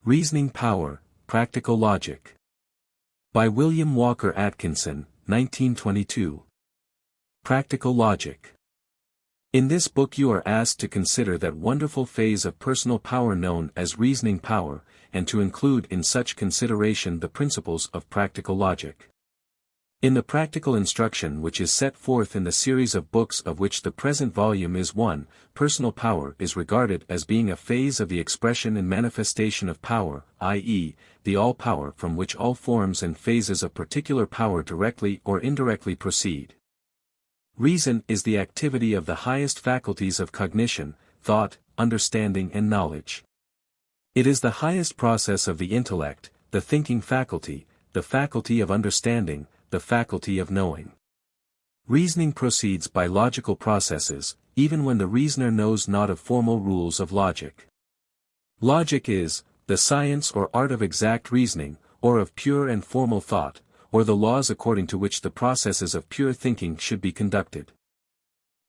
Reasoning Power, Practical Logic. By William Walker Atkinson, 1922. Practical Logic. In this book you are asked to consider that wonderful phase of personal power known as reasoning power, and to include in such consideration the principles of practical logic. In the practical instruction which is set forth in the series of books of which the present volume is one, personal power is regarded as being a phase of the expression and manifestation of power, i.e., the all-power from which all forms and phases of particular power directly or indirectly proceed. Reason is the activity of the highest faculties of cognition, thought, understanding and knowledge. It is the highest process of the intellect, the thinking faculty, the faculty of understanding, the faculty of knowing. Reasoning proceeds by logical processes, even when the reasoner knows not of formal rules of logic. Logic is the science or art of exact reasoning, or of pure and formal thought, or the laws according to which the processes of pure thinking should be conducted.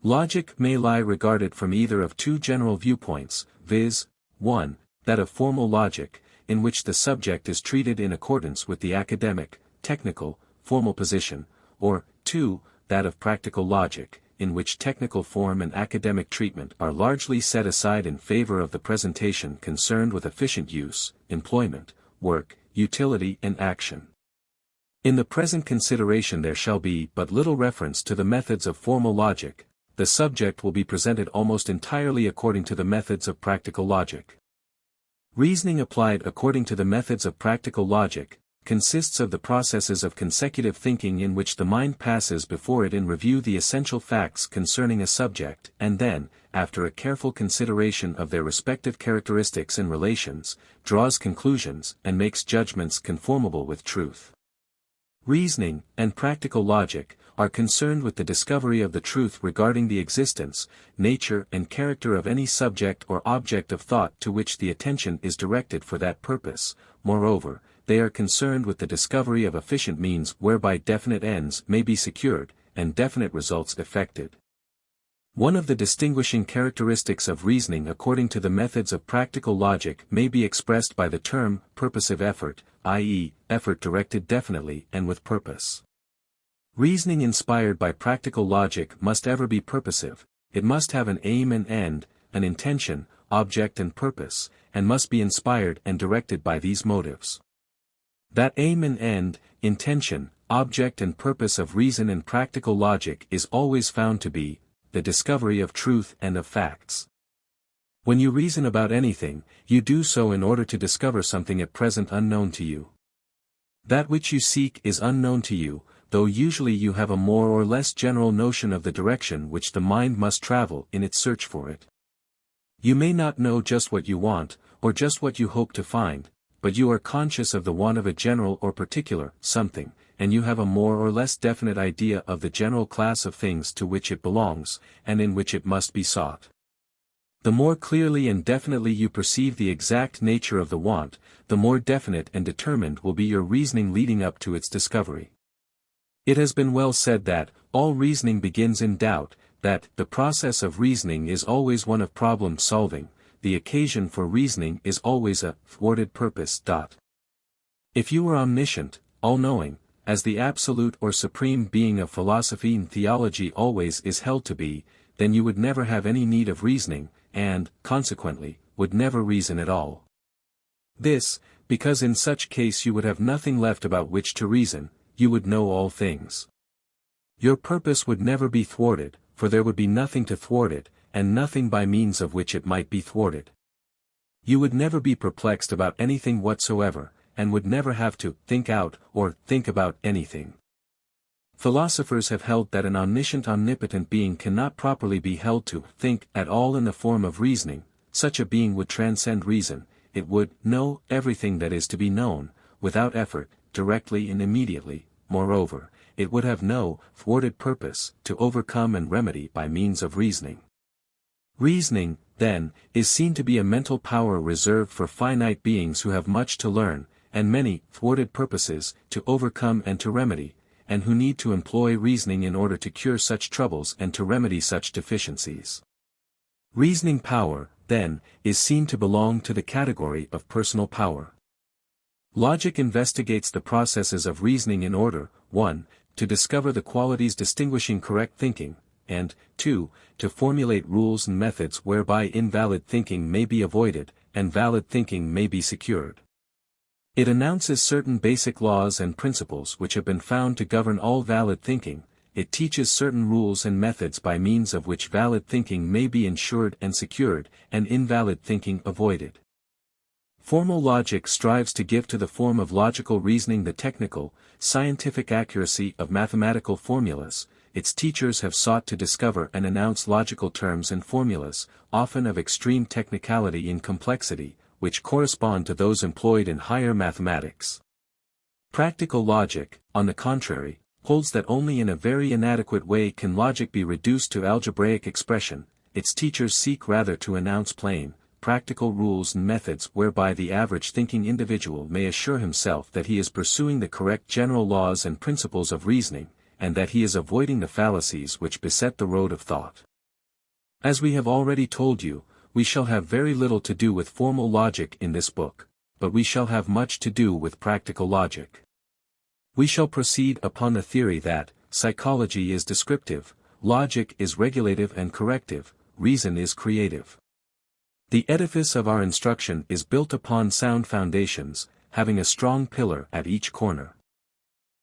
Logic may lie regarded from either of two general viewpoints, viz., 1, that of formal logic, in which the subject is treated in accordance with the academic, technical, formal position, or 2, that of practical logic, in which technical form and academic treatment are largely set aside in favor of the presentation concerned with efficient use, employment, work, utility and action. In the present consideration there shall be but little reference to the methods of formal logic. The subject will be presented almost entirely according to the methods of practical logic. Reasoning applied according to the methods of practical logic consists of the processes of consecutive thinking in which the mind passes before it in review the essential facts concerning a subject, and then, after a careful consideration of their respective characteristics and relations, draws conclusions and makes judgments conformable with truth. Reasoning and practical logic are concerned with the discovery of the truth regarding the existence, nature and character of any subject or object of thought to which the attention is directed for that purpose. Moreover, they are concerned with the discovery of efficient means whereby definite ends may be secured, and definite results effected. One of the distinguishing characteristics of reasoning according to the methods of practical logic may be expressed by the term purposive effort, i.e., effort directed definitely and with purpose. Reasoning inspired by practical logic must ever be purposive, it must have an aim and end, an intention, object and purpose, and must be inspired and directed by these motives. That aim and end, intention, object and purpose of reason and practical logic is always found to be the discovery of truth and of facts. When you reason about anything, you do so in order to discover something at present unknown to you. That which you seek is unknown to you, though usually you have a more or less general notion of the direction which the mind must travel in its search for it. You may not know just what you want, or just what you hope to find, but you are conscious of the want of a general or particular something, and you have a more or less definite idea of the general class of things to which it belongs, and in which it must be sought. The more clearly and definitely you perceive the exact nature of the want, the more definite and determined will be your reasoning leading up to its discovery. It has been well said that, all reasoning begins in doubt, that the process of reasoning is always one of problem solving, the occasion for reasoning is always a thwarted purpose. If you were omniscient, all-knowing, as the absolute or supreme being of philosophy and theology always is held to be, then you would never have any need of reasoning, and, consequently, would never reason at all. This, because in such case you would have nothing left about which to reason, you would know all things. Your purpose would never be thwarted, for there would be nothing to thwart it, and nothing by means of which it might be thwarted. You would never be perplexed about anything whatsoever, and would never have to think out or think about anything. Philosophers have held that an omniscient omnipotent being cannot properly be held to think at all in the form of reasoning. Such a being would transcend reason, it would know everything that is to be known, without effort, directly and immediately. Moreover, it would have no thwarted purpose to overcome and remedy by means of reasoning. Reasoning, then, is seen to be a mental power reserved for finite beings who have much to learn, and many thwarted purposes to overcome and to remedy, and who need to employ reasoning in order to cure such troubles and to remedy such deficiencies. Reasoning power, then, is seen to belong to the category of personal power. Logic investigates the processes of reasoning in order, 1. To discover the qualities distinguishing correct thinking, and, 2. To formulate rules and methods whereby invalid thinking may be avoided, and valid thinking may be secured. It announces certain basic laws and principles which have been found to govern all valid thinking. It teaches certain rules and methods by means of which valid thinking may be ensured and secured, and invalid thinking avoided. Formal logic strives to give to the form of logical reasoning the technical, scientific accuracy of mathematical formulas. Its teachers have sought to discover and announce logical terms and formulas, often of extreme technicality and complexity, which correspond to those employed in higher mathematics. Practical logic, on the contrary, holds that only in a very inadequate way can logic be reduced to algebraic expression. Its teachers seek rather to announce plain, practical rules and methods whereby the average thinking individual may assure himself that he is pursuing the correct general laws and principles of reasoning, and that he is avoiding the fallacies which beset the road of thought. As we have already told you, we shall have very little to do with formal logic in this book, but we shall have much to do with practical logic. We shall proceed upon the theory that, psychology is descriptive, logic is regulative and corrective, reason is creative. The edifice of our instruction is built upon sound foundations, having a strong pillar at each corner.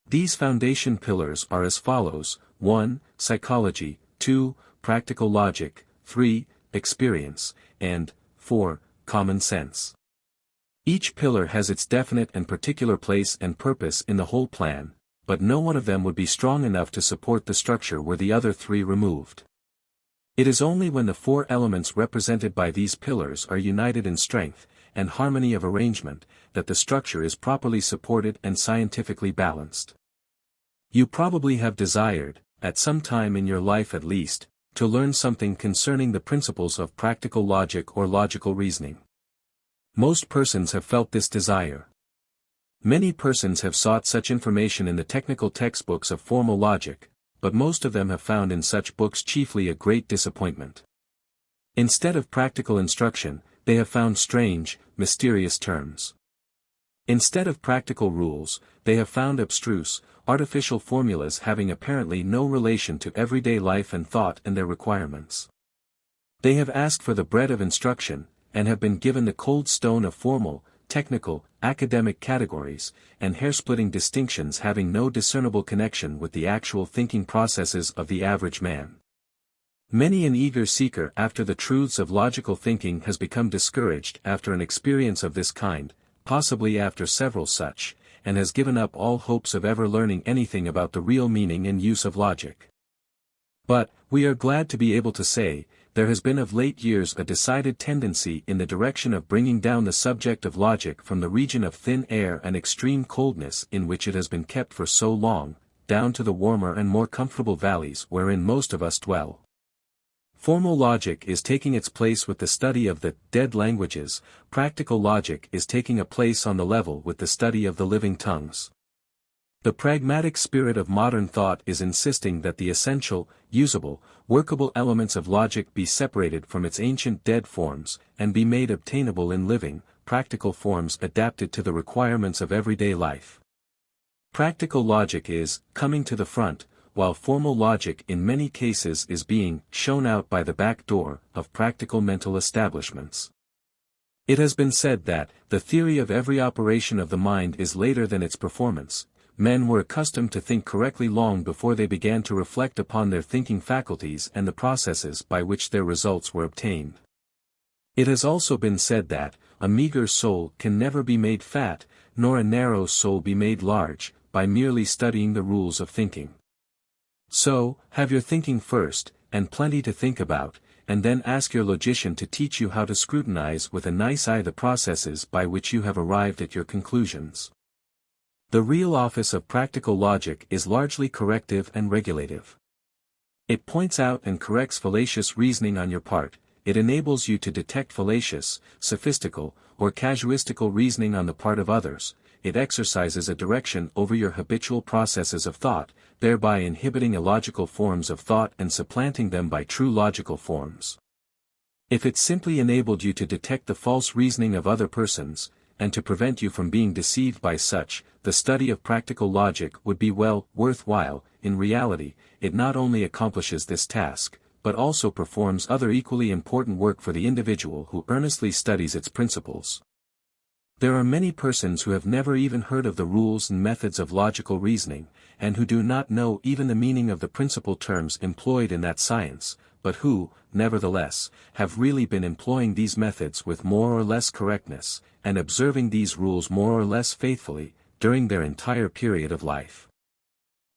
These foundation pillars are as follows: 1. Psychology, 2. Practical logic, 3. Experience, and 4. Common sense. Each pillar has its definite and particular place and purpose in the whole plan, but no one of them would be strong enough to support the structure were the other three removed. It is only when the four elements represented by these pillars are united in strength and harmony of arrangement, that the structure is properly supported and scientifically balanced. You probably have desired, at some time in your life at least, to learn something concerning the principles of practical logic or logical reasoning. Most persons have felt this desire. Many persons have sought such information in the technical textbooks of formal logic, but most of them have found in such books chiefly a great disappointment. Instead of practical instruction, they have found strange, mysterious terms. Instead of practical rules, they have found abstruse, artificial formulas having apparently no relation to everyday life and thought and their requirements. They have asked for the bread of instruction, and have been given the cold stone of formal, technical, academic categories, and hair-splitting distinctions having no discernible connection with the actual thinking processes of the average man. Many an eager seeker after the truths of logical thinking has become discouraged after an experience of this kind, possibly after several such, and has given up all hopes of ever learning anything about the real meaning and use of logic. But, we are glad to be able to say, there has been of late years a decided tendency in the direction of bringing down the subject of logic from the region of thin air and extreme coldness in which it has been kept for so long, down to the warmer and more comfortable valleys wherein most of us dwell. Formal logic is taking its place with the study of the dead languages, practical logic is taking a place on the level with the study of the living tongues. The pragmatic spirit of modern thought is insisting that the essential, usable, workable elements of logic be separated from its ancient dead forms, and be made obtainable in living, practical forms adapted to the requirements of everyday life. Practical logic is coming to the front, while formal logic in many cases is being shown out by the back door of practical mental establishments. It has been said that the theory of every operation of the mind is later than its performance. Men were accustomed to think correctly long before they began to reflect upon their thinking faculties and the processes by which their results were obtained. It has also been said that a meager soul can never be made fat, nor a narrow soul be made large, by merely studying the rules of thinking. So, have your thinking first, and plenty to think about, and then ask your logician to teach you how to scrutinize with a nice eye the processes by which you have arrived at your conclusions. The real office of practical logic is largely corrective and regulative. It points out and corrects fallacious reasoning on your part, it enables you to detect fallacious, sophistical, or casuistical reasoning on the part of others, it exercises a direction over your habitual processes of thought, thereby inhibiting illogical forms of thought and supplanting them by true logical forms. If it simply enabled you to detect the false reasoning of other persons, and to prevent you from being deceived by such, the study of practical logic would be well worthwhile. In reality, it not only accomplishes this task, but also performs other equally important work for the individual who earnestly studies its principles. There are many persons who have never even heard of the rules and methods of logical reasoning, and who do not know even the meaning of the principal terms employed in that science, but who, nevertheless, have really been employing these methods with more or less correctness, and observing these rules more or less faithfully, during their entire period of life.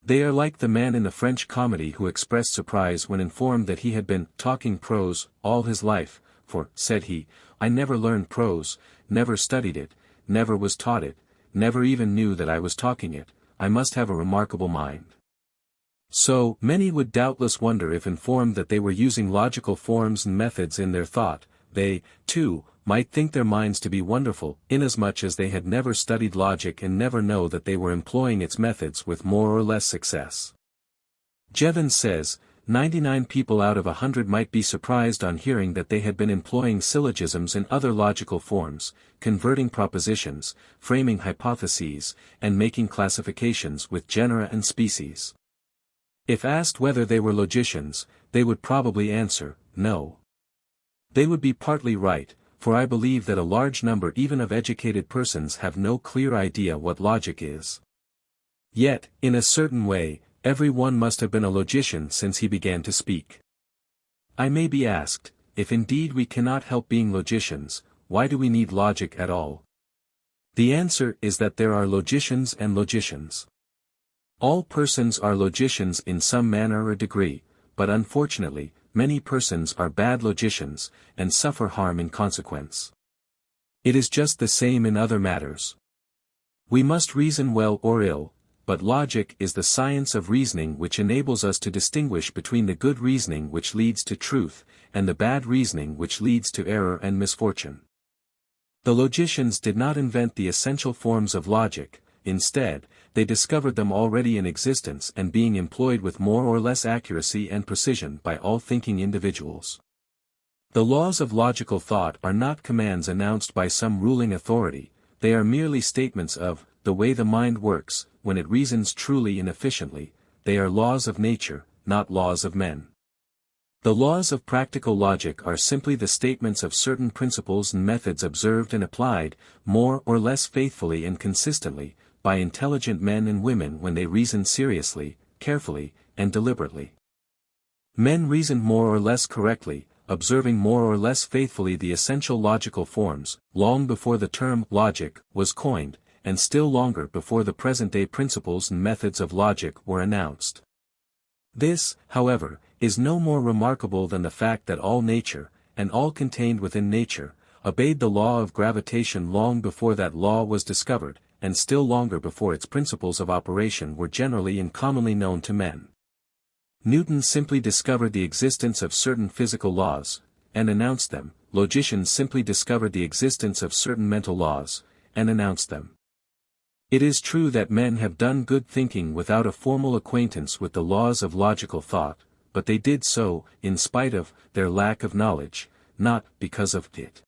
They are like the man in the French comedy who expressed surprise when informed that he had been talking prose all his life, for, said he, I never learned prose, never studied it, never was taught it, never even knew that I was talking it. I must have a remarkable mind. So, many would doubtless wonder if informed that they were using logical forms and methods in their thought, they, too, might think their minds to be wonderful, inasmuch as they had never studied logic and never know that they were employing its methods with more or less success. Jevons says, 99 people out of 100 might be surprised on hearing that they had been employing syllogisms and other logical forms, converting propositions, framing hypotheses, and making classifications with genera and species. If asked whether they were logicians, they would probably answer, no. They would be partly right, for I believe that a large number even of educated persons have no clear idea what logic is. Yet, in a certain way, every one must have been a logician since he began to speak. I may be asked, if indeed we cannot help being logicians, why do we need logic at all? The answer is that there are logicians and logicians. All persons are logicians in some manner or degree, but unfortunately, many persons are bad logicians, and suffer harm in consequence. It is just the same in other matters. We must reason well or ill, but logic is the science of reasoning which enables us to distinguish between the good reasoning which leads to truth, and the bad reasoning which leads to error and misfortune. The logicians did not invent the essential forms of logic, instead, they discovered them already in existence and being employed with more or less accuracy and precision by all thinking individuals. The laws of logical thought are not commands announced by some ruling authority, they are merely statements of the way the mind works, when it reasons truly and efficiently. They are laws of nature, not laws of men. The laws of practical logic are simply the statements of certain principles and methods observed and applied, more or less faithfully and consistently, by intelligent men and women when they reason seriously, carefully, and deliberately. Men reasoned more or less correctly, observing more or less faithfully the essential logical forms, long before the term logic was coined, and still longer before the present-day principles and methods of logic were announced. This, however, is no more remarkable than the fact that all nature, and all contained within nature, obeyed the law of gravitation long before that law was discovered, and still longer before its principles of operation were generally and commonly known to men. Newton simply discovered the existence of certain physical laws, and announced them. Logicians simply discovered the existence of certain mental laws, and announced them. It is true that men have done good thinking without a formal acquaintance with the laws of logical thought, but they did so, in spite of their lack of knowledge, not because of it.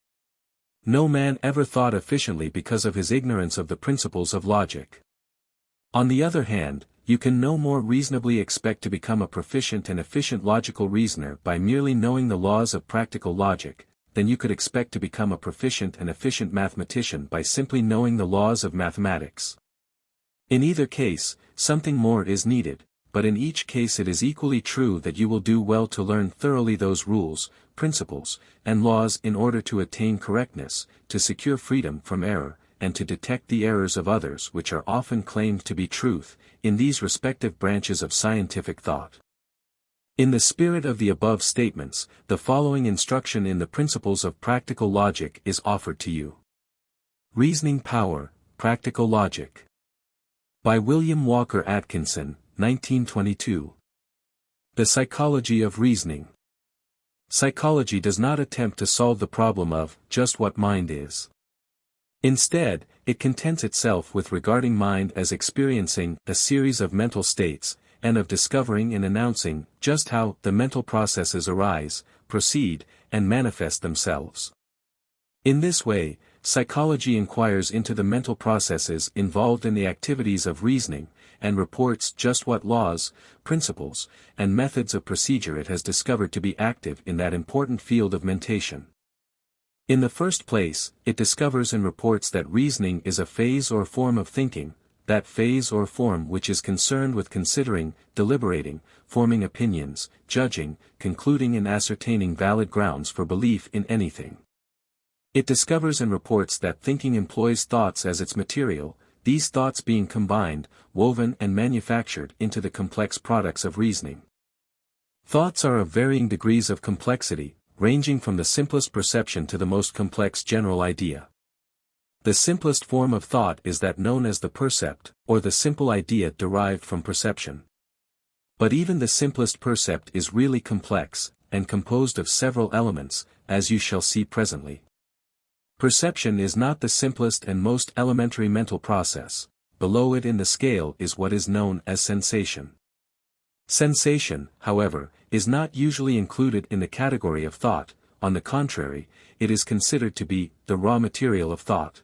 No man ever thought efficiently because of his ignorance of the principles of logic. On the other hand, you can no more reasonably expect to become a proficient and efficient logical reasoner by merely knowing the laws of practical logic, than you could expect to become a proficient and efficient mathematician by simply knowing the laws of mathematics. In either case, something more is needed, but in each case it is equally true that you will do well to learn thoroughly those rules, principles, and laws in order to attain correctness, to secure freedom from error, and to detect the errors of others which are often claimed to be truth, in these respective branches of scientific thought. In the spirit of the above statements, the following instruction in the principles of practical logic is offered to you. Reasoning Power, Practical Logic. By William Walker Atkinson, 1922. The Psychology of Reasoning. Psychology does not attempt to solve the problem of just what mind is. Instead, it contents itself with regarding mind as experiencing a series of mental states, and of discovering and announcing just how the mental processes arise, proceed, and manifest themselves. In this way, psychology inquires into the mental processes involved in the activities of reasoning, and reports just what laws, principles, and methods of procedure it has discovered to be active in that important field of mentation. In the first place, it discovers and reports that reasoning is a phase or form of thinking, that phase or form which is concerned with considering, deliberating, forming opinions, judging, concluding and ascertaining valid grounds for belief in anything. It discovers and reports that thinking employs thoughts as its material, these thoughts being combined, woven and manufactured into the complex products of reasoning. Thoughts are of varying degrees of complexity, ranging from the simplest perception to the most complex general idea. The simplest form of thought is that known as the percept, or the simple idea derived from perception. But even the simplest percept is really complex, and composed of several elements, as you shall see presently. Perception is not the simplest and most elementary mental process. Below it in the scale is what is known as sensation. Sensation, however, is not usually included in the category of thought, on the contrary, it is considered to be the raw material of thought.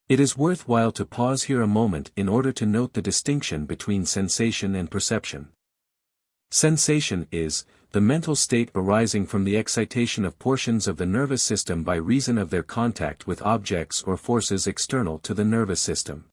It is worthwhile to pause here a moment in order to note the distinction between sensation and perception. Sensation is the mental state arising from the excitation of portions of the nervous system by reason of their contact with objects or forces external to the nervous system.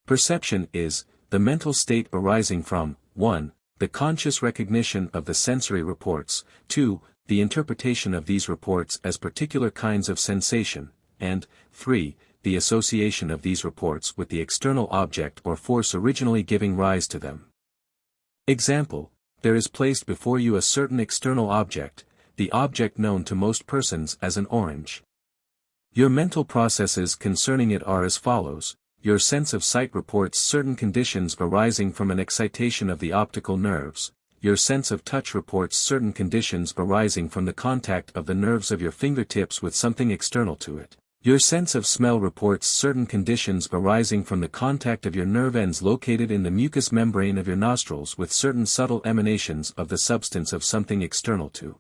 Perception is the mental state arising from 1. The conscious recognition of the sensory reports, 2. The interpretation of these reports as particular kinds of sensation, and 3. The association of these reports with the external object or force originally giving rise to them. Example: there is placed before you a certain external object, the object known to most persons as an orange. Your mental processes concerning it are as follows. Your sense of sight reports certain conditions arising from an excitation of the optical nerves. Your sense of touch reports certain conditions arising from the contact of the nerves of your fingertips with something external to it. Your sense of smell reports certain conditions arising from the contact of your nerve ends located in the mucous membrane of your nostrils with certain subtle emanations of the substance of something external to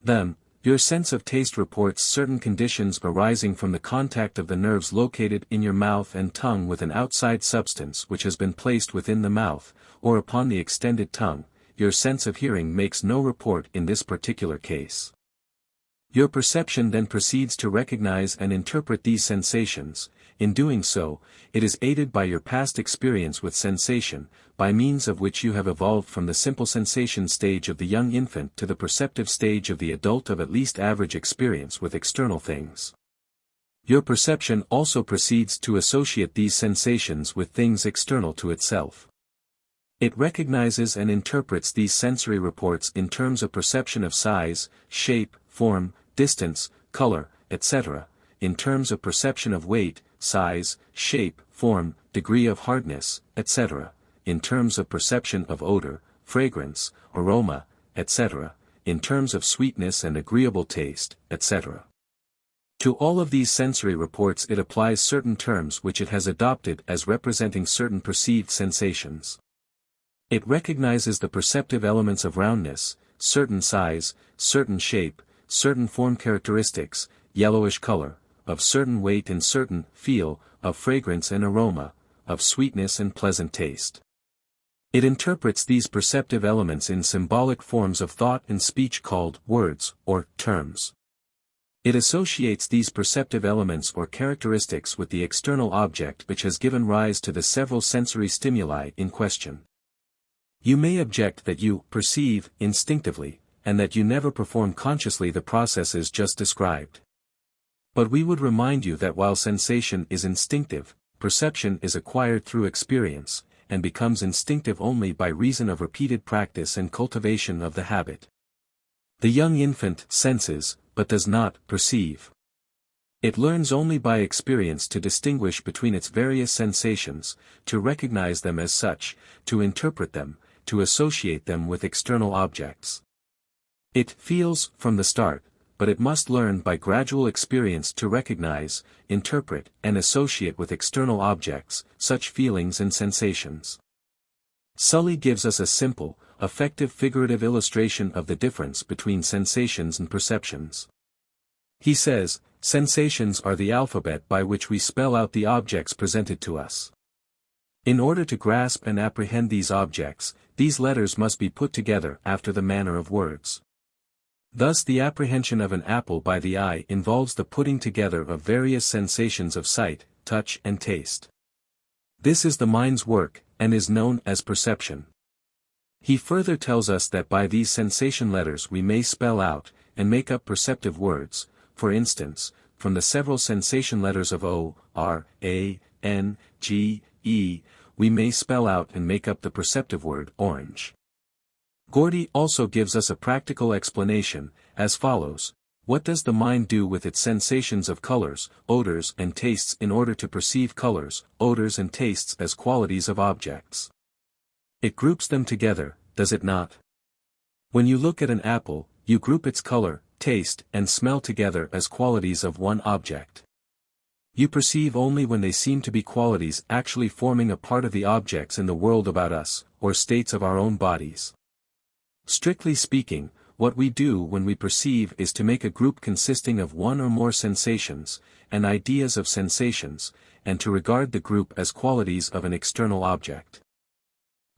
them. Your sense of taste reports certain conditions arising from the contact of the nerves located in your mouth and tongue with an outside substance which has been placed within the mouth, or upon the extended tongue. Your sense of hearing makes no report in this particular case. Your perception then proceeds to recognize and interpret these sensations. In doing so, it is aided by your past experience with sensation, by means of which you have evolved from the simple sensation stage of the young infant to the perceptive stage of the adult of at least average experience with external things. Your perception also proceeds to associate these sensations with things external to itself. It recognizes and interprets these sensory reports in terms of perception of size, shape, form, distance, color, etc., in terms of perception of weight, size, shape, form, degree of hardness, etc., in terms of perception of odor, fragrance, aroma, etc., in terms of sweetness and agreeable taste, etc. To all of these sensory reports it applies certain terms which it has adopted as representing certain perceived sensations. It recognizes the perceptive elements of roundness, certain size, certain shape, certain form characteristics, yellowish color, of certain weight and certain feel, of fragrance and aroma, of sweetness and pleasant taste. It interprets these perceptive elements in symbolic forms of thought and speech called words or terms. It associates these perceptive elements or characteristics with the external object which has given rise to the several sensory stimuli in question. You may object that you perceive instinctively, and that you never perform consciously the processes just described. But we would remind you that while sensation is instinctive, perception is acquired through experience, and becomes instinctive only by reason of repeated practice and cultivation of the habit. The young infant senses, but does not perceive. It learns only by experience to distinguish between its various sensations, to recognize them as such, to interpret them, to associate them with external objects. It feels from the start, but it must learn by gradual experience to recognize, interpret, and associate with external objects, such feelings and sensations. Sully gives us a simple, effective figurative illustration of the difference between sensations and perceptions. He says, sensations are the alphabet by which we spell out the objects presented to us. In order to grasp and apprehend these objects, these letters must be put together after the manner of words. Thus the apprehension of an apple by the eye involves the putting together of various sensations of sight, touch and taste. This is the mind's work, and is known as perception. He further tells us that by these sensation letters we may spell out, and make up perceptive words. For instance, from the several sensation letters of O, R, A, N, G, E, we may spell out and make up the perceptive word orange. Gordy also gives us a practical explanation, as follows. What does the mind do with its sensations of colors, odors and tastes in order to perceive colors, odors and tastes as qualities of objects? It groups them together, does it not? When you look at an apple, you group its color, taste and smell together as qualities of one object. You perceive only when they seem to be qualities actually forming a part of the objects in the world about us, or states of our own bodies. Strictly speaking, what we do when we perceive is to make a group consisting of one or more sensations, and ideas of sensations, and to regard the group as qualities of an external object.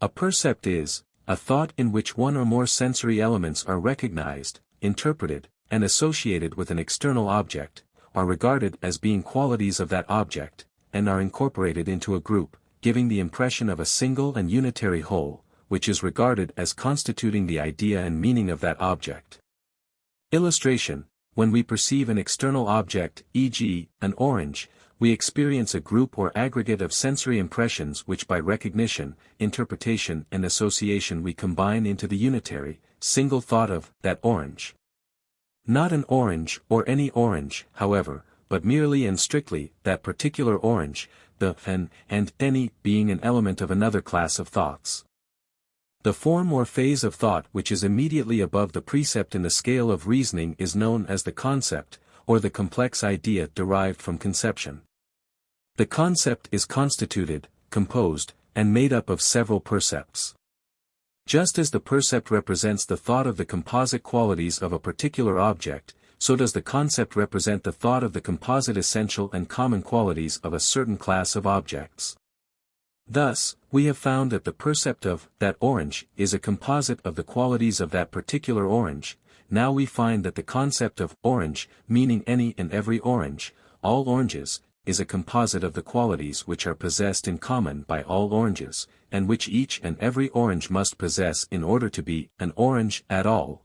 A percept is a thought in which one or more sensory elements are recognized, interpreted, and associated with an external object, are regarded as being qualities of that object, and are incorporated into a group, giving the impression of a single and unitary whole, which is regarded as constituting the idea and meaning of that object. Illustration: when we perceive an external object, e.g., an orange, we experience a group or aggregate of sensory impressions which by recognition, interpretation and association we combine into the unitary, single thought of that orange. Not an orange or any orange, however, but merely and strictly that particular orange, the an and any being an element of another class of thoughts. The form or phase of thought which is immediately above the precept in the scale of reasoning is known as the concept, or the complex idea derived from conception. The concept is constituted, composed, and made up of several percepts. Just as the percept represents the thought of the composite qualities of a particular object, so does the concept represent the thought of the composite essential and common qualities of a certain class of objects. Thus, we have found that the percept of that orange is a composite of the qualities of that particular orange. Now we find that the concept of orange, meaning any and every orange, all oranges, is a composite of the qualities which are possessed in common by all oranges, and which each and every orange must possess in order to be an orange at all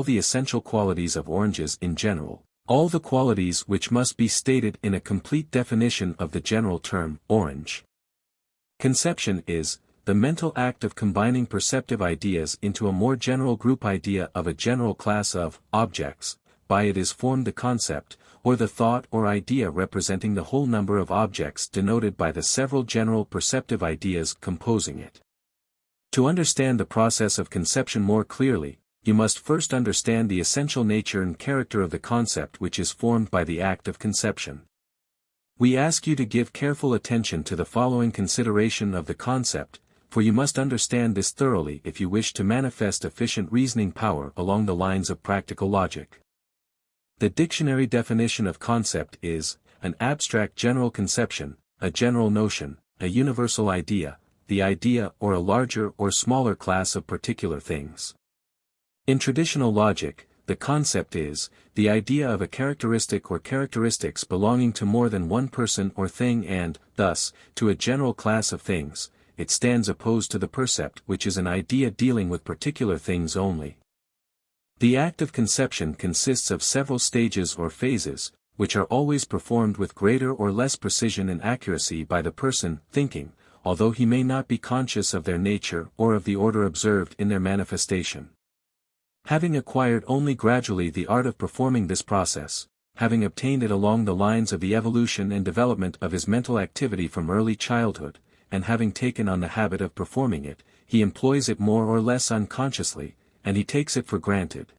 the essential qualities of oranges in general, all the qualities which must be stated in a complete definition of the general term orange. Conception is the mental act of combining perceptive ideas into a more general group idea of a general class of objects. By it is formed the concept, or the thought or idea representing the whole number of objects denoted by the several general perceptive ideas composing it. To understand the process of conception more clearly, you must first understand the essential nature and character of the concept which is formed by the act of conception. We ask you to give careful attention to the following consideration of the concept, for you must understand this thoroughly if you wish to manifest efficient reasoning power along the lines of practical logic. The dictionary definition of concept is an abstract general conception, a general notion, a universal idea, the idea or a larger or smaller class of particular things. In traditional logic, the concept is the idea of a characteristic or characteristics belonging to more than one person or thing and, thus, to a general class of things. It stands opposed to the percept which is an idea dealing with particular things only. The act of conception consists of several stages or phases, which are always performed with greater or less precision and accuracy by the person thinking, although he may not be conscious of their nature or of the order observed in their manifestation. Having acquired only gradually the art of performing this process, having obtained it along the lines of the evolution and development of his mental activity from early childhood, and having taken on the habit of performing it, he employs it more or less unconsciously, and he takes it for granted.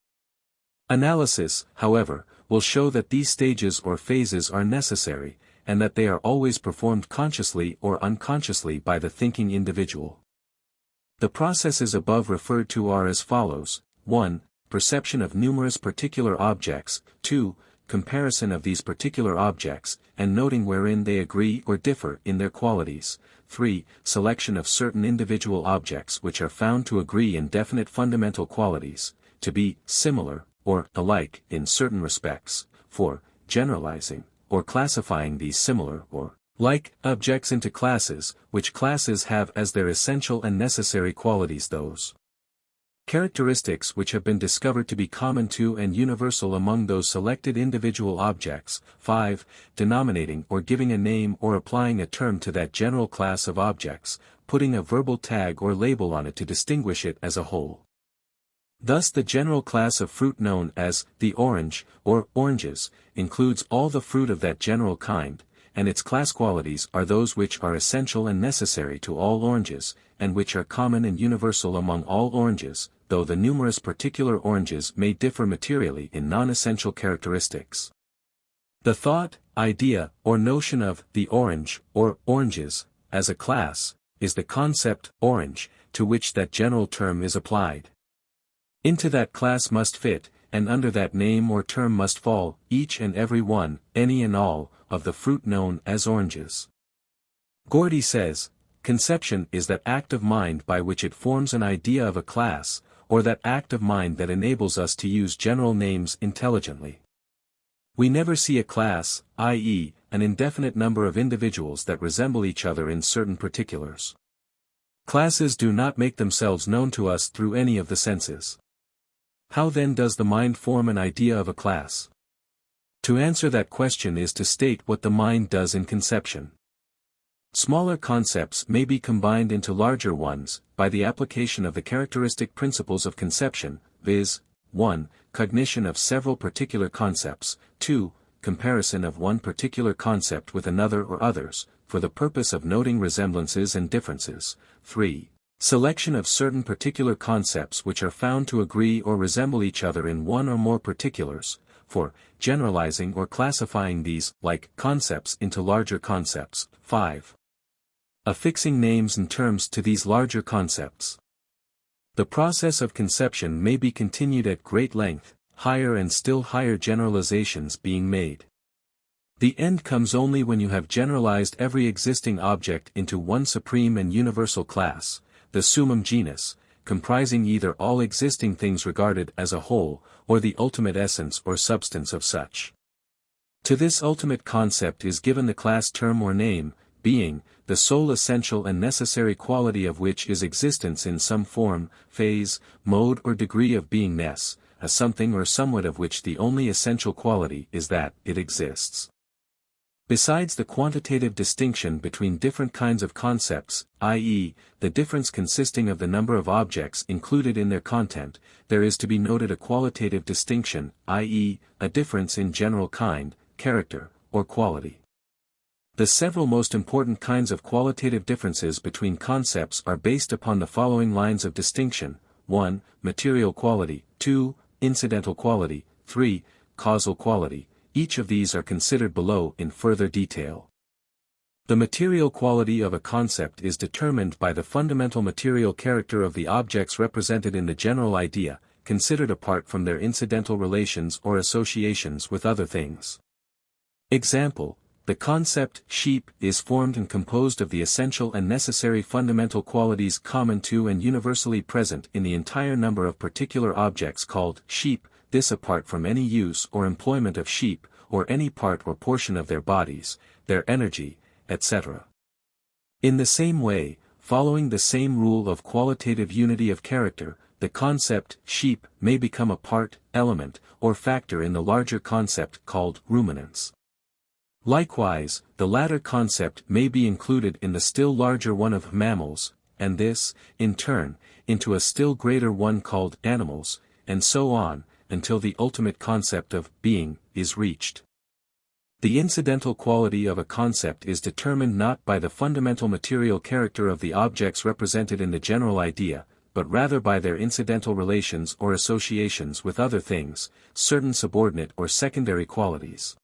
Analysis, however, will show that these stages or phases are necessary, and that they are always performed consciously or unconsciously by the thinking individual. The processes above referred to are as follows: 1. Perception of numerous particular objects, 2. Comparison of these particular objects, and noting wherein they agree or differ in their qualities, 3. Selection of certain individual objects which are found to agree in definite fundamental qualities, to be similar, or alike, in certain respects, 4. Generalizing, or classifying these similar, or like, objects into classes, which classes have as their essential and necessary qualities those characteristics which have been discovered to be common to and universal among those selected individual objects, 5. Denominating or giving a name or applying a term to that general class of objects, putting a verbal tag or label on it to distinguish it as a whole. Thus the general class of fruit known as the orange, or oranges, includes all the fruit of that general kind, and its class qualities are those which are essential and necessary to all oranges, and which are common and universal among all oranges, though the numerous particular oranges may differ materially in non-essential characteristics. The thought, idea, or notion of the orange, or oranges, as a class, is the concept orange, to which that general term is applied. Into that class must fit, and under that name or term must fall, each and every one, any and all, of the fruit known as oranges. Gordy says, conception is that act of mind by which it forms an idea of a class, or that act of mind that enables us to use general names intelligently. We never see a class, i.e., an indefinite number of individuals that resemble each other in certain particulars. Classes do not make themselves known to us through any of the senses. How then does the mind form an idea of a class? To answer that question is to state what the mind does in conception. Smaller concepts may be combined into larger ones, by the application of the characteristic principles of conception, viz. 1. Cognition of several particular concepts, 2. Comparison of one particular concept with another or others, for the purpose of noting resemblances and differences, 3. Selection of certain particular concepts which are found to agree or resemble each other in one or more particulars, for generalizing or classifying these like concepts into larger concepts, 5. Affixing names and terms to these larger concepts. The process of conception may be continued at great length, higher and still higher generalizations being made. The end comes only when you have generalized every existing object into one supreme and universal class, the summum genus, comprising either all existing things regarded as a whole, or the ultimate essence or substance of such. To this ultimate concept is given the class term or name, being, the sole essential and necessary quality of which is existence in some form, phase, mode or degree of beingness, a something or somewhat of which the only essential quality is that it exists. Besides the quantitative distinction between different kinds of concepts, i.e., the difference consisting of the number of objects included in their content, there is to be noted a qualitative distinction, i.e., a difference in general kind, character, or quality. The several most important kinds of qualitative differences between concepts are based upon the following lines of distinction: 1. Material quality, 2. Incidental quality, 3. Causal quality. Each of these are considered below in further detail. The material quality of a concept is determined by the fundamental material character of the objects represented in the general idea, considered apart from their incidental relations or associations with other things. Example: the concept sheep is formed and composed of the essential and necessary fundamental qualities common to and universally present in the entire number of particular objects called sheep, this apart from any use or employment of sheep, or any part or portion of their bodies, their energy, etc. In the same way, following the same rule of qualitative unity of character, the concept sheep may become a part, element, or factor in the larger concept called ruminants. Likewise, the latter concept may be included in the still larger one of mammals, and this, in turn, into a still greater one called animals, and so on, until the ultimate concept of being is reached. The incidental quality of a concept is determined not by the fundamental material character of the objects represented in the general idea, but rather by their incidental relations or associations with other things, certain subordinate or secondary qualities.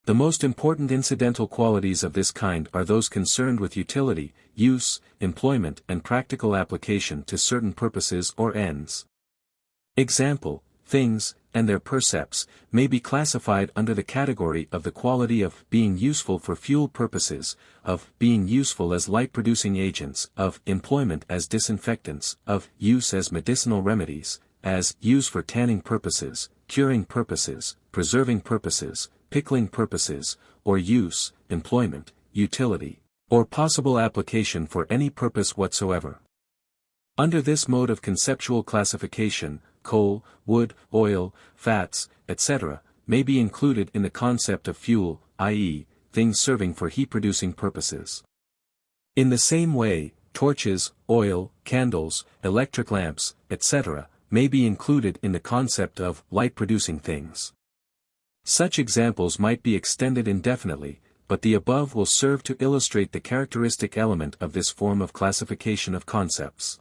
The most important incidental qualities of this kind are those concerned with utility, use, employment and practical application to certain purposes or ends. Example, things, and their percepts, may be classified under the category of the quality of being useful for fuel purposes, of being useful as light-producing agents, of employment as disinfectants, of use as medicinal remedies, as use for tanning purposes, curing purposes, preserving purposes, pickling purposes, or use, employment, utility, or possible application for any purpose whatsoever. Under this mode of conceptual classification, coal, wood, oil, fats, etc., may be included in the concept of fuel, i.e., things serving for heat-producing purposes. In the same way, torches, oil, candles, electric lamps, etc., may be included in the concept of light-producing things. Such examples might be extended indefinitely, but the above will serve to illustrate the characteristic element of this form of classification of concepts.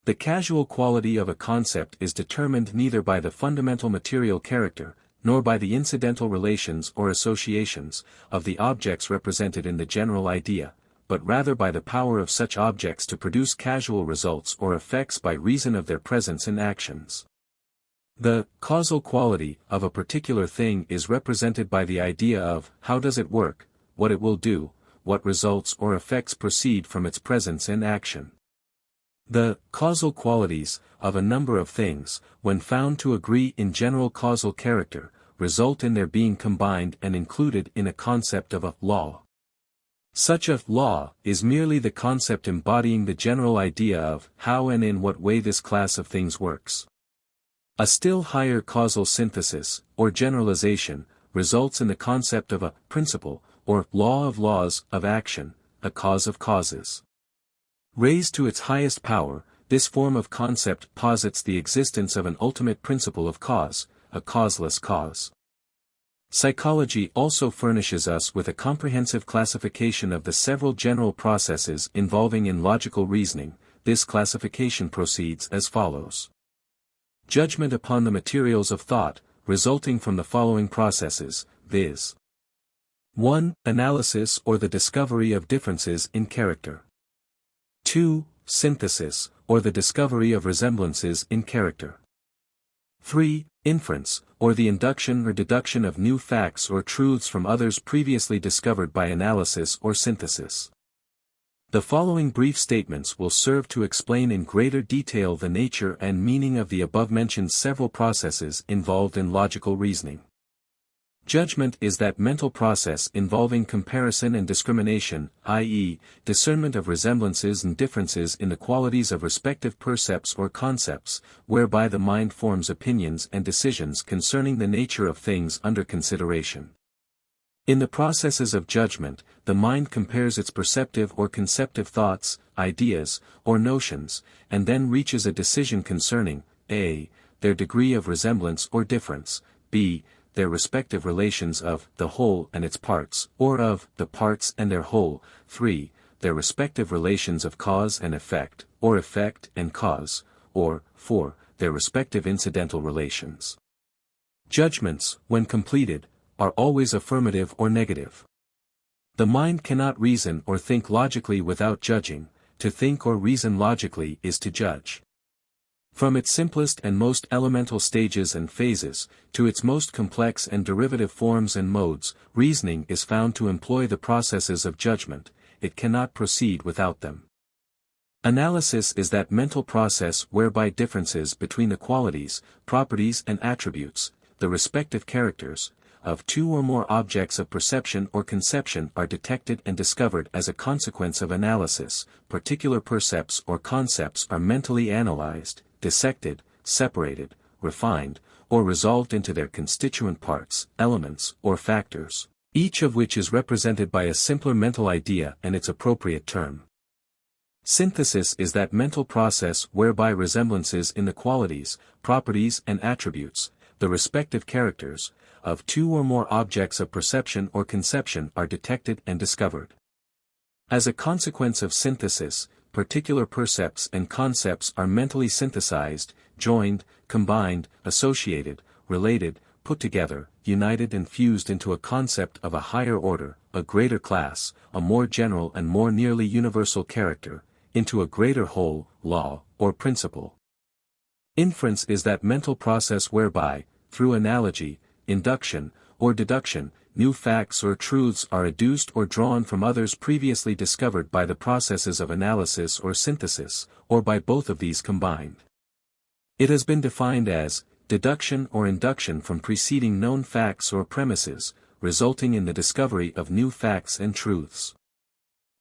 The causal quality of a concept is determined neither by the fundamental material character, nor by the incidental relations or associations of the objects represented in the general idea, but rather by the power of such objects to produce causal results or effects by reason of their presence in actions. The causal quality of a particular thing is represented by the idea of how does it work, what it will do, what results or effects proceed from its presence in action. The causal qualities of a number of things, when found to agree in general causal character, result in their being combined and included in a concept of a law. Such a law is merely the concept embodying the general idea of how and in what way this class of things works. A still higher causal synthesis, or generalization, results in the concept of a principle, or law of laws of action, a cause of causes. Raised to its highest power, this form of concept posits the existence of an ultimate principle of cause, a causeless cause. Psychology also furnishes us with a comprehensive classification of the several general processes involving in logical reasoning. This classification proceeds as follows. Judgment upon the materials of thought, resulting from the following processes, viz. 1. Analysis or the discovery of differences in character. 2. Synthesis, or the discovery of resemblances in character. 3. Inference, or the induction or deduction of new facts or truths from others previously discovered by analysis or synthesis. The following brief statements will serve to explain in greater detail the nature and meaning of the above-mentioned several processes involved in logical reasoning. Judgment is that mental process involving comparison and discrimination, i.e., discernment of resemblances and differences in the qualities of respective percepts or concepts, whereby the mind forms opinions and decisions concerning the nature of things under consideration. In the processes of judgment, the mind compares its perceptive or conceptive thoughts, ideas, or notions, and then reaches a decision concerning, a. their degree of resemblance or difference, b. their respective relations of the whole and its parts, or of the parts and their whole, 3. their respective relations of cause and effect, or effect and cause, or, 4. their respective incidental relations. Judgments, when completed, are always affirmative or negative. The mind cannot reason or think logically without judging. To think or reason logically is to judge. From its simplest and most elemental stages and phases, to its most complex and derivative forms and modes, reasoning is found to employ the processes of judgment. It cannot proceed without them. Analysis is that mental process whereby differences between the qualities, properties and attributes, the respective characters, of two or more objects of perception or conception are detected and discovered as a consequence of analysis. Particular percepts or concepts are mentally analyzed, dissected, separated, refined, or resolved into their constituent parts, elements, or factors, each of which is represented by a simpler mental idea and its appropriate term. Synthesis is that mental process whereby resemblances in the qualities, properties and attributes, the respective characters, of two or more objects of perception or conception are detected and discovered. As a consequence of synthesis, particular percepts and concepts are mentally synthesized, joined, combined, associated, related, put together, united and fused into a concept of a higher order, a greater class, a more general and more nearly universal character, into a greater whole, law, or principle. Inference is that mental process whereby, through analogy, induction, or deduction, new facts or truths are adduced or drawn from others previously discovered by the processes of analysis or synthesis, or by both of these combined. It has been defined as deduction or induction from preceding known facts or premises, resulting in the discovery of new facts and truths.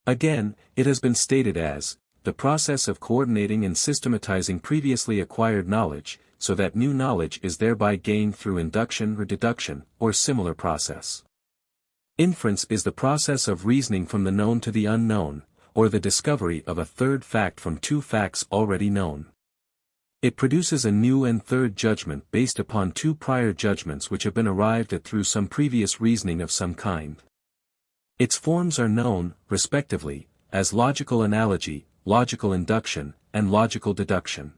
Again, it has been stated as the process of coordinating and systematizing previously acquired knowledge, so that new knowledge is thereby gained through induction or deduction, or similar process. Inference is the process of reasoning from the known to the unknown, or the discovery of a third fact from two facts already known. It produces a new and third judgment based upon two prior judgments which have been arrived at through some previous reasoning of some kind. Its forms are known, respectively, as logical analogy, logical induction, and logical deduction.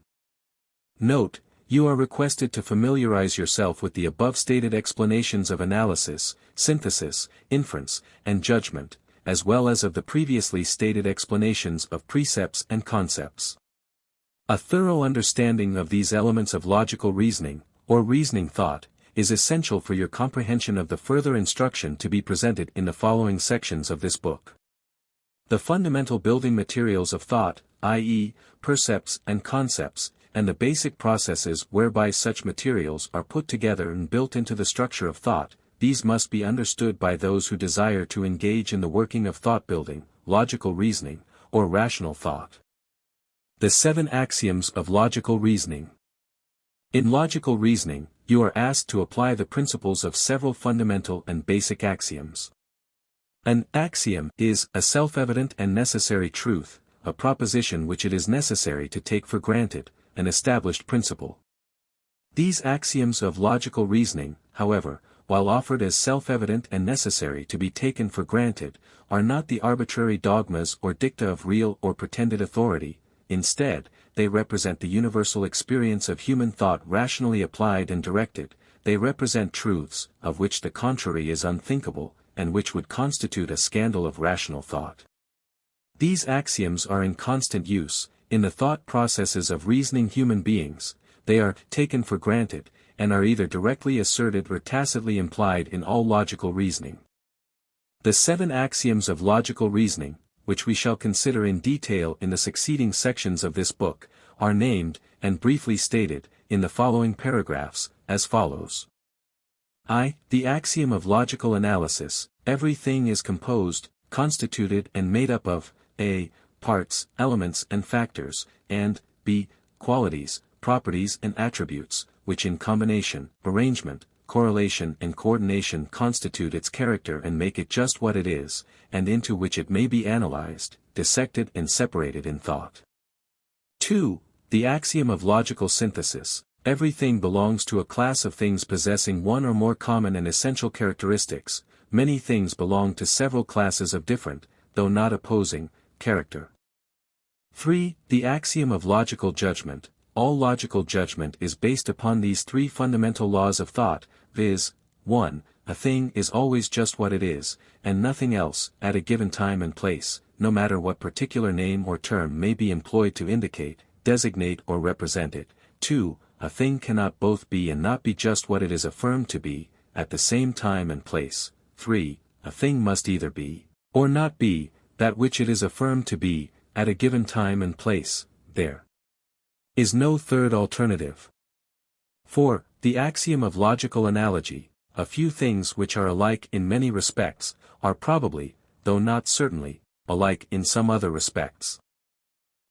Note, you are requested to familiarize yourself with the above-stated explanations of analysis, synthesis, inference, and judgment, as well as of the previously stated explanations of precepts and concepts. A thorough understanding of these elements of logical reasoning, or reasoning thought, is essential for your comprehension of the further instruction to be presented in the following sections of this book. The fundamental building materials of thought, i.e., percepts and concepts, and the basic processes whereby such materials are put together and built into the structure of thought, these must be understood by those who desire to engage in the working of thought-building, logical reasoning, or rational thought. The 7 axioms of logical reasoning. In logical reasoning, you are asked to apply the principles of several fundamental and basic axioms. An axiom is a self-evident and necessary truth, a proposition which it is necessary to take for granted, an established principle. These axioms of logical reasoning, however, while offered as self-evident and necessary to be taken for granted, are not the arbitrary dogmas or dicta of real or pretended authority. Instead, they represent the universal experience of human thought rationally applied and directed. They represent truths, of which the contrary is unthinkable, and which would constitute a scandal of rational thought. These axioms are in constant use, in the thought processes of reasoning human beings. They are taken for granted, and are either directly asserted or tacitly implied in all logical reasoning. The 7 axioms of logical reasoning, which we shall consider in detail in the succeeding sections of this book, are named, and briefly stated, in the following paragraphs, as follows. The axiom of logical analysis: everything is composed, constituted and made up of a. Parts, elements and factors, and b. Qualities, properties and attributes, which in combination, arrangement, correlation and coordination constitute its character and make it just what it is, and into which it may be analyzed, dissected and separated in thought. 2. The axiom of logical synthesis: everything belongs to a class of things possessing one or more common and essential characteristics. Many things belong to several classes of different, though not opposing, character. 3. The axiom of logical judgment: all logical judgment is based upon these 3 fundamental laws of thought, viz. 1. A thing is always just what it is, and nothing else, at a given time and place, no matter what particular name or term may be employed to indicate, designate or represent it. 2. A thing cannot both be and not be just what it is affirmed to be, at the same time and place. 3. A thing must either be, or not be, that which it is affirmed to be, at a given time and place. There is no third alternative. 4. The axiom of logical analogy: a few things which are alike in many respects, are probably, though not certainly, alike in some other respects.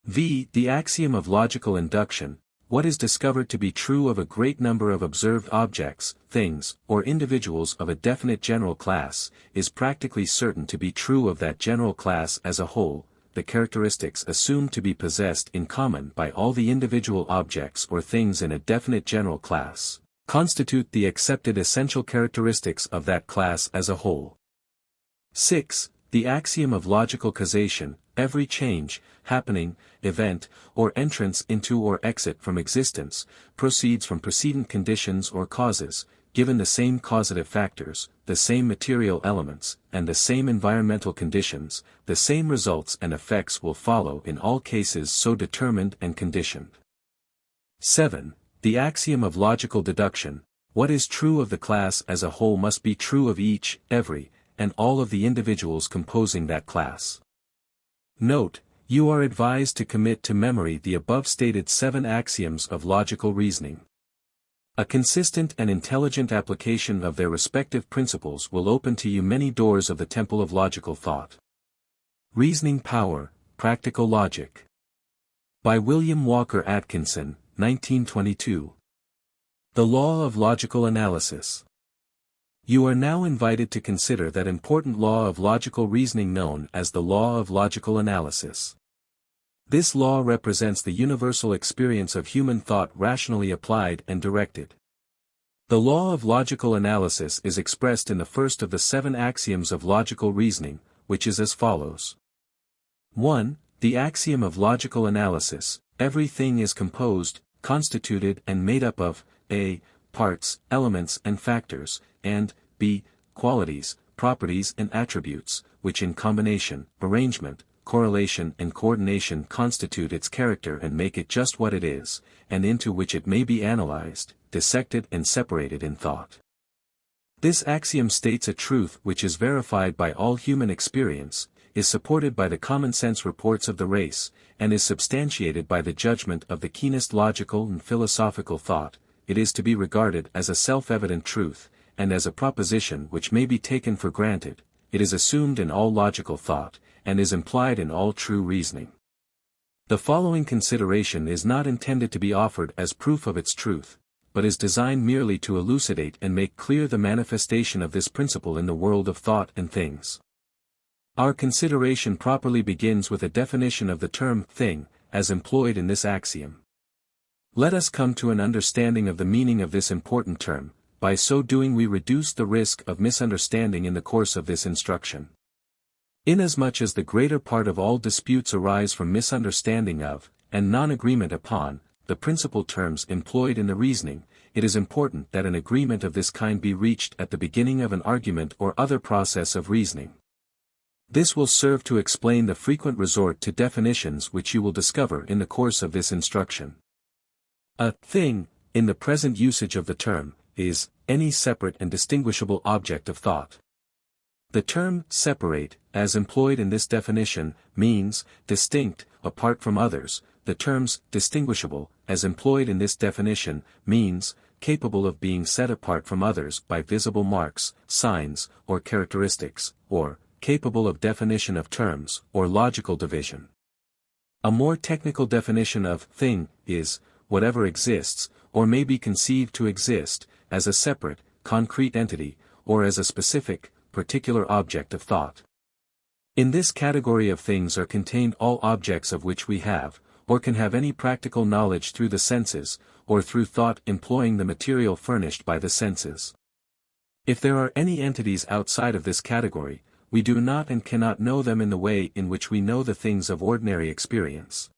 The axiom of logical induction: what is discovered to be true of a great number of observed objects, things, or individuals of a definite general class, is practically certain to be true of that general class as a whole. The characteristics assumed to be possessed in common by all the individual objects or things in a definite general class, constitute the accepted essential characteristics of that class as a whole. 6. The axiom of logical causation: every change, happening, event, or entrance into or exit from existence, proceeds from precedent conditions or causes, given the same causative factors, the same material elements, and the same environmental conditions, the same results and effects will follow in all cases so determined and conditioned. 7. The axiom of logical deduction: what is true of the class as a whole must be true of each, every, and all of the individuals composing that class. Note: you are advised to commit to memory the above stated 7 axioms of logical reasoning. A consistent and intelligent application of their respective principles will open to you many doors of the temple of logical thought. Reasoning Power, Practical Logic. By William Walker Atkinson, 1922. The Law of Logical Analysis. You are now invited to consider that important law of logical reasoning known as the law of logical analysis. This law represents the universal experience of human thought rationally applied and directed. The law of logical analysis is expressed in the first of the 7 axioms of logical reasoning, which is as follows. 1. The axiom of logical analysis: everything is composed, constituted and made up of a. Parts, elements and factors, and b. Qualities, properties and attributes, which in combination, arrangement, correlation and coordination constitute its character and make it just what it is, and into which it may be analyzed, dissected and separated in thought. This axiom states a truth which is verified by all human experience, is supported by the common-sense reports of the race, and is substantiated by the judgment of the keenest logical and philosophical thought. It is to be regarded as a self-evident truth, and as a proposition which may be taken for granted. It is assumed in all logical thought, and is implied in all true reasoning. The following consideration is not intended to be offered as proof of its truth, but is designed merely to elucidate and make clear the manifestation of this principle in the world of thought and things. Our consideration properly begins with a definition of the term thing, as employed in this axiom. Let us come to an understanding of the meaning of this important term. By so doing we reduce the risk of misunderstanding in the course of this instruction. Inasmuch as the greater part of all disputes arise from misunderstanding of, and non-agreement upon, the principal terms employed in the reasoning, it is important that an agreement of this kind be reached at the beginning of an argument or other process of reasoning. This will serve to explain the frequent resort to definitions which you will discover in the course of this instruction. A thing, in the present usage of the term, is any separate and distinguishable object of thought. The term separate, as employed in this definition, means distinct, apart from others. The terms distinguishable, as employed in this definition, means capable of being set apart from others by visible marks, signs, or characteristics, or capable of definition of terms, or logical division. A more technical definition of thing is whatever exists, or may be conceived to exist, as a separate, concrete entity, or as a specific, particular object of thought. In this category of things are contained all objects of which we have, or can have any practical knowledge through the senses, or through thought employing the material furnished by the senses. If there are any entities outside of this category, we do not and cannot know them in the way in which we know the things of ordinary experience.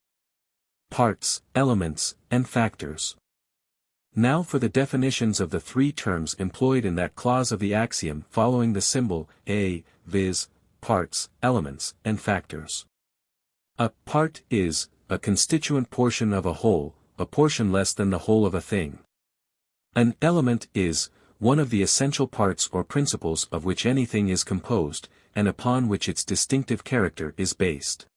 Parts, elements, and factors. Now for the definitions of the 3 terms employed in that clause of the axiom following the symbol a, viz., parts, elements, and factors. A part is a constituent portion of a whole, a portion less than the whole of a thing. An element is one of the essential parts or principles of which anything is composed, and upon which its distinctive character is based.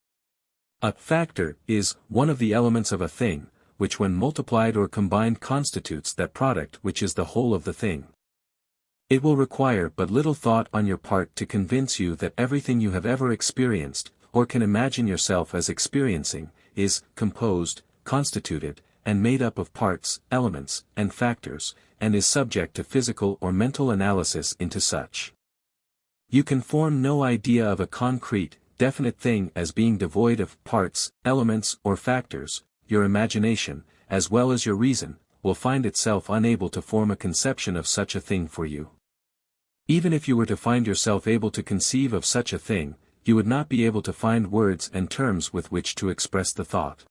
A factor is one of the elements of a thing, which when multiplied or combined constitutes that product which is the whole of the thing. It will require but little thought on your part to convince you that everything you have ever experienced, or can imagine yourself as experiencing, is composed, constituted, and made up of parts, elements, and factors, and is subject to physical or mental analysis into such. You can form no idea of a concrete, definite thing as being devoid of parts, elements, or factors. Your imagination, as well as your reason, will find itself unable to form a conception of such a thing for you. Even if you were to find yourself able to conceive of such a thing, you would not be able to find words and terms with which to express the thought.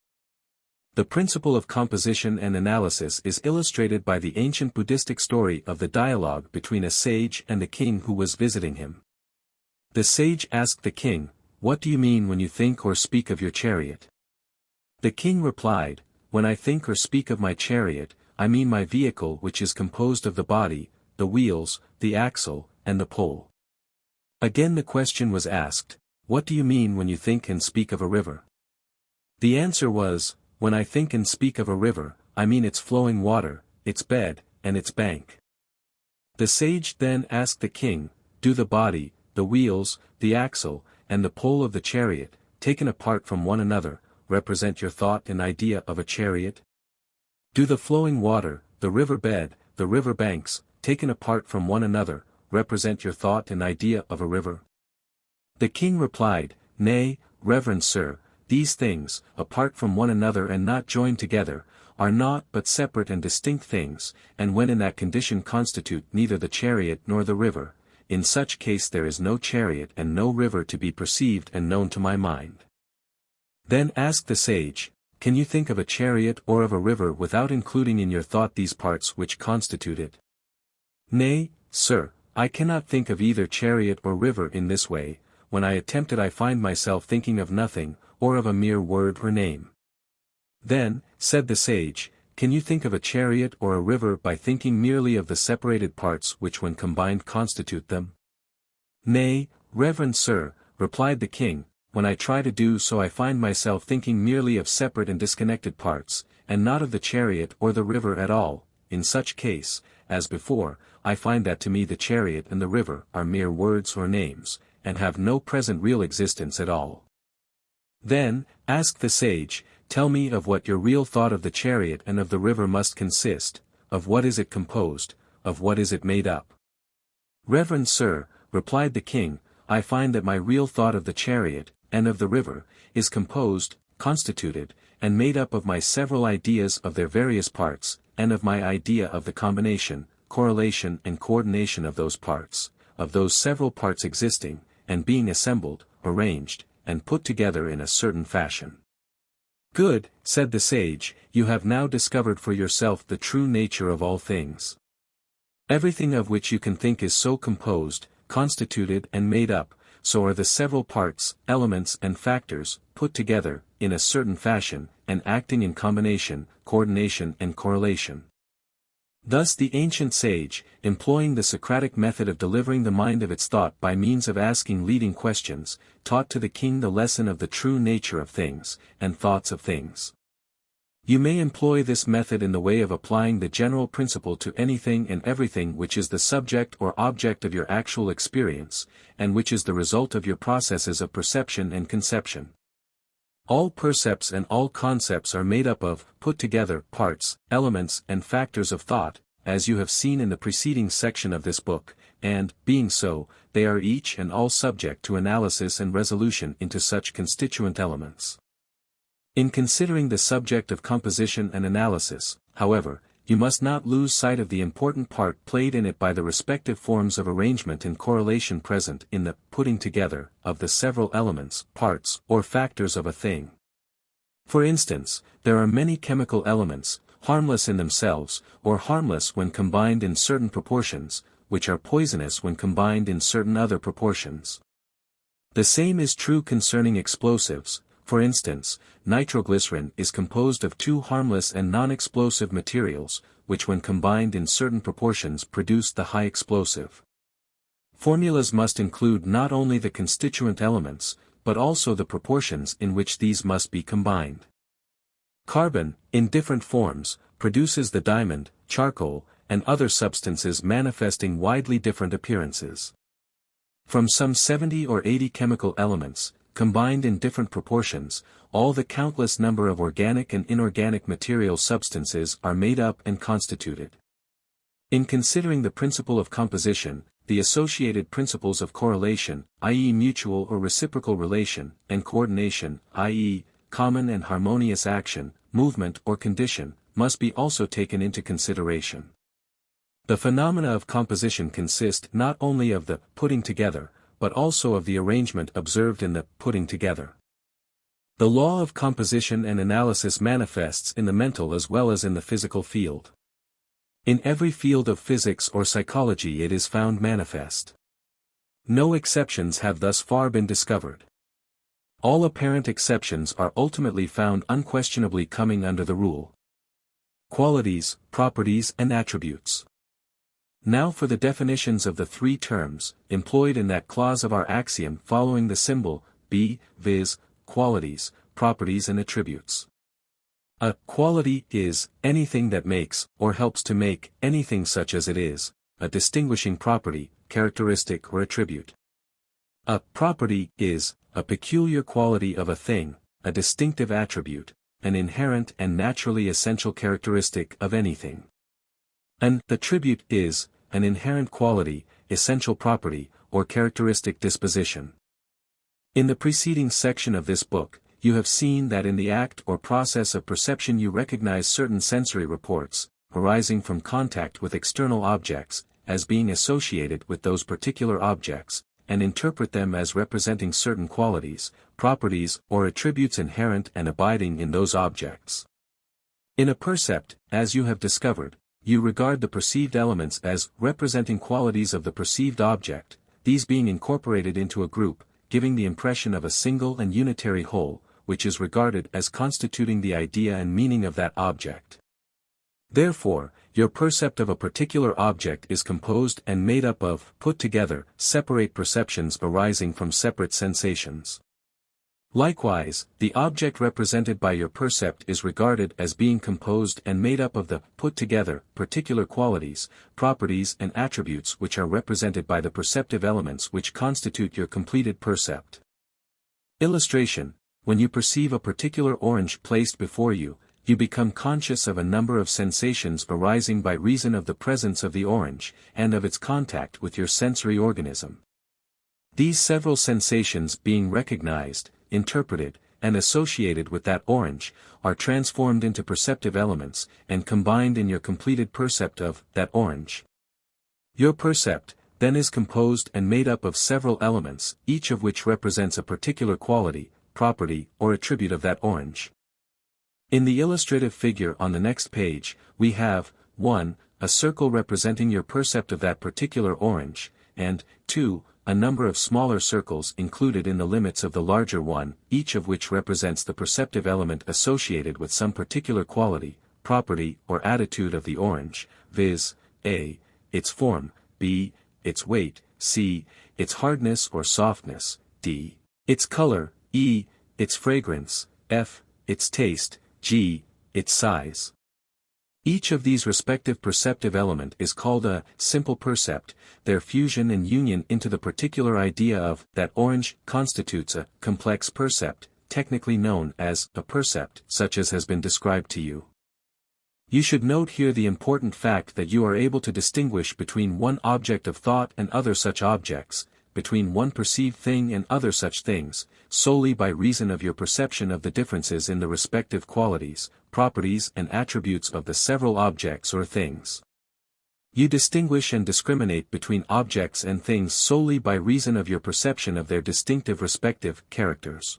The principle of composition and analysis is illustrated by the ancient Buddhistic story of the dialogue between a sage and the king who was visiting him. The sage asked the king, "What do you mean when you think or speak of your chariot?" The king replied, "When I think or speak of my chariot, I mean my vehicle, which is composed of the body, the wheels, the axle, and the pole." Again the question was asked, "What do you mean when you think and speak of a river?" The answer was, "When I think and speak of a river, I mean its flowing water, its bed, and its bank." The sage then asked the king, "Do the body, the wheels, the axle, and the pole of the chariot, taken apart from one another, represent your thought and idea of a chariot? Do the flowing water, the river bed, the river banks, taken apart from one another, represent your thought and idea of a river?" The king replied, "Nay, reverend sir, these things, apart from one another and not joined together, are naught but separate and distinct things, and when in that condition constitute neither the chariot nor the river. In such case there is no chariot and no river to be perceived and known to my mind." Then asked the sage, "Can you think of a chariot or of a river without including in your thought these parts which constitute it?" "Nay, sir, I cannot think of either chariot or river in this way. When I attempt it I find myself thinking of nothing, or of a mere word or name." Then, said the sage, "Can you think of a chariot or a river by thinking merely of the separated parts which when combined constitute them?" "Nay, reverend sir," replied the king, "when I try to do so I find myself thinking merely of separate and disconnected parts, and not of the chariot or the river at all. In such case, as before, I find that to me the chariot and the river are mere words or names, and have no present real existence at all." Then, asked the sage, "Tell me of what your real thought of the chariot and of the river must consist, of what is it composed, of what is it made up?" "Reverend sir," replied the king, "I find that my real thought of the chariot, and of the river, is composed, constituted, and made up of my several ideas of their various parts, and of my idea of the combination, correlation and coordination of those parts, of those several parts existing, and being assembled, arranged, and put together in a certain fashion." "Good," said the sage, "you have now discovered for yourself the true nature of all things. Everything of which you can think is so composed, constituted and made up, so are the several parts, elements and factors, put together, in a certain fashion, and acting in combination, coordination and correlation." Thus the ancient sage, employing the Socratic method of delivering the mind of its thought by means of asking leading questions, taught to the king the lesson of the true nature of things, and thoughts of things. You may employ this method in the way of applying the general principle to anything and everything which is the subject or object of your actual experience, and which is the result of your processes of perception and conception. All percepts and all concepts are made up of, put together, parts, elements and factors of thought, as you have seen in the preceding section of this book, and, being so, they are each and all subject to analysis and resolution into such constituent elements. In considering the subject of composition and analysis, however, you must not lose sight of the important part played in it by the respective forms of arrangement and correlation present in the putting together of the several elements, parts, or factors of a thing. For instance, there are many chemical elements, harmless in themselves, or harmless when combined in certain proportions, which are poisonous when combined in certain other proportions. The same is true concerning explosives. For instance, nitroglycerin is composed of two harmless and non-explosive materials, which when combined in certain proportions produce the high explosive. Formulas must include not only the constituent elements, but also the proportions in which these must be combined. Carbon, in different forms, produces the diamond, charcoal, and other substances manifesting widely different appearances. From some 70 or 80 chemical elements, combined in different proportions, all the countless number of organic and inorganic material substances are made up and constituted. In considering the principle of composition, the associated principles of correlation, i.e. mutual or reciprocal relation, and coordination, i.e. common and harmonious action, movement or condition, must be also taken into consideration. The phenomena of composition consist not only of the putting together, but also of the arrangement observed in the putting together. The law of composition and analysis manifests in the mental as well as in the physical field. In every field of physics or psychology it is found manifest. No exceptions have thus far been discovered. All apparent exceptions are ultimately found unquestionably coming under the rule. Qualities, properties and attributes. Now for the definitions of the three terms, employed in that clause of our axiom following the symbol, b, viz., qualities, properties and attributes. A quality is anything that makes, or helps to make, anything such as it is, a distinguishing property, characteristic or attribute. A property is a peculiar quality of a thing, a distinctive attribute, an inherent and naturally essential characteristic of anything. An attribute is an inherent quality, essential property, or characteristic disposition. In the preceding section of this book, you have seen that in the act or process of perception you recognize certain sensory reports, arising from contact with external objects, as being associated with those particular objects, and interpret them as representing certain qualities, properties or attributes inherent and abiding in those objects. In a percept, as you have discovered, you regard the perceived elements as representing qualities of the perceived object, these being incorporated into a group, giving the impression of a single and unitary whole, which is regarded as constituting the idea and meaning of that object. Therefore, your percept of a particular object is composed and made up of, put together, separate perceptions arising from separate sensations. Likewise, the object represented by your percept is regarded as being composed and made up of the, put together, particular qualities, properties and attributes which are represented by the perceptive elements which constitute your completed percept. Illustration: when you perceive a particular orange placed before you, you become conscious of a number of sensations arising by reason of the presence of the orange, and of its contact with your sensory organism. These several sensations being recognized, interpreted, and associated with that orange, are transformed into perceptive elements, and combined in your completed percept of that orange. Your percept, then is composed and made up of several elements, each of which represents a particular quality, property, or attribute of that orange. In the illustrative figure on the next page, we have, 1. A circle representing your percept of that particular orange, and, 2. A number of smaller circles included in the limits of the larger one, each of which represents the perceptive element associated with some particular quality, property, or attitude of the orange, viz. A. Its form, b. Its weight, c. Its hardness or softness, d. Its color, e. Its fragrance, f. Its taste, g. Its size. Each of these respective perceptive element is called a simple percept. Their fusion and union into the particular idea of that orange constitutes a complex percept, technically known as a percept, such as has been described to you. You should note here the important fact that you are able to distinguish between one object of thought and other such objects, between one perceived thing and other such things, solely by reason of your perception of the differences in the respective qualities, properties and attributes of the several objects or things. You distinguish and discriminate between objects and things solely by reason of your perception of their distinctive respective characters.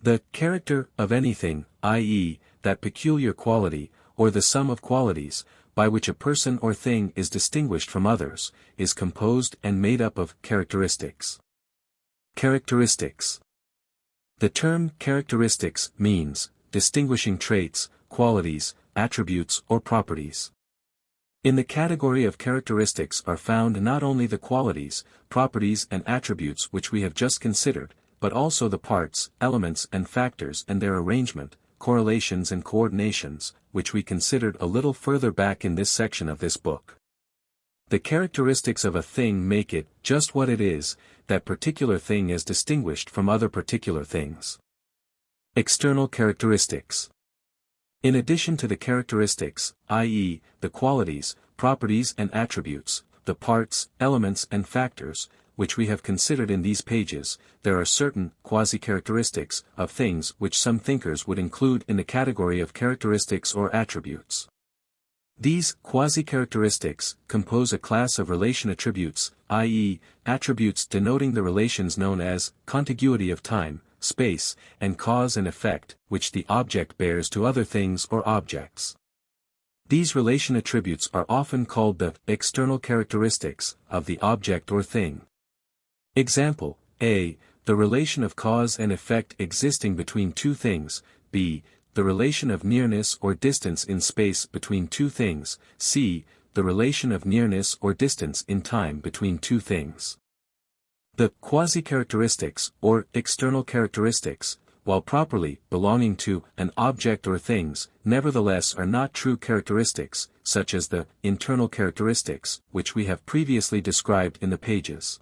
The character of anything, i.e., that peculiar quality, or the sum of qualities, by which a person or thing is distinguished from others, is composed and made up of characteristics. Characteristics. The term characteristics means distinguishing traits, qualities, attributes or properties. In the category of characteristics are found not only the qualities, properties and attributes which we have just considered, but also the parts, elements and factors and their arrangement, correlations and coordinations, which we considered a little further back in this section of this book. The characteristics of a thing make it just what it is, that particular thing as distinguished from other particular things. External characteristics. In addition to the characteristics, i.e., the qualities, properties and attributes, the parts, elements and factors, which we have considered in these pages, there are certain quasi-characteristics of things which some thinkers would include in the category of characteristics or attributes. These quasi-characteristics compose a class of relation attributes, i.e., attributes denoting the relations known as contiguity of time, space, and cause and effect, which the object bears to other things or objects. These relation attributes are often called the external characteristics of the object or thing. Example: A. The relation of cause and effect existing between two things. B. The relation of nearness or distance in space between two things. C. The relation of nearness or distance in time between two things. The quasi-characteristics, or external characteristics, while properly belonging to an object or things, nevertheless are not true characteristics, such as the internal characteristics, which we have previously described in the pages.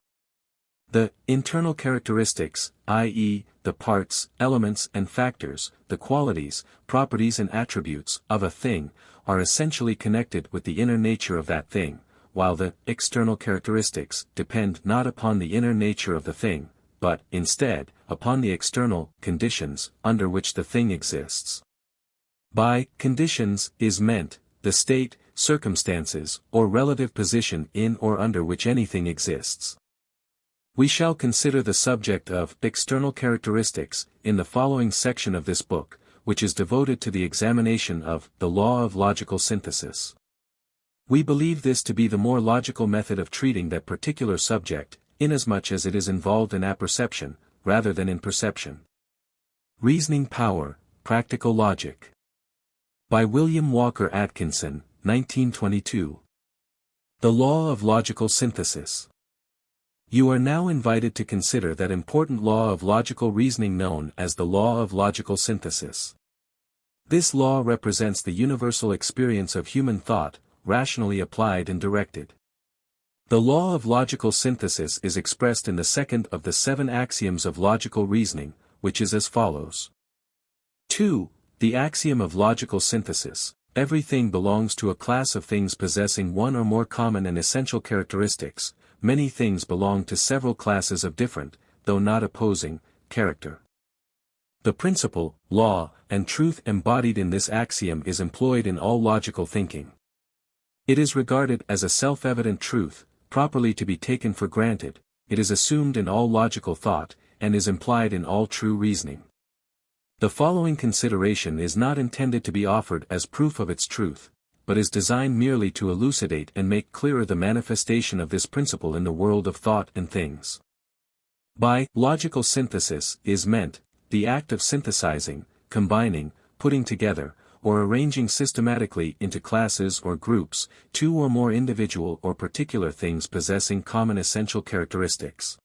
The internal characteristics, i.e., the parts, elements and factors, the qualities, properties and attributes of a thing, are essentially connected with the inner nature of that thing, while the external characteristics depend not upon the inner nature of the thing, but, instead, upon the external conditions under which the thing exists. By conditions is meant the state, circumstances, or relative position in or under which anything exists. We shall consider the subject of external characteristics in the following section of this book, which is devoted to the examination of the law of logical synthesis. We believe this to be the more logical method of treating that particular subject, inasmuch as it is involved in apperception, rather than in perception. Reasoning Power, Practical Logic. By William Walker Atkinson, 1922. The Law of Logical Synthesis. You are now invited to consider that important law of logical reasoning known as the law of logical synthesis. This law represents the universal experience of human thought, rationally applied and directed. The law of logical synthesis is expressed in the second of the 7 axioms of logical reasoning, which is as follows. 2. The axiom of logical synthesis: everything belongs to a class of things possessing one or more common and essential characteristics. Many things belong to several classes of different, though not opposing, character. The principle, law, and truth embodied in this axiom is employed in all logical thinking. It is regarded as a self-evident truth, properly to be taken for granted. It is assumed in all logical thought, and is implied in all true reasoning. The following consideration is not intended to be offered as proof of its truth, but is designed merely to elucidate and make clearer the manifestation of this principle in the world of thought and things. By logical synthesis is meant the act of synthesizing, combining, putting together, or arranging systematically into classes or groups, two or more individual or particular things possessing common essential characteristics.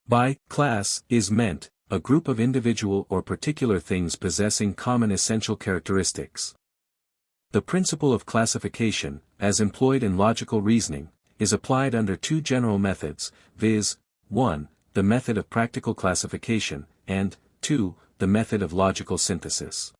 By class is meant a group of individual or particular things possessing common essential characteristics. The principle of classification, as employed in logical reasoning, is applied under 2 general methods, viz. 1. The method of practical classification, and 2. The method of logical synthesis.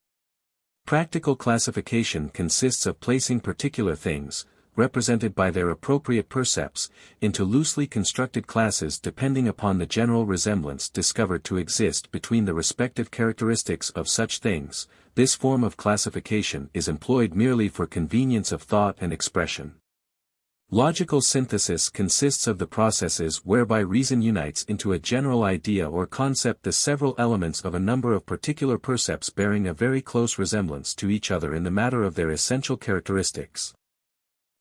Practical classification consists of placing particular things, represented by their appropriate percepts, into loosely constructed classes depending upon the general resemblance discovered to exist between the respective characteristics of such things. This form of classification is employed merely for convenience of thought and expression. Logical synthesis consists of the processes whereby reason unites into a general idea or concept the several elements of a number of particular percepts bearing a very close resemblance to each other in the matter of their essential characteristics.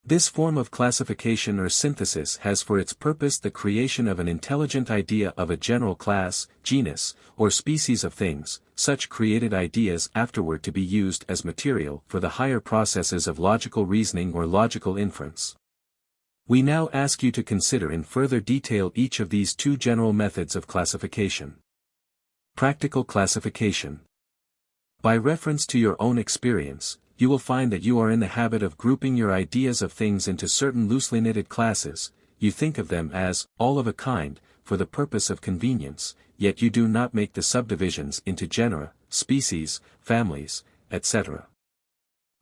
This form of classification or synthesis has for its purpose the creation of an intelligent idea of a general class, genus, or species of things, such created ideas afterward to be used as material for the higher processes of logical reasoning or logical inference. We now ask you to consider in further detail each of these 2 general methods of classification. Practical classification. By reference to your own experience, you will find that you are in the habit of grouping your ideas of things into certain loosely knitted classes. You think of them as all of a kind, for the purpose of convenience, yet you do not make the subdivisions into genera, species, families, etc.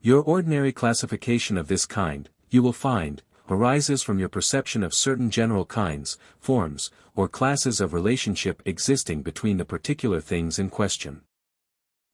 Your ordinary classification of this kind, you will find, arises from your perception of certain general kinds, forms, or classes of relationship existing between the particular things in question.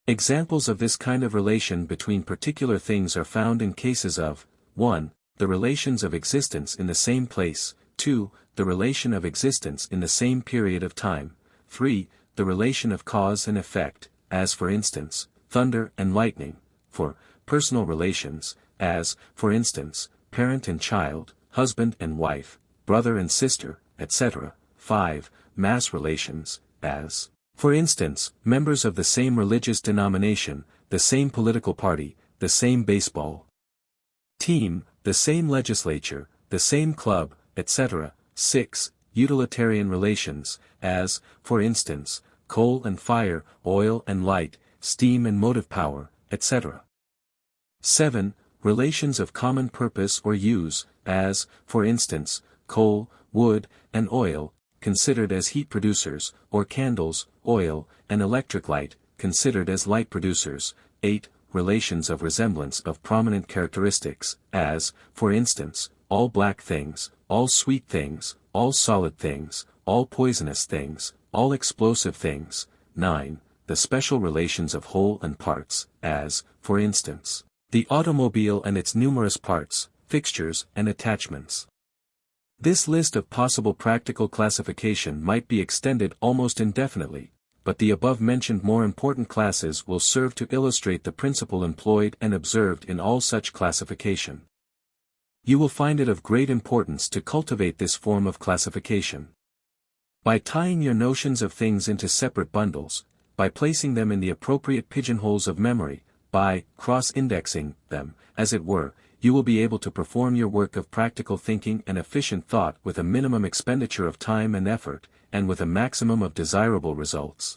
Examples of this kind of relation between particular things are found in cases of 1. The relations of existence in the same place, 2. The relation of existence in the same period of time, 3. The the relation of cause and effect, as for instance, thunder and lightning, for personal relations, as, for instance, parent and child, husband and wife, brother and sister, etc. 5. Mass relations, as, for instance, members of the same religious denomination, the same political party, the same baseball team, the same legislature, the same club, etc. 6. Utilitarian relations, as, for instance, coal and fire, oil and light, steam and motive power, etc. 7. Relations of common purpose or use, as, for instance, coal, wood, and oil, considered as heat producers, or candles, oil, and electric light, considered as light producers. 8. Relations of resemblance of prominent characteristics, as, for instance, all black things, all sweet things, all solid things, all poisonous things, all explosive things. 9. The special relations of whole and parts, as, for instance, the automobile and its numerous parts, fixtures and attachments. This list of possible practical classification might be extended almost indefinitely, but the above-mentioned more important classes will serve to illustrate the principle employed and observed in all such classification. You will find it of great importance to cultivate this form of classification. By tying your notions of things into separate bundles, by placing them in the appropriate pigeonholes of memory, by cross-indexing them, as it were, you will be able to perform your work of practical thinking and efficient thought with a minimum expenditure of time and effort, and with a maximum of desirable results.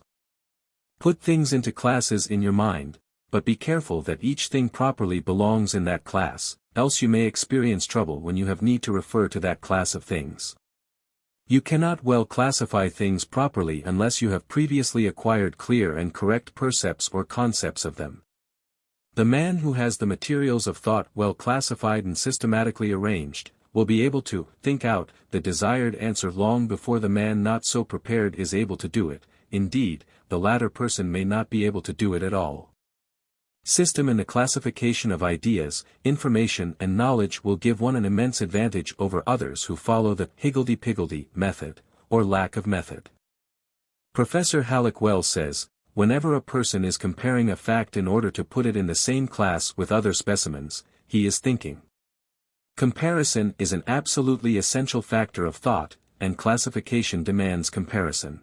Put things into classes in your mind, but be careful that each thing properly belongs in that class, else you may experience trouble when you have need to refer to that class of things. You cannot well classify things properly unless you have previously acquired clear and correct percepts or concepts of them. The man who has the materials of thought well classified and systematically arranged, will be able to think out the desired answer long before the man not so prepared is able to do it. Indeed, the latter person may not be able to do it at all. System in the classification of ideas, information and knowledge will give one an immense advantage over others who follow the higgledy-piggledy method, or lack of method. Professor Halleck Wells says, whenever a person is comparing a fact in order to put it in the same class with other specimens, he is thinking. Comparison is an absolutely essential factor of thought, and classification demands comparison.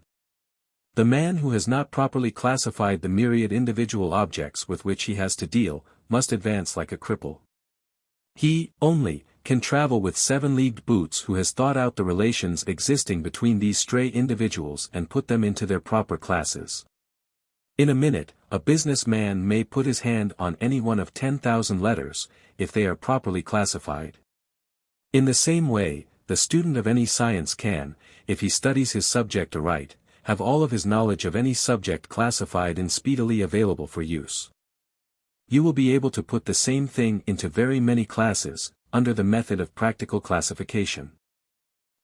The man who has not properly classified the myriad individual objects with which he has to deal, must advance like a cripple. He, only, can travel with 7-leagued boots who has thought out the relations existing between these stray individuals and put them into their proper classes. In a minute, a businessman may put his hand on any one of 10,000 letters, if they are properly classified. In the same way, the student of any science can, if he studies his subject aright, have all of his knowledge of any subject classified and speedily available for use. You will be able to put the same thing into very many classes, under the method of practical classification.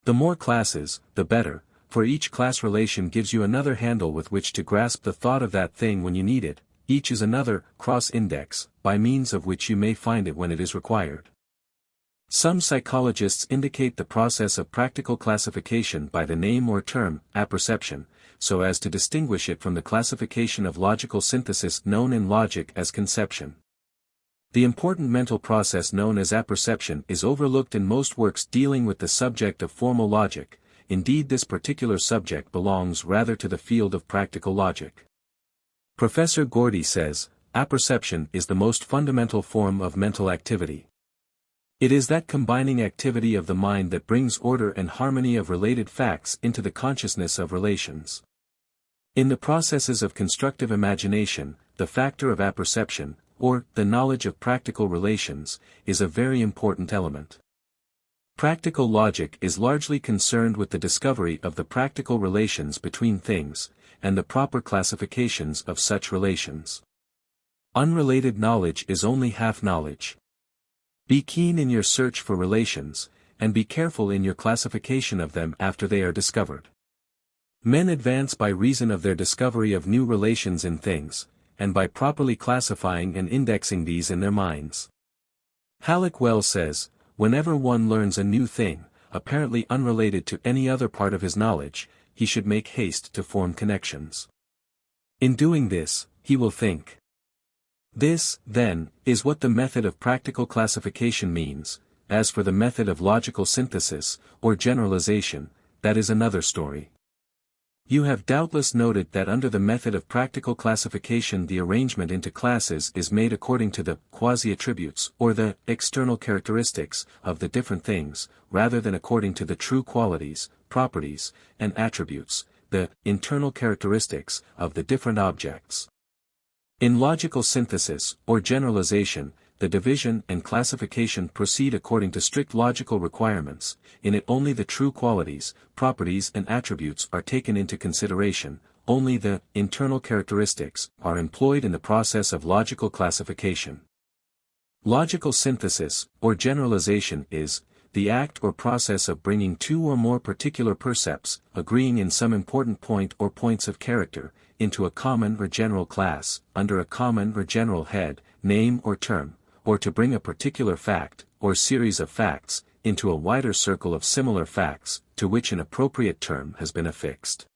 The more classes, the better, for each class relation gives you another handle with which to grasp the thought of that thing when you need it, each is another cross-index, by means of which you may find it when it is required. Some psychologists indicate the process of practical classification by the name or term, apperception, so as to distinguish it from the classification of logical synthesis known in logic as conception. The important mental process known as apperception is overlooked in most works dealing with the subject of formal logic. Indeed, this particular subject belongs rather to the field of practical logic. Professor Gordy says, apperception is the most fundamental form of mental activity. It is that combining activity of the mind that brings order and harmony of related facts into the consciousness of relations. In the processes of constructive imagination, the factor of apperception, or the knowledge of practical relations, is a very important element. Practical logic is largely concerned with the discovery of the practical relations between things, and the proper classifications of such relations. Unrelated knowledge is only half knowledge. Be keen in your search for relations, and be careful in your classification of them after they are discovered. Men advance by reason of their discovery of new relations in things, and by properly classifying and indexing these in their minds. Halleck Wells says, whenever one learns a new thing, apparently unrelated to any other part of his knowledge, he should make haste to form connections. In doing this, he will think. This, then, is what the method of practical classification means. As for the method of logical synthesis, or generalization, that is another story. You have doubtless noted that under the method of practical classification the arrangement into classes is made according to the quasi-attributes or the external characteristics of the different things, rather than according to the true qualities, properties, and attributes, the internal characteristics of the different objects. In logical synthesis, or generalization, the division and classification proceed according to strict logical requirements. In it only the true qualities, properties and attributes are taken into consideration, only the internal characteristics are employed in the process of logical classification. Logical synthesis, or generalization is the act or process of bringing two or more particular percepts, agreeing in some important point or points of character, into a common or general class, under a common or general head, name or term, or to bring a particular fact, or series of facts, into a wider circle of similar facts, to which an appropriate term has been affixed.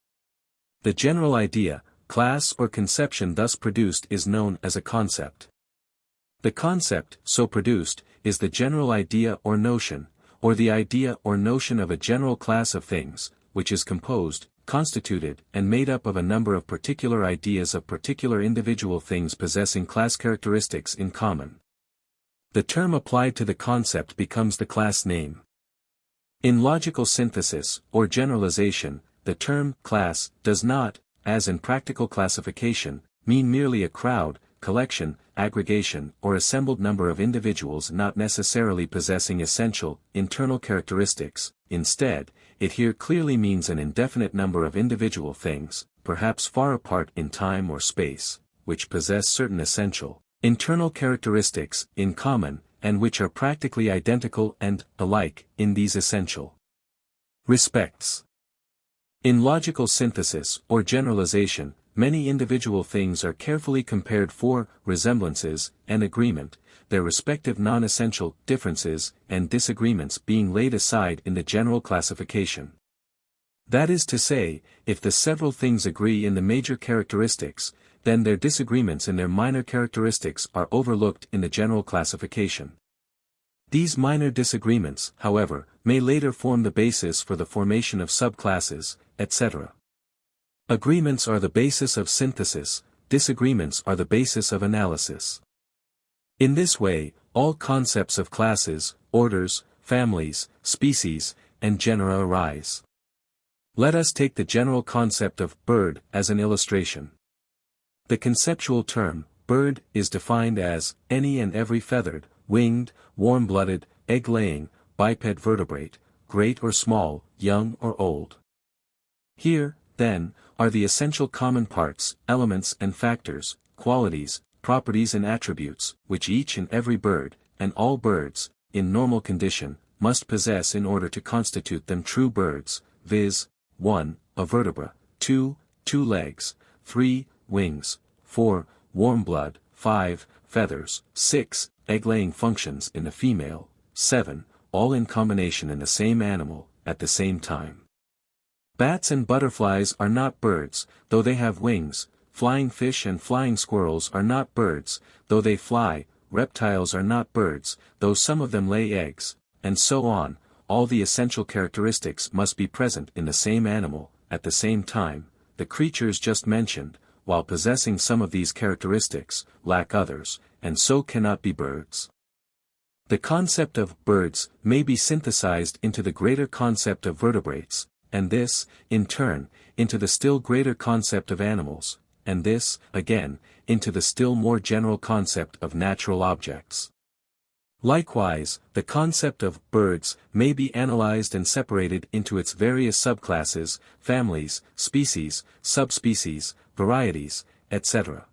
The general idea, class or conception thus produced is known as a concept. The concept, so produced, is the general idea or notion, or the idea or notion of a general class of things, which is composed, constituted, and made up of a number of particular ideas of particular individual things possessing class characteristics in common. The term applied to the concept becomes the class name. In logical synthesis, or generalization, the term class does not, as in practical classification, mean merely a crowd, collection, aggregation, or assembled number of individuals not necessarily possessing essential, internal characteristics. Instead, it here clearly means an indefinite number of individual things, perhaps far apart in time or space, which possess certain essential, internal characteristics in common, and which are practically identical and alike in these essential respects. In logical synthesis, or generalization, many individual things are carefully compared for resemblances and agreement, their respective non-essential differences and disagreements being laid aside in the general classification. That is to say, if the several things agree in the major characteristics, then their disagreements in their minor characteristics are overlooked in the general classification. These minor disagreements, however, may later form the basis for the formation of subclasses, etc. Agreements are the basis of synthesis, disagreements are the basis of analysis. In this way, all concepts of classes, orders, families, species, and genera arise. Let us take the general concept of bird as an illustration. The conceptual term, bird, is defined as any and every feathered, winged, warm-blooded, egg-laying, biped vertebrate, great or small, young or old. Here, then, are the essential common parts, elements and factors, qualities, properties and attributes, which each and every bird, and all birds, in normal condition, must possess in order to constitute them true birds, viz. 1. A vertebra, 2. 2 legs, 3. Wings, 4. Warm blood, 5. Feathers, 6. Egg-laying functions in the female, 7. All in combination in the same animal, at the same time. Bats and butterflies are not birds, though they have wings. Flying fish and flying squirrels are not birds, though they fly. Reptiles are not birds, though some of them lay eggs, and so on. All the essential characteristics must be present in the same animal, at the same time. The creatures just mentioned, while possessing some of these characteristics, lack others, and so cannot be birds. The concept of birds may be synthesized into the greater concept of vertebrates, and this, in turn, into the still greater concept of animals, and this, again, into the still more general concept of natural objects. Likewise, the concept of birds may be analyzed and separated into its various subclasses, families, species, subspecies, varieties, etc.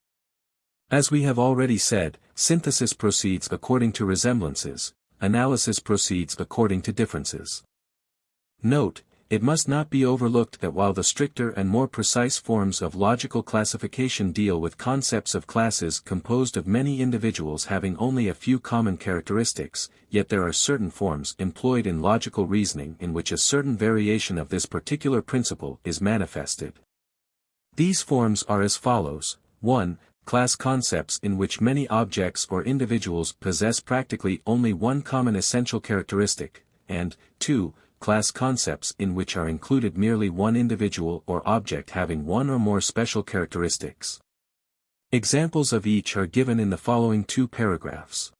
As we have already said, synthesis proceeds according to resemblances, analysis proceeds according to differences. Note, it must not be overlooked that while the stricter and more precise forms of logical classification deal with concepts of classes composed of many individuals having only a few common characteristics, yet there are certain forms employed in logical reasoning in which a certain variation of this particular principle is manifested. These forms are as follows: 1. Class concepts in which many objects or individuals possess practically only one common essential characteristic, and 2. Class concepts in which are included merely one individual or object having one or more special characteristics. Examples of each are given in the following two paragraphs.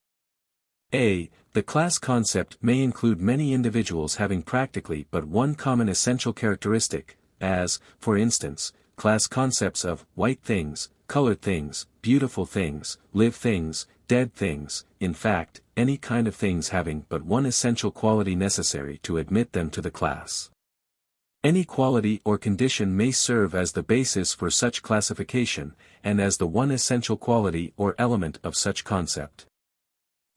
A. The class concept may include many individuals having practically but one common essential characteristic, as, for instance, class concepts of white things, colored things, beautiful things, live things, dead things, in fact, any kind of things having but one essential quality necessary to admit them to the class. Any quality or condition may serve as the basis for such classification, and as the one essential quality or element of such concept.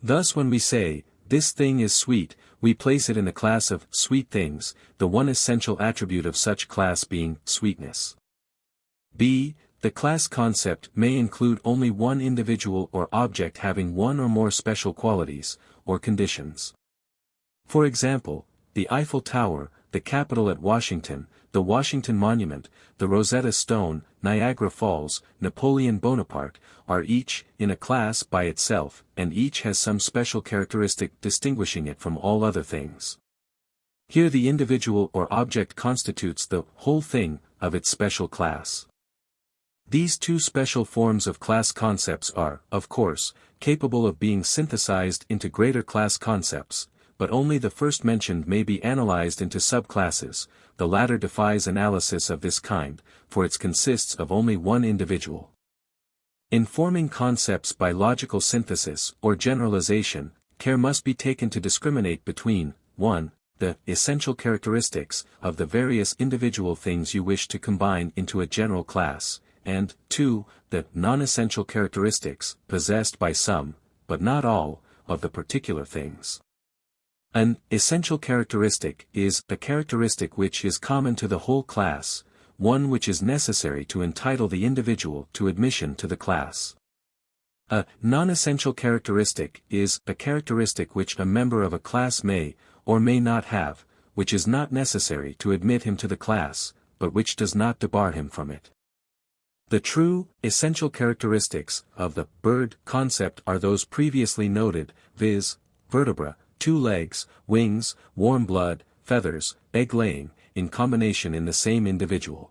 Thus when we say, "This thing is sweet," we place it in the class of sweet things, the one essential attribute of such class being sweetness. B. The class concept may include only one individual or object having one or more special qualities, or conditions. For example, the Eiffel Tower, the Capitol at Washington, the Washington Monument, the Rosetta Stone, Niagara Falls, Napoleon Bonaparte, are each in a class by itself, and each has some special characteristic distinguishing it from all other things. Here the individual or object constitutes the whole thing of its special class. These two special forms of class concepts are, of course, capable of being synthesized into greater class concepts, but only the first mentioned may be analyzed into subclasses. The latter defies analysis of this kind, for it consists of only one individual. In forming concepts by logical synthesis or generalization, care must be taken to discriminate between 1. The essential characteristics of the various individual things you wish to combine into a general class, and 2. The non-essential characteristics possessed by some, but not all, of the particular things. An essential characteristic is a characteristic which is common to the whole class, one which is necessary to entitle the individual to admission to the class. A non-essential characteristic is a characteristic which a member of a class may, or may not have, which is not necessary to admit him to the class, but which does not debar him from it. The true, essential characteristics of the bird concept are those previously noted, viz., vertebra, 2 legs, wings, warm blood, feathers, egg-laying, in combination in the same individual.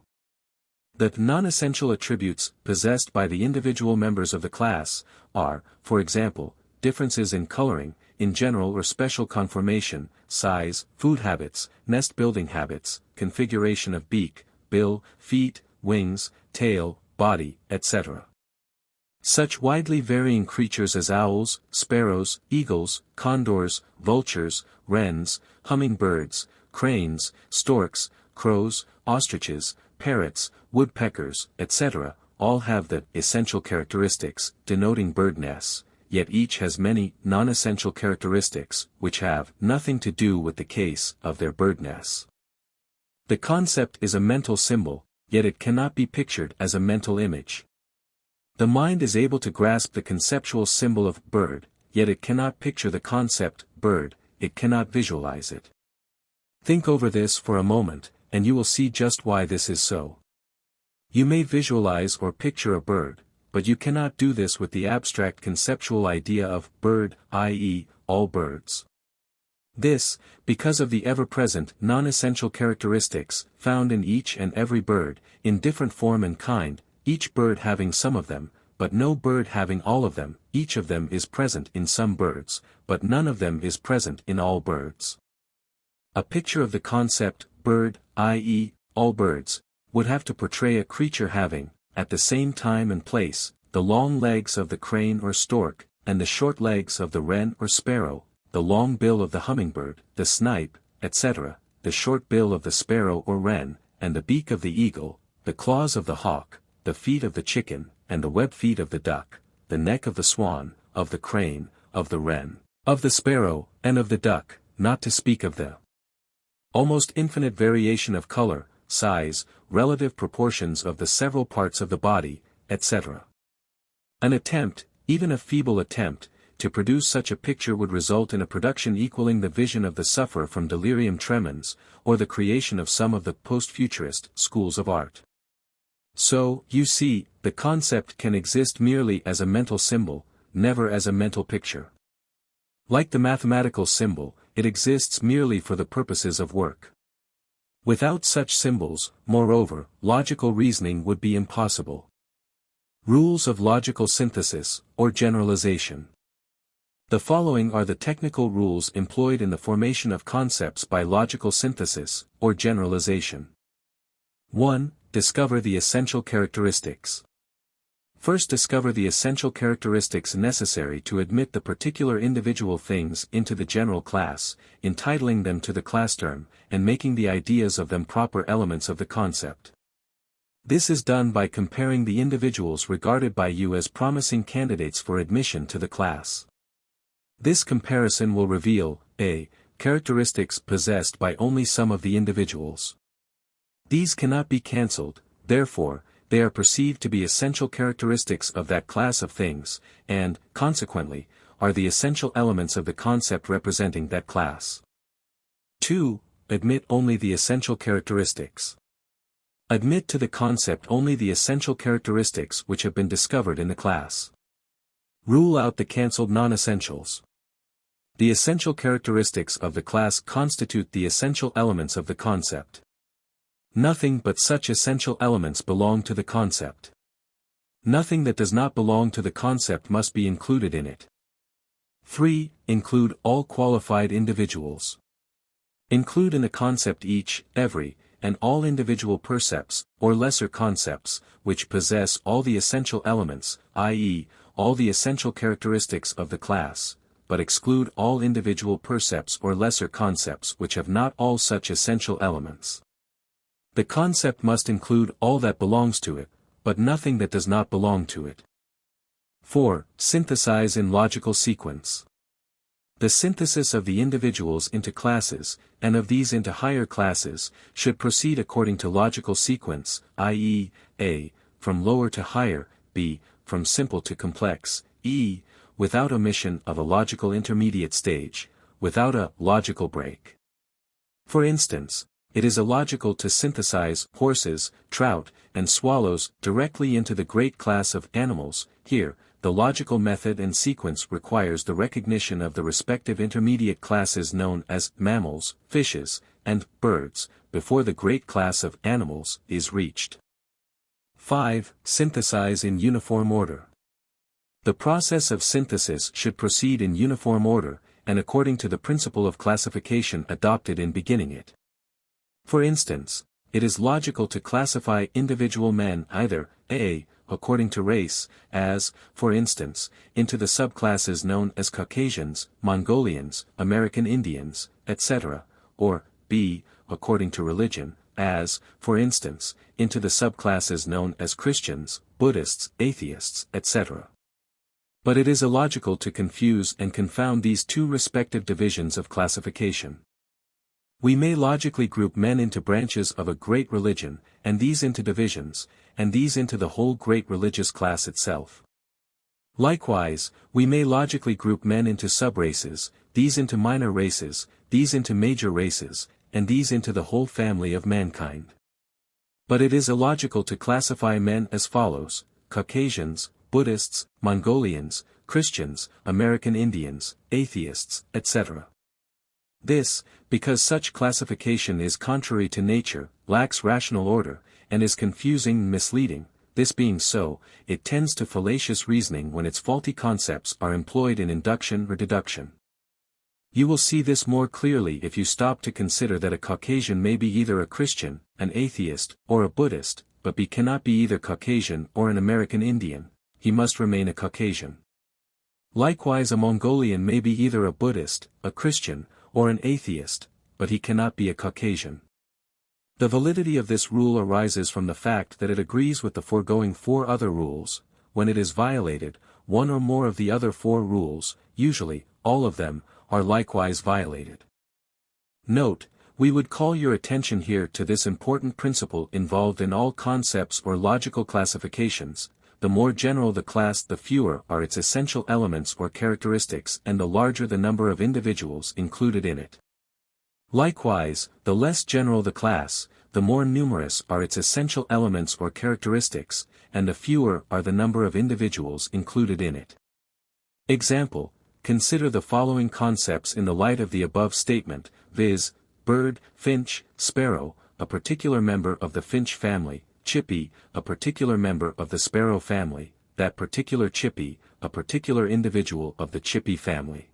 The non-essential attributes possessed by the individual members of the class are, for example, differences in coloring, in general or special conformation, size, food habits, nest-building habits, configuration of beak, bill, feet, wings, tail, body, etc. Such widely varying creatures as owls, sparrows, eagles, condors, vultures, wrens, hummingbirds, cranes, storks, crows, ostriches, parrots, woodpeckers, etc., all have the essential characteristics denoting birdness, yet each has many non-essential characteristics which have nothing to do with the case of their birdness. The concept is a mental symbol, yet it cannot be pictured as a mental image. The mind is able to grasp the conceptual symbol of bird, yet it cannot picture the concept bird, it cannot visualize it. Think over this for a moment, and you will see just why this is so. You may visualize or picture a bird, but you cannot do this with the abstract conceptual idea of bird, i.e., all birds. This, because of the ever-present non-essential characteristics found in each and every bird, in different form and kind, each bird having some of them, but no bird having all of them. Each of them is present in some birds, but none of them is present in all birds. A picture of the concept bird, i.e., all birds, would have to portray a creature having, at the same time and place, the long legs of the crane or stork, and the short legs of the wren or sparrow, the long bill of the hummingbird, the snipe, etc., the short bill of the sparrow or wren, and the beak of the eagle, the claws of the hawk, the feet of the chicken, and the web feet of the duck, the neck of the swan, of the crane, of the wren, of the sparrow, and of the duck, not to speak of the almost infinite variation of color, size, relative proportions of the several parts of the body, etc. An attempt, even a feeble attempt, to produce such a picture would result in a production equaling the vision of the sufferer from delirium tremens, or the creation of some of the post-futurist schools of art. So, you see, the concept can exist merely as a mental symbol, never as a mental picture. Like the mathematical symbol, it exists merely for the purposes of work. Without such symbols, moreover, logical reasoning would be impossible. Rules of logical synthesis, or generalization. The following are the technical rules employed in the formation of concepts by logical synthesis, or generalization. 1. Discover the essential characteristics. First, discover the essential characteristics necessary to admit the particular individual things into the general class, entitling them to the class term, and making the ideas of them proper elements of the concept. This is done by comparing the individuals regarded by you as promising candidates for admission to the class. This comparison will reveal, a. characteristics possessed by only some of the individuals. These cannot be cancelled, therefore, they are perceived to be essential characteristics of that class of things, and, consequently, are the essential elements of the concept representing that class. 2. Admit only the essential characteristics. Admit to the concept only the essential characteristics which have been discovered in the class. Rule out the cancelled non-essentials. The essential characteristics of the class constitute the essential elements of the concept. Nothing but such essential elements belong to the concept. Nothing that does not belong to the concept must be included in it. 3. Include all qualified individuals. Include in the concept each, every, and all individual percepts, or lesser concepts, which possess all the essential elements, i.e., all the essential characteristics of the class, but exclude all individual percepts or lesser concepts which have not all such essential elements. The concept must include all that belongs to it, but nothing that does not belong to it. 4. Synthesize in logical sequence. The synthesis of the individuals into classes, and of these into higher classes, should proceed according to logical sequence, i.e., a. from lower to higher, b. from simple to complex, e. without omission of a logical intermediate stage, without a logical break. For instance, it is illogical to synthesize horses, trout, and swallows directly into the great class of animals. Here, the logical method and sequence requires the recognition of the respective intermediate classes known as mammals, fishes, and birds, before the great class of animals is reached. 5. Synthesize in uniform order. The process of synthesis should proceed in uniform order, and according to the principle of classification adopted in beginning it. For instance, it is logical to classify individual men either, a. according to race, as, for instance, into the subclasses known as Caucasians, Mongolians, American Indians, etc., or, b. according to religion, as, for instance, into the subclasses known as Christians, Buddhists, atheists, etc. But it is illogical to confuse and confound these two respective divisions of classification. We may logically group men into branches of a great religion, and these into divisions, and these into the whole great religious class itself. Likewise, we may logically group men into subraces, these into minor races, these into major races, and these into the whole family of mankind. But it is illogical to classify men as follows: Caucasians, Buddhists, Mongolians, Christians, American Indians, atheists, etc. This, because such classification is contrary to nature, lacks rational order, and is confusing and misleading. This being so, it tends to fallacious reasoning when its faulty concepts are employed in induction or deduction. You will see this more clearly if you stop to consider that a Caucasian may be either a Christian, an atheist, or a Buddhist, but cannot be either Caucasian or an American Indian. He must remain a Caucasian. Likewise, a Mongolian may be either a Buddhist, a Christian, or an atheist, but he cannot be a Caucasian. The validity of this rule arises from the fact that it agrees with the foregoing four other rules. When it is violated, one or more of the other four rules, usually, all of them, are likewise violated. Note, We would call your attention here to this important principle involved in all concepts or logical classifications. The more general the class, the fewer are its essential elements or characteristics, and the larger the number of individuals included in it. Likewise, the less general the class, the more numerous are its essential elements or characteristics, and the fewer are the number of individuals included in it. Example: consider the following concepts in the light of the above statement, viz., bird, finch, sparrow, a particular member of the finch family; chippy, a particular member of the sparrow family; that particular chippy, a particular individual of the chippy family.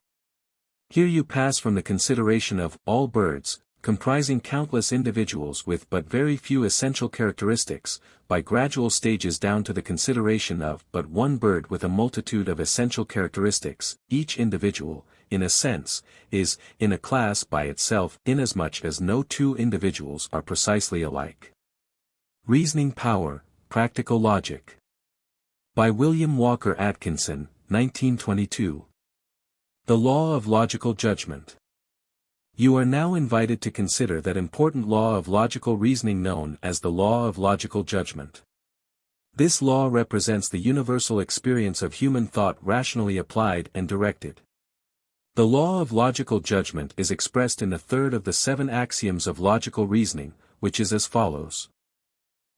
Here you pass from the consideration of all birds, comprising countless individuals with but very few essential characteristics, by gradual stages down to the consideration of but one bird with a multitude of essential characteristics. Each individual, in a sense, is in a class by itself, inasmuch as no two individuals are precisely alike. Reasoning power, practical logic. By William Walker Atkinson, 1922. The law of logical judgment. You are now invited to consider that important law of logical reasoning known as the law of logical judgment. This law represents the universal experience of human thought rationally applied and directed. The law of logical judgment is expressed in the third of the 7 axioms of logical reasoning, which is as follows.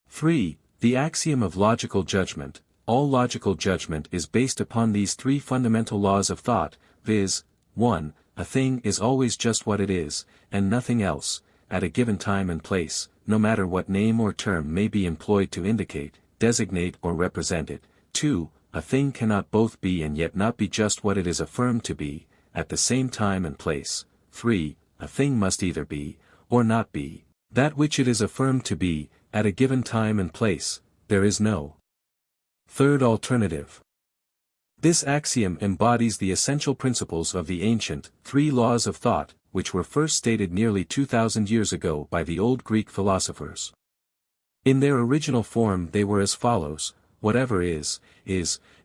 3. The axiom of logical judgment. All logical judgment is based upon these 3 fundamental laws of thought, viz. 1. A thing is always just what it is, and nothing else, at a given time and place, no matter what name or term may be employed to indicate, designate or represent it. 2. A thing cannot both be and yet not be just what it is affirmed to be, at the same time and place. 3. A thing must either be, or not be, that which it is affirmed to be, at a given time and place. There is no third alternative. This axiom embodies the essential principles of the ancient 3 laws of thought, which were first stated nearly 2,000 years ago by the old Greek philosophers. In their original form they were as follows: whatever is,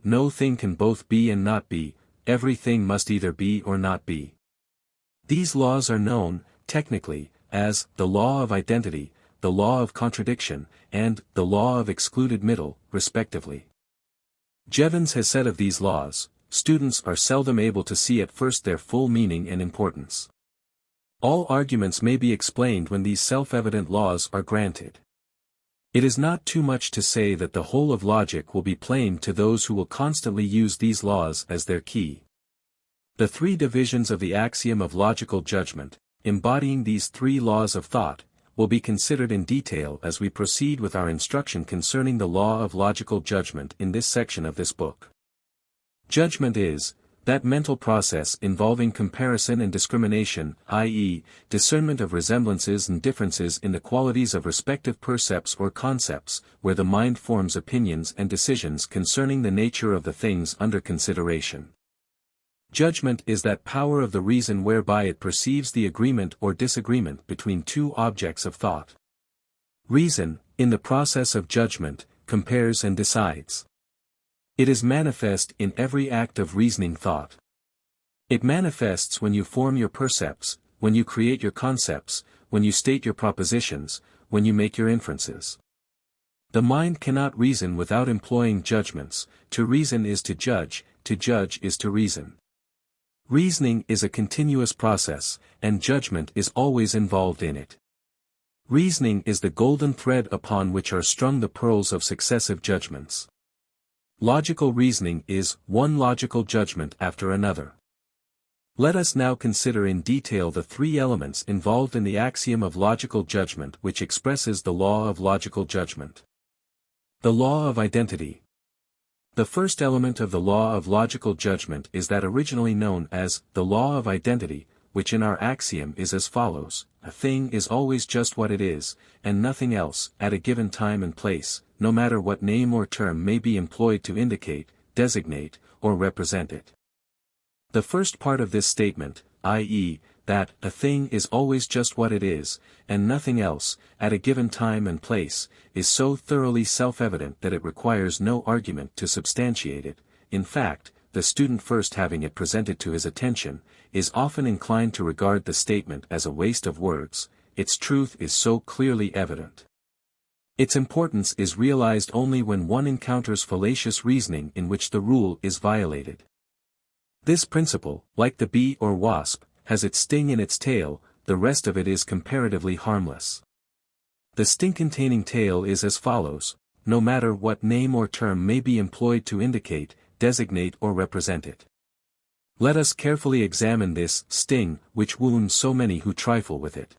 no thing can both be and not be, everything must either be or not be. These laws are known, technically, as the law of identity, the law of contradiction, and the law of excluded middle, respectively. Jevons has said of these laws, students are seldom able to see at first their full meaning and importance. All arguments may be explained when these self-evident laws are granted. It is not too much to say that the whole of logic will be plain to those who will constantly use these laws as their key. The 3 divisions of the axiom of logical judgment, embodying these 3 laws of thought, will be considered in detail as we proceed with our instruction concerning the law of logical judgment in this section of this book. Judgment is that mental process involving comparison and discrimination, i.e., discernment of resemblances and differences in the qualities of respective percepts or concepts, where the mind forms opinions and decisions concerning the nature of the things under consideration. Judgment is that power of the reason whereby it perceives the agreement or disagreement between 2 objects of thought. Reason, in the process of judgment, compares and decides. It is manifest in every act of reasoning thought. It manifests when you form your percepts, when you create your concepts, when you state your propositions, when you make your inferences. The mind cannot reason without employing judgments. To reason is to judge is to reason. Reasoning is a continuous process, and judgment is always involved in it. Reasoning is the golden thread upon which are strung the pearls of successive judgments. Logical reasoning is one logical judgment after another. Let us now consider in detail the 3 elements involved in the axiom of logical judgment which expresses the law of logical judgment. The law of identity. The first element of the law of logical judgment is that originally known as the law of identity, which in our axiom is as follows: a thing is always just what it is, and nothing else, at a given time and place, no matter what name or term may be employed to indicate, designate, or represent it. The first part of this statement, i.e., that a thing is always just what it is, and nothing else, at a given time and place, is so thoroughly self-evident that it requires no argument to substantiate it. In fact, the student first having it presented to his attention, is often inclined to regard the statement as a waste of words. its truth is so clearly evident. Its importance is realized only when one encounters fallacious reasoning in which the rule is violated. This principle, like the bee or wasp, has its sting in its tail, the rest of it is comparatively harmless. The sting-containing tail is as follows: no matter what name or term may be employed to indicate, designate or represent it. Let us carefully examine this sting which wounds so many who trifle with it.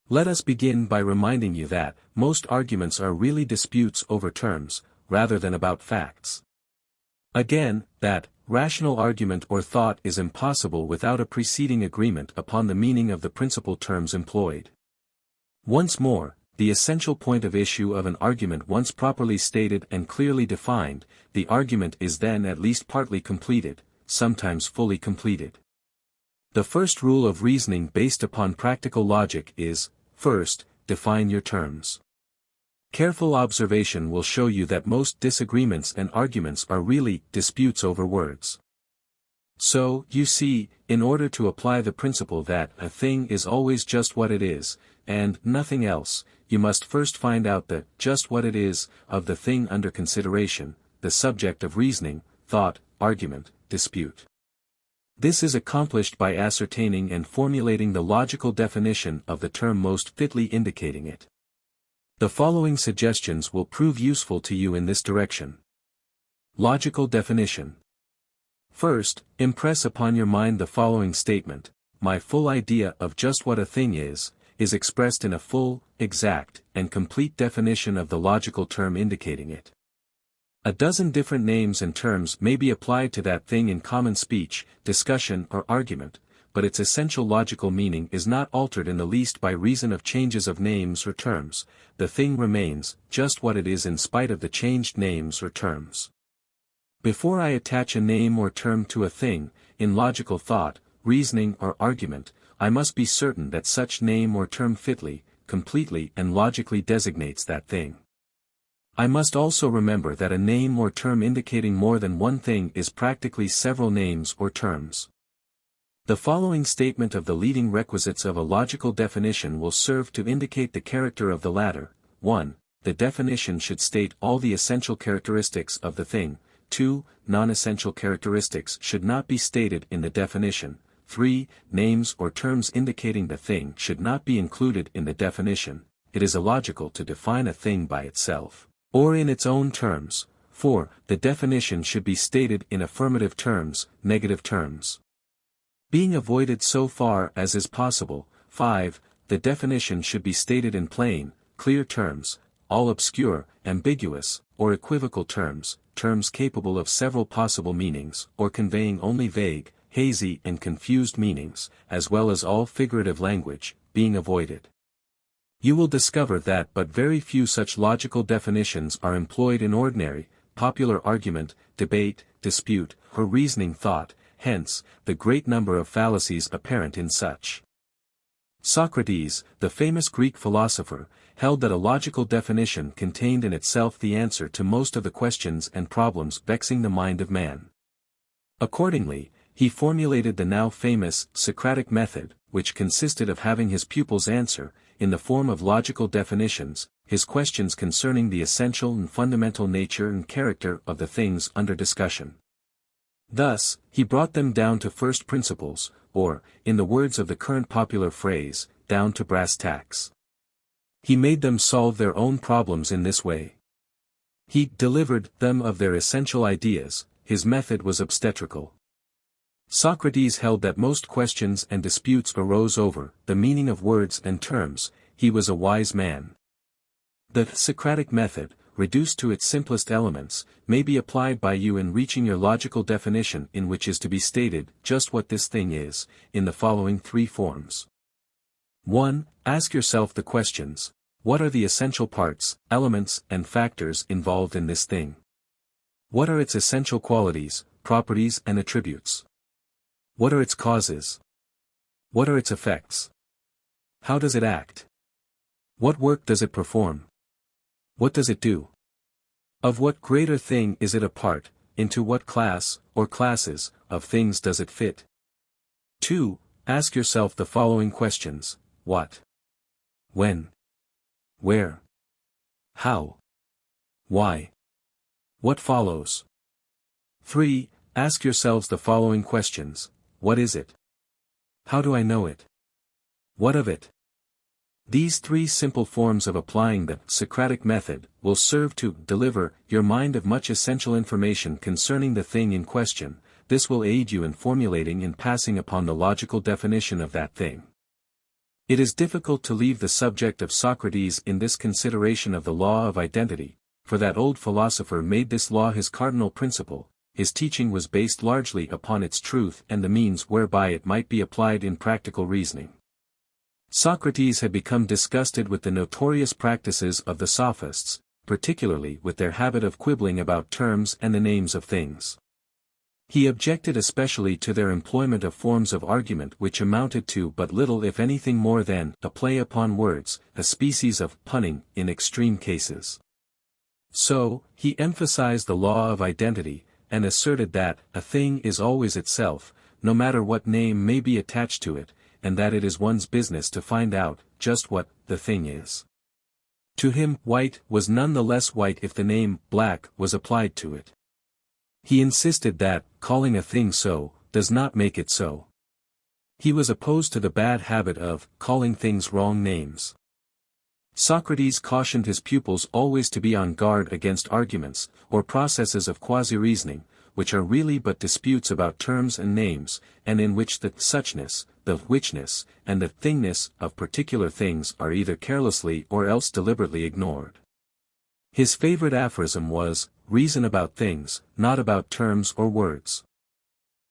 Let us begin by reminding you that most arguments are really disputes over terms, rather than about facts. Again, that rational argument or thought is impossible without a preceding agreement upon the meaning of the principal terms employed. Once more, the essential point of issue of an argument once properly stated and clearly defined, the argument is then at least partly completed, sometimes fully completed. The first rule of reasoning based upon practical logic is, first, define your terms. Careful observation will show you that most disagreements and arguments are really disputes over words. So, you see, in order to apply the principle that a thing is always just what it is, and nothing else, you must first find out the just what it is of the thing under consideration, the subject of reasoning, thought, argument, dispute. This is accomplished by ascertaining and formulating the logical definition of the term most fitly indicating it. The following suggestions will prove useful to you in this direction. Logical definition. First, impress upon your mind the following statement: my full idea of just what a thing is expressed in a full, exact, and complete definition of the logical term indicating it. A dozen different names and terms may be applied to that thing in common speech, discussion or argument, but its essential logical meaning is not altered in the least by reason of changes of names or terms. The thing remains just what it is in spite of the changed names or terms. Before I attach a name or term to a thing, in logical thought, reasoning or argument, I must be certain that such name or term fitly, completely and logically designates that thing. I must also remember that a name or term indicating more than one thing is practically several names or terms. The following statement of the leading requisites of a logical definition will serve to indicate the character of the latter. 1. The definition should state all the essential characteristics of the thing. 2. Non-essential characteristics should not be stated in the definition. 3. Names or terms indicating the thing should not be included in the definition. It is illogical to define a thing by itself, or in its own terms. 4. The definition should be stated in affirmative terms, negative terms being avoided so far as is possible. 5. The definition should be stated in plain, clear terms. All obscure, ambiguous, or equivocal terms, terms capable of several possible meanings, or conveying only vague, hazy and confused meanings, as well as all figurative language, being avoided. You will discover that but very few such logical definitions are employed in ordinary, popular argument, debate, dispute, or reasoning thought, hence, the great number of fallacies apparent in such. Socrates, the famous Greek philosopher, held that a logical definition contained in itself the answer to most of the questions and problems vexing the mind of man. Accordingly, he formulated the now famous Socratic method, which consisted of having his pupils answer, in the form of logical definitions, his questions concerning the essential and fundamental nature and character of the things under discussion. Thus, he brought them down to first principles, or, in the words of the current popular phrase, down to brass tacks. He made them solve their own problems in this way. He delivered them of their essential ideas. His method was obstetrical. Socrates held that most questions and disputes arose over the meaning of words and terms. He was a wise man. The Socratic method, reduced to its simplest elements, may be applied by you in reaching your logical definition, in which is to be stated just what this thing is, in the following three forms. 1. Ask yourself the questions: what are the essential parts, elements, and factors involved in this thing? What are its essential qualities, properties and attributes? What are its causes? What are its effects? How does it act? What work does it perform? What does it do? Of what greater thing is it a part? Into what class, or classes, of things does it fit? 2. Ask yourself the following questions: what when, where, how, why, what follows. 3. Ask yourselves the following questions. What is it? How do I know it? What of it? These 3 simple forms of applying the Socratic method will serve to deliver your mind of much essential information concerning the thing in question. This will aid you in formulating and passing upon the logical definition of that thing. It is difficult to leave the subject of Socrates in this consideration of the law of identity, for that old philosopher made this law his cardinal principle. His teaching was based largely upon its truth and the means whereby it might be applied in practical reasoning. Socrates had become disgusted with the notorious practices of the sophists, particularly with their habit of quibbling about terms and the names of things. He objected especially to their employment of forms of argument which amounted to but little if anything more than a play upon words, a species of punning in extreme cases. So, he emphasized the law of identity, and asserted that a thing is always itself, no matter what name may be attached to it, and that it is one's business to find out just what the thing is. To him, white was none the less white if the name black was applied to it. He insisted that calling a thing so does not make it so. He was opposed to the bad habit of calling things wrong names. Socrates cautioned his pupils always to be on guard against arguments, or processes of quasi-reasoning, which are really but disputes about terms and names, and in which the suchness, the whichness, and the thingness of particular things are either carelessly or else deliberately ignored. His favorite aphorism was, "Reason about things, not about terms or words."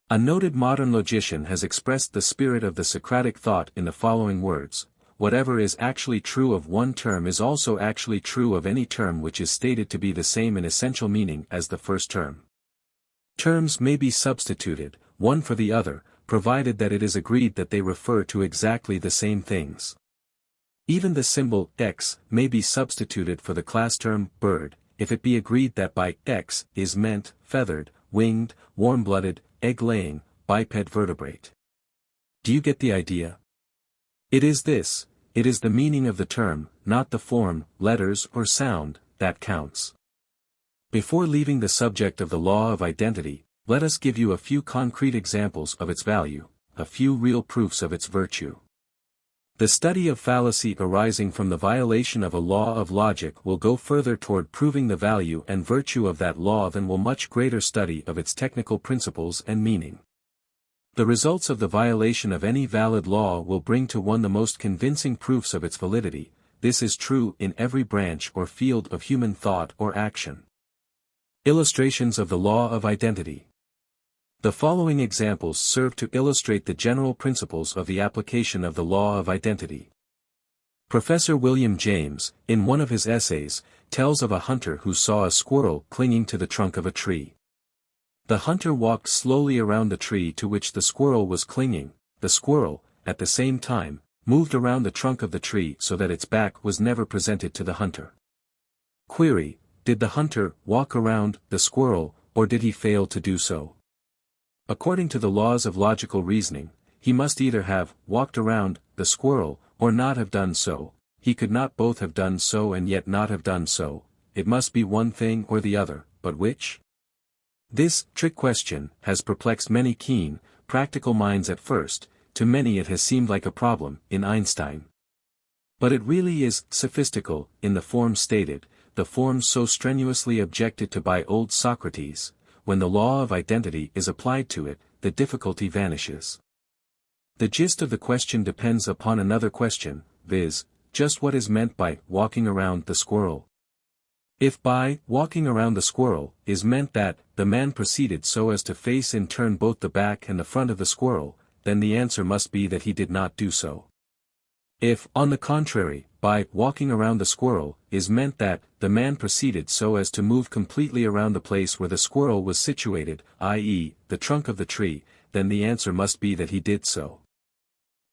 A noted modern logician has expressed the spirit of the Socratic thought in the following words: whatever is actually true of one term is also actually true of any term which is stated to be the same in essential meaning as the first term. Terms may be substituted, one for the other, provided that it is agreed that they refer to exactly the same things. Even the symbol X may be substituted for the class term bird, if it be agreed that by X is meant feathered, winged, warm-blooded, egg-laying, biped vertebrate. Do you get the idea? It is the meaning of the term, not the form, letters or sound, that counts. Before leaving the subject of the law of identity, let us give you a few concrete examples of its value, a few real proofs of its virtue. The study of fallacy arising from the violation of a law of logic will go further toward proving the value and virtue of that law than will much greater study of its technical principles and meaning. The results of the violation of any valid law will bring to one the most convincing proofs of its validity. This is true in every branch or field of human thought or action. Illustrations of the law of identity. The following examples serve to illustrate the general principles of the application of the law of identity. Professor William James, in one of his essays, tells of a hunter who saw a squirrel clinging to the trunk of a tree. The hunter walked slowly around the tree to which the squirrel was clinging. The squirrel, at the same time, moved around the trunk of the tree so that its back was never presented to the hunter. Query: did the hunter walk around the squirrel, or did he fail to do so? According to the laws of logical reasoning, he must either have walked around the squirrel, or not have done so. He could not both have done so and yet not have done so. It must be one thing or the other, but which? This trick question has perplexed many keen, practical minds at first. To many it has seemed like a problem in Einstein. But it really is sophistical in the form stated, the form so strenuously objected to by old Socrates. When the law of identity is applied to it, the difficulty vanishes. The gist of the question depends upon another question, viz., just what is meant by walking around the squirrel. If by walking around the squirrel is meant that the man proceeded so as to face in turn both the back and the front of the squirrel, then the answer must be that he did not do so. If, on the contrary, by walking around the squirrel is meant that the man proceeded so as to move completely around the place where the squirrel was situated, i.e., the trunk of the tree, then the answer must be that he did so.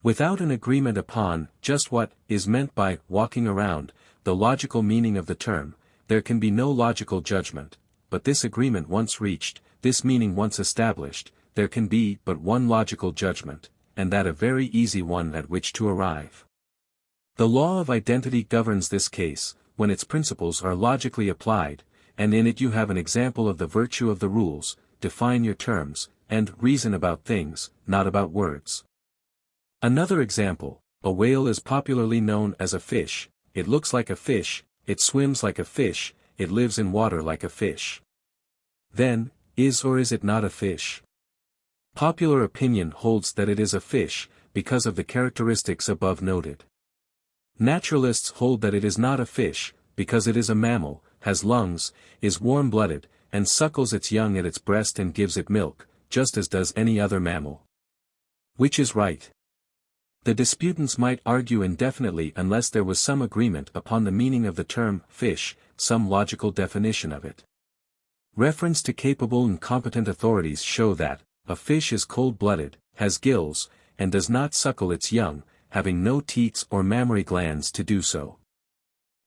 Without an agreement upon just what is meant by walking around, the logical meaning of the term, there can be no logical judgment, but this agreement once reached, this meaning once established, there can be but one logical judgment, and that a very easy one at which to arrive. The law of identity governs this case, when its principles are logically applied, and in it you have an example of the virtue of the rules, define your terms, and reason about things, not about words. Another example, a whale is popularly known as a fish, it looks like a fish, it swims like a fish, it lives in water like a fish. Then, is or is it not a fish? Popular opinion holds that it is a fish, because of the characteristics above noted. Naturalists hold that it is not a fish, because it is a mammal, has lungs, is warm-blooded, and suckles its young at its breast and gives it milk, just as does any other mammal. Which is right? The disputants might argue indefinitely unless there was some agreement upon the meaning of the term fish, some logical definition of it. Reference to capable and competent authorities show that a fish is cold-blooded, has gills, and does not suckle its young, having no teats or mammary glands to do so.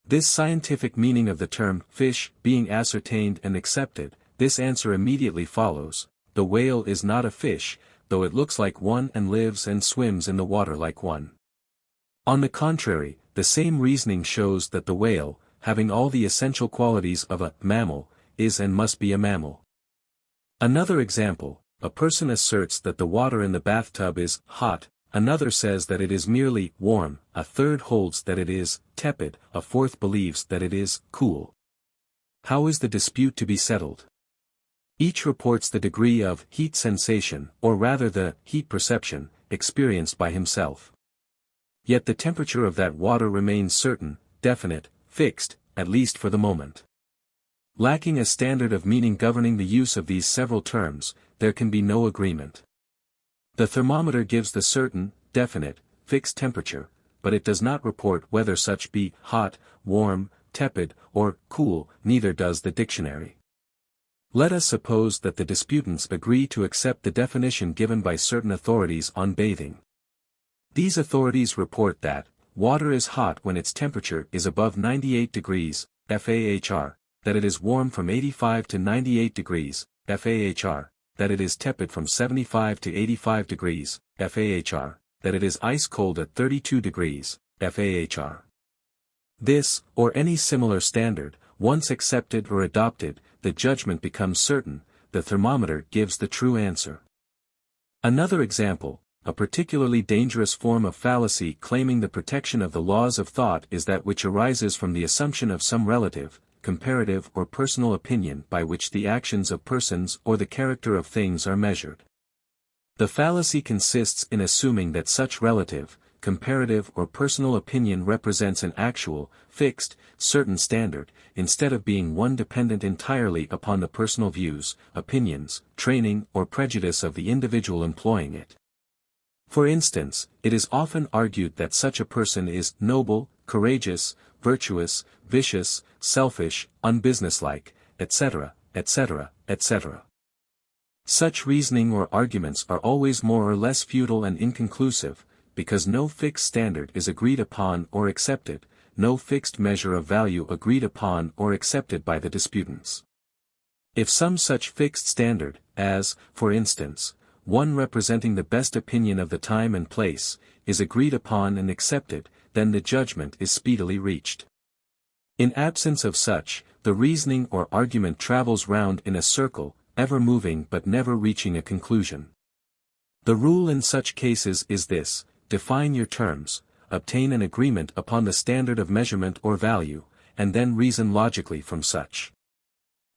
This scientific meaning of the term fish being ascertained and accepted, this answer immediately follows: the whale is not a fish, though it looks like one and lives and swims in the water like one. On the contrary, the same reasoning shows that the whale, having all the essential qualities of a mammal, is and must be a mammal. Another example, a person asserts that the water in the bathtub is hot, another says that it is merely warm, a third holds that it is tepid, a fourth believes that it is cool. How is the dispute to be settled? Each reports the degree of heat sensation, or rather the heat perception, experienced by himself. Yet the temperature of that water remains certain, definite, fixed, at least for the moment. Lacking a standard of meaning governing the use of these several terms, there can be no agreement. The thermometer gives the certain, definite, fixed temperature, but it does not report whether such be hot, warm, tepid, or cool, neither does the dictionary. Let us suppose that the disputants agree to accept the definition given by certain authorities on bathing. These authorities report that water is hot when its temperature is above 98 degrees, FAHR, that it is warm from 85 to 98 degrees, FAHR, that it is tepid from 75 to 85 degrees, FAHR, that it is ice cold at 32 degrees, FAHR. This, or any similar standard, once accepted or adopted, the judgment becomes certain, the thermometer gives the true answer. Another example, a particularly dangerous form of fallacy claiming the protection of the laws of thought is that which arises from the assumption of some relative, comparative or personal opinion by which the actions of persons or the character of things are measured. The fallacy consists in assuming that such relative, comparative or personal opinion represents an actual, fixed, certain standard, instead of being one dependent entirely upon the personal views, opinions, training or prejudice of the individual employing it. For instance, it is often argued that such a person is noble, courageous, virtuous, vicious, selfish, unbusinesslike, etc., etc., etc. Such reasoning or arguments are always more or less futile and inconclusive, because no fixed standard is agreed upon or accepted, no fixed measure of value agreed upon or accepted by the disputants. If some such fixed standard, as, for instance, one representing the best opinion of the time and place, is agreed upon and accepted, then the judgment is speedily reached. In absence of such, the reasoning or argument travels round in a circle, ever moving but never reaching a conclusion. The rule in such cases is this: define your terms, obtain an agreement upon the standard of measurement or value, and then reason logically from such.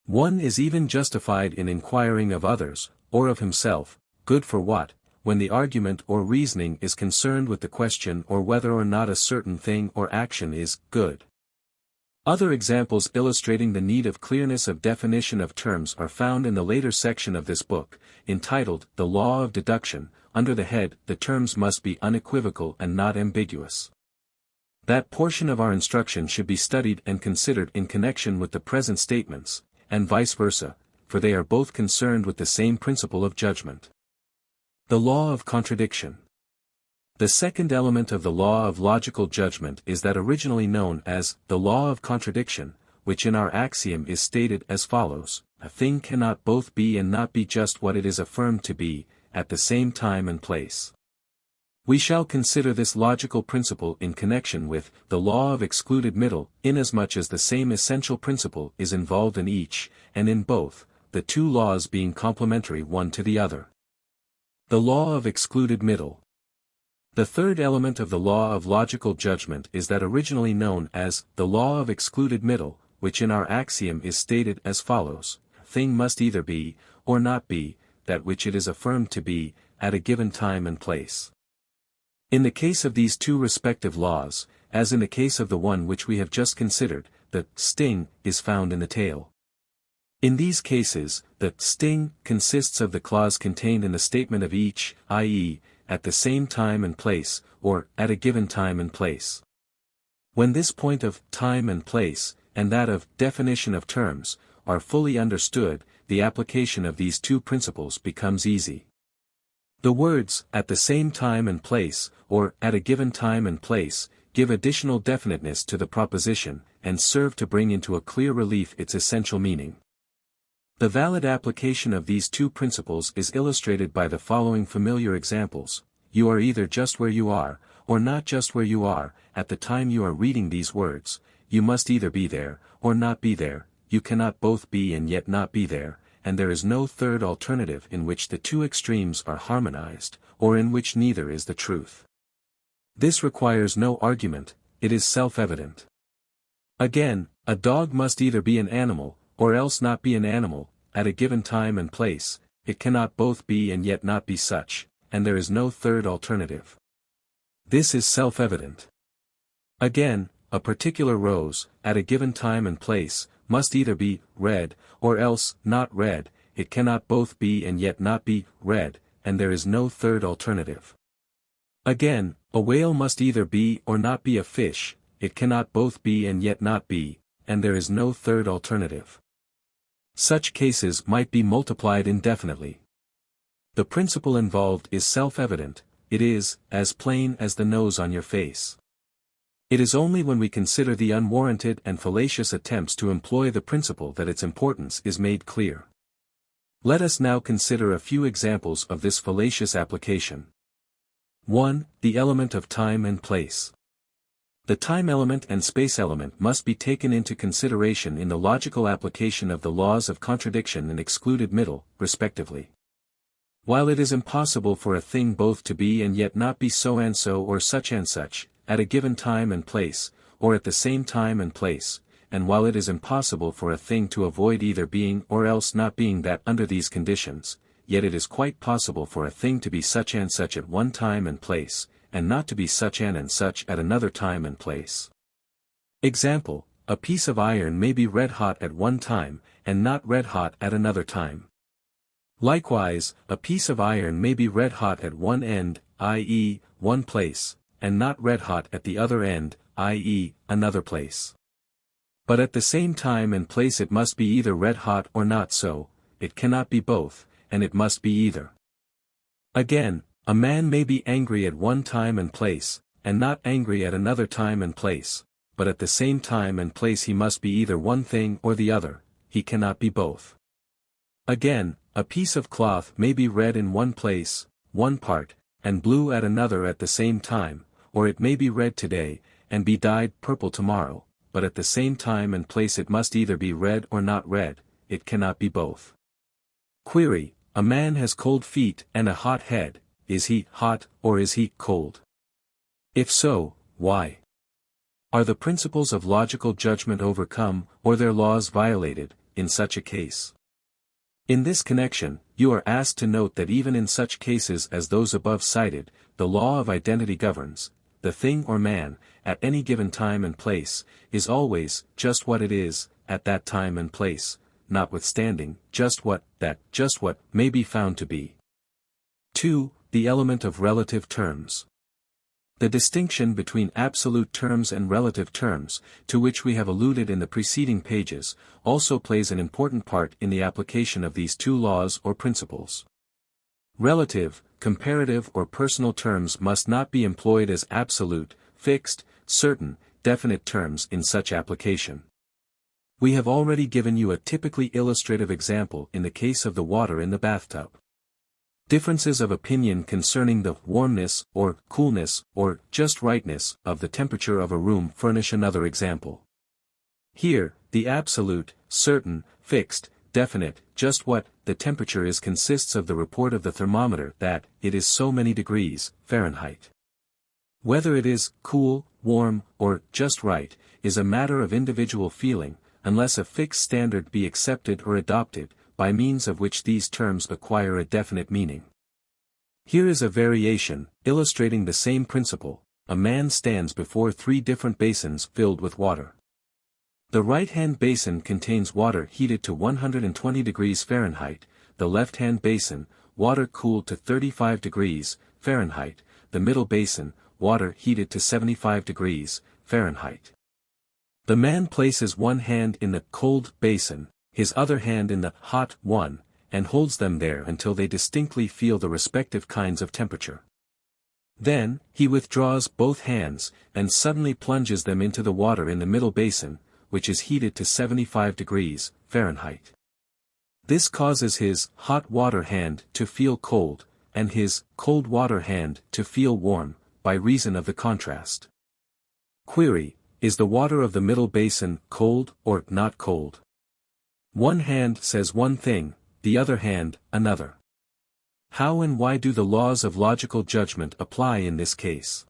One is even justified in inquiring of others, or of himself, good for what, when the argument or reasoning is concerned with the question or whether or not a certain thing or action is good. Other examples illustrating the need of clearness of definition of terms are found in the later section of this book, entitled The Law of Deduction, under the head, The Terms Must Be Unequivocal and Not Ambiguous. That portion of our instruction should be studied and considered in connection with the present statements, and vice versa, for they are both concerned with the same principle of judgment. The law of contradiction. The second element of the law of logical judgment is that originally known as the law of contradiction, which in our axiom is stated as follows: a thing cannot both be and not be just what it is affirmed to be, at the same time and place. We shall consider this logical principle in connection with the law of excluded middle, inasmuch as the same essential principle is involved in each, and in both, the two laws being complementary one to the other. The law of excluded middle. The third element of the law of logical judgment is that originally known as the law of excluded middle, which in our axiom is stated as follows: a thing must either be, or not be, that which it is affirmed to be, at a given time and place. In the case of these two respective laws, as in the case of the one which we have just considered, the sting is found in the tail. In these cases, the sting consists of the clause contained in the statement of each, i.e., at the same time and place, or at a given time and place. When this point of time and place, and that of definition of terms, are fully understood, the application of these two principles becomes easy. The words, at the same time and place, or at a given time and place, give additional definiteness to the proposition, and serve to bring into a clear relief its essential meaning. The valid application of these two principles is illustrated by the following familiar examples. You are either just where you are, or not just where you are, at the time you are reading these words. You must either be there, or not be there. You cannot both be and yet not be there, and there is no third alternative in which the two extremes are harmonized, or in which neither is the truth. This requires no argument, it is self-evident. Again, a dog must either be an animal, or else not be an animal, at a given time and place. It cannot both be and yet not be such, and there is no third alternative. This is self-evident. Again, a particular rose, at a given time and place, must either be red, or else not red. It cannot both be and yet not be red, and there is no third alternative. Again, a whale must either be or not be a fish. It cannot both be and yet not be, and there is no third alternative. Such cases might be multiplied indefinitely. The principle involved is self-evident, it is as plain as the nose on your face. It is only when we consider the unwarranted and fallacious attempts to employ the principle that its importance is made clear. Let us now consider a few examples of this fallacious application. 1. The element of time and place. The time element and space element must be taken into consideration in the logical application of the laws of contradiction and excluded middle, respectively. While it is impossible for a thing both to be and yet not be so and so or such and such, at a given time and place, or at the same time and place, and while it is impossible for a thing to avoid either being or else not being that under these conditions, yet it is quite possible for a thing to be such and such at one time and place, and not to be such and such at another time and place. Example, a piece of iron may be red hot at one time, and not red hot at another time. Likewise, a piece of iron may be red hot at one end, i.e., one place, and not red hot at the other end, i.e., another place. But at the same time and place it must be either red hot or not so, it cannot be both, and it must be either. Again, a man may be angry at one time and place, and not angry at another time and place, but at the same time and place he must be either one thing or the other, he cannot be both. Again, a piece of cloth may be red in one place, one part, and blue at another at the same time, or it may be red today, and be dyed purple tomorrow, but at the same time and place it must either be red or not red, it cannot be both. Query, a man has cold feet and a hot head, is he hot or is he cold? If so, why? Are the principles of logical judgment overcome, or their laws violated, in such a case? In this connection, you are asked to note that even in such cases as those above cited, the law of identity governs. The thing or man, at any given time and place, is always just what it is, at that time and place, notwithstanding just what may be found to be. 2. The element of relative terms. The distinction between absolute terms and relative terms, to which we have alluded in the preceding pages, also plays an important part in the application of these two laws or principles. Relative, comparative or personal terms must not be employed as absolute, fixed, certain, definite terms in such application. We have already given you a typically illustrative example in the case of the water in the bathtub. Differences of opinion concerning the warmness or coolness or just rightness of the temperature of a room furnish another example. Here, the absolute, certain, fixed, definite, just what the temperature is consists of the report of the thermometer that it is so many degrees, Fahrenheit. Whether it is cool, warm, or just right, is a matter of individual feeling, unless a fixed standard be accepted or adopted, by means of which these terms acquire a definite meaning. Here is a variation, illustrating the same principle. A man stands before 3 different basins filled with water. The right-hand basin contains water heated to 120 degrees Fahrenheit, the left-hand basin, water cooled to 35 degrees Fahrenheit, the middle basin, water heated to 75 degrees Fahrenheit. The man places one hand in the cold basin, his other hand in the hot one, and holds them there until they distinctly feel the respective kinds of temperature. Then, he withdraws both hands, and suddenly plunges them into the water in the middle basin, which is heated to 75 degrees Fahrenheit. This causes his hot water hand to feel cold, and his cold water hand to feel warm, by reason of the contrast. Query: is the water of the middle basin cold or not cold? One hand says one thing, the other hand, another. How and why do the laws of logical judgment apply in this case?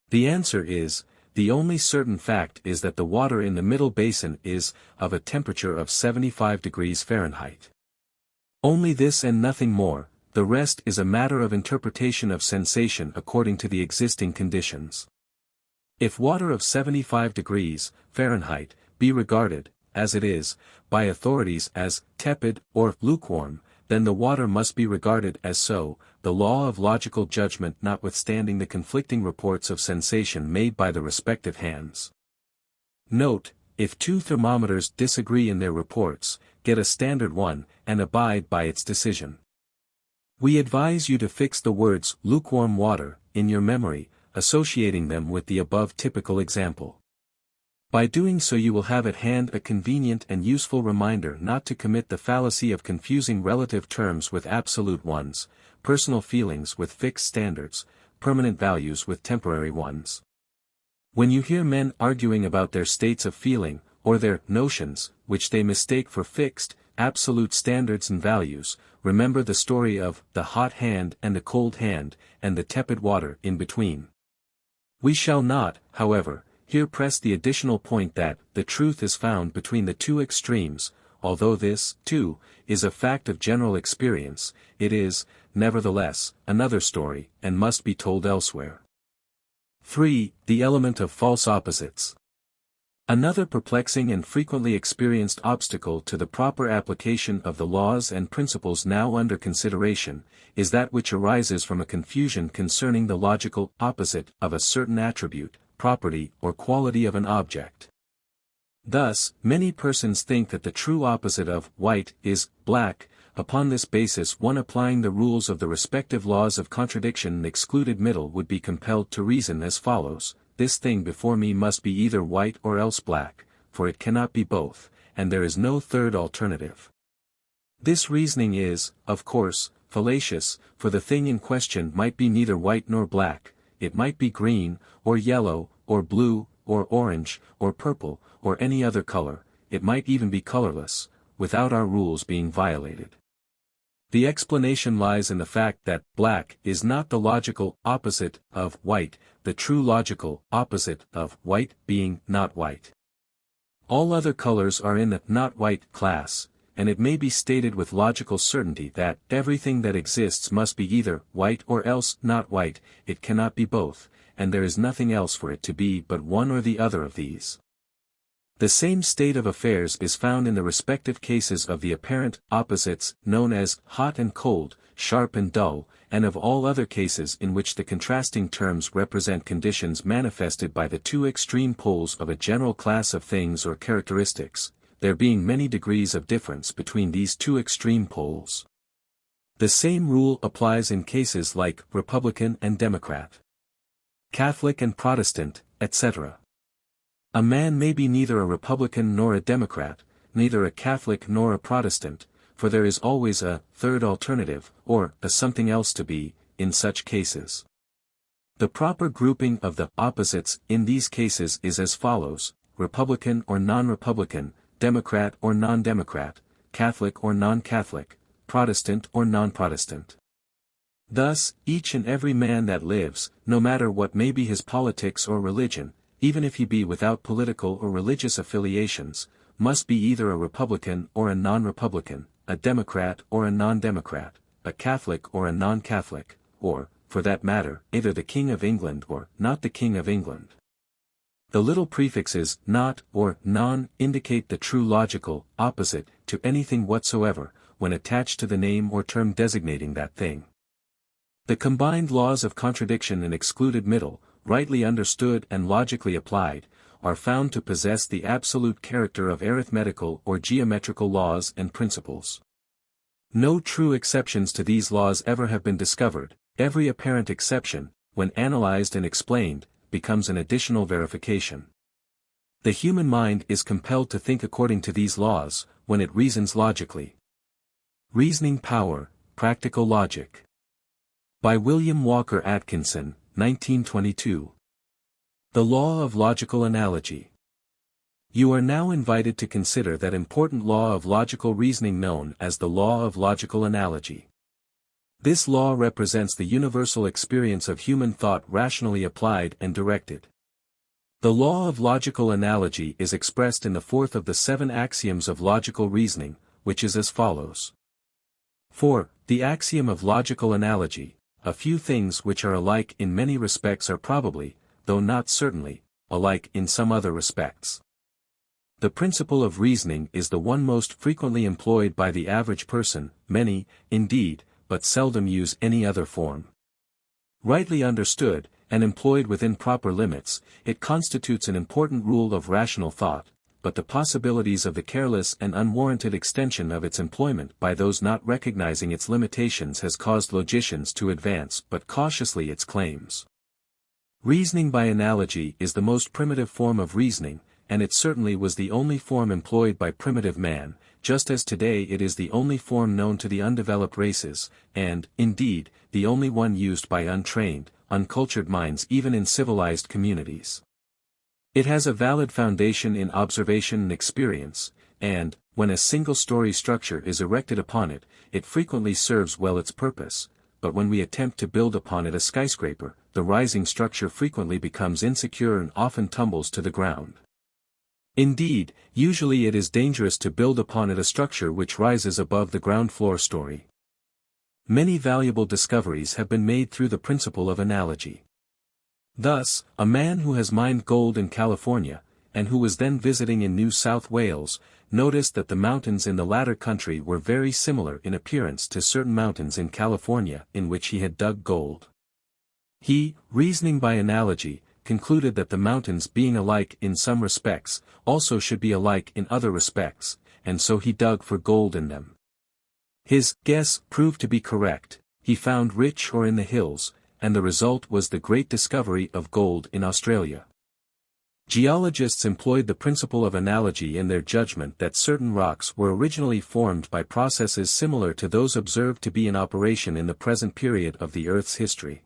The answer is, the only certain fact is that the water in the middle basin is of a temperature of 75 degrees Fahrenheit. Only this and nothing more, the rest is a matter of interpretation of sensation according to the existing conditions. If water of 75 degrees Fahrenheit be regarded, as it is, by authorities as tepid or lukewarm, then the water must be regarded as so, the law of logical judgment notwithstanding the conflicting reports of sensation made by the respective hands. Note: if 2 thermometers disagree in their reports, get a standard one, and abide by its decision. We advise you to fix the words lukewarm water in your memory, associating them with the above typical example. By doing so you will have at hand a convenient and useful reminder not to commit the fallacy of confusing relative terms with absolute ones, personal feelings with fixed standards, permanent values with temporary ones. When you hear men arguing about their states of feeling, or their notions, which they mistake for fixed, absolute standards and values, remember the story of the hot hand and the cold hand, and the tepid water in between. We shall not, however, here press the additional point that the truth is found between the 2 extremes. Although this, too, is a fact of general experience, it is, nevertheless, another story, and must be told elsewhere. 3. The element of false opposites. Another perplexing and frequently experienced obstacle to the proper application of the laws and principles now under consideration, is that which arises from a confusion concerning the logical opposite of a certain attribute, property or quality of an object. Thus, many persons think that the true opposite of white is black. Upon this basis one applying the rules of the respective laws of contradiction and excluded middle would be compelled to reason as follows: this thing before me must be either white or else black, for it cannot be both, and there is no third alternative. This reasoning is, of course, fallacious, for the thing in question might be neither white nor black, it might be green, or yellow, or blue, or orange, or purple, or any other color, it might even be colorless, without our rules being violated. The explanation lies in the fact that black is not the logical opposite of white, the true logical opposite of white being not white. All other colors are in the not white class, and it may be stated with logical certainty that everything that exists must be either white or else not white, it cannot be both, and there is nothing else for it to be but one or the other of these. The same state of affairs is found in the respective cases of the apparent opposites known as hot and cold, sharp and dull, and of all other cases in which the contrasting terms represent conditions manifested by the 2 extreme poles of a general class of things or characteristics, there being many degrees of difference between these 2 extreme poles. The same rule applies in cases like Republican and Democrat, Catholic and Protestant, etc. A man may be neither a Republican nor a Democrat, neither a Catholic nor a Protestant, for there is always a third alternative, or a something else to be, in such cases. The proper grouping of the opposites in these cases is as follows: Republican or non-Republican, Democrat or non-Democrat, Catholic or non-Catholic, Protestant or non-Protestant. Thus, each and every man that lives, no matter what may be his politics or religion, even if he be without political or religious affiliations, must be either a Republican or a non-Republican, a Democrat or a non-Democrat, a Catholic or a non-Catholic, or, for that matter, either the King of England or not the King of England. The little prefixes not or non indicate the true logical opposite to anything whatsoever, when attached to the name or term designating that thing. The combined laws of contradiction and excluded middle, rightly understood and logically applied, are found to possess the absolute character of arithmetical or geometrical laws and principles. No true exceptions to these laws ever have been discovered. Every apparent exception, when analyzed and explained, becomes an additional verification. The human mind is compelled to think according to these laws, when it reasons logically. Reasoning Power, Practical Logic. By William Walker Atkinson, 1922. The Law of Logical Analogy. You are now invited to consider that important law of logical reasoning known as the law of logical analogy. This law represents the universal experience of human thought rationally applied and directed. The law of logical analogy is expressed in the fourth of the 7 axioms of logical reasoning, which is as follows. 4. The axiom of logical analogy: a few things which are alike in many respects are probably, though not certainly, alike in some other respects. The principle of reasoning is the one most frequently employed by the average person. Many, indeed, but seldom use any other form. Rightly understood, and employed within proper limits, it constitutes an important rule of rational thought, but the possibilities of the careless and unwarranted extension of its employment by those not recognizing its limitations has caused logicians to advance but cautiously its claims. Reasoning by analogy is the most primitive form of reasoning, and it certainly was the only form employed by primitive man, just as today it is the only form known to the undeveloped races, and, indeed, the only one used by untrained, uncultured minds even in civilized communities. It has a valid foundation in observation and experience, and, when a single-story structure is erected upon it, it frequently serves well its purpose, but when we attempt to build upon it a skyscraper, the rising structure frequently becomes insecure and often tumbles to the ground. Indeed, usually it is dangerous to build upon it a structure which rises above the ground floor story. Many valuable discoveries have been made through the principle of analogy. Thus, a man who has mined gold in California, and who was then visiting in New South Wales, noticed that the mountains in the latter country were very similar in appearance to certain mountains in California in which he had dug gold. He, reasoning by analogy, concluded that the mountains being alike in some respects, also should be alike in other respects, and so he dug for gold in them. His guess proved to be correct. He found rich ore in the hills, and the result was the great discovery of gold in Australia. Geologists employed the principle of analogy in their judgment that certain rocks were originally formed by processes similar to those observed to be in operation in the present period of the Earth's history.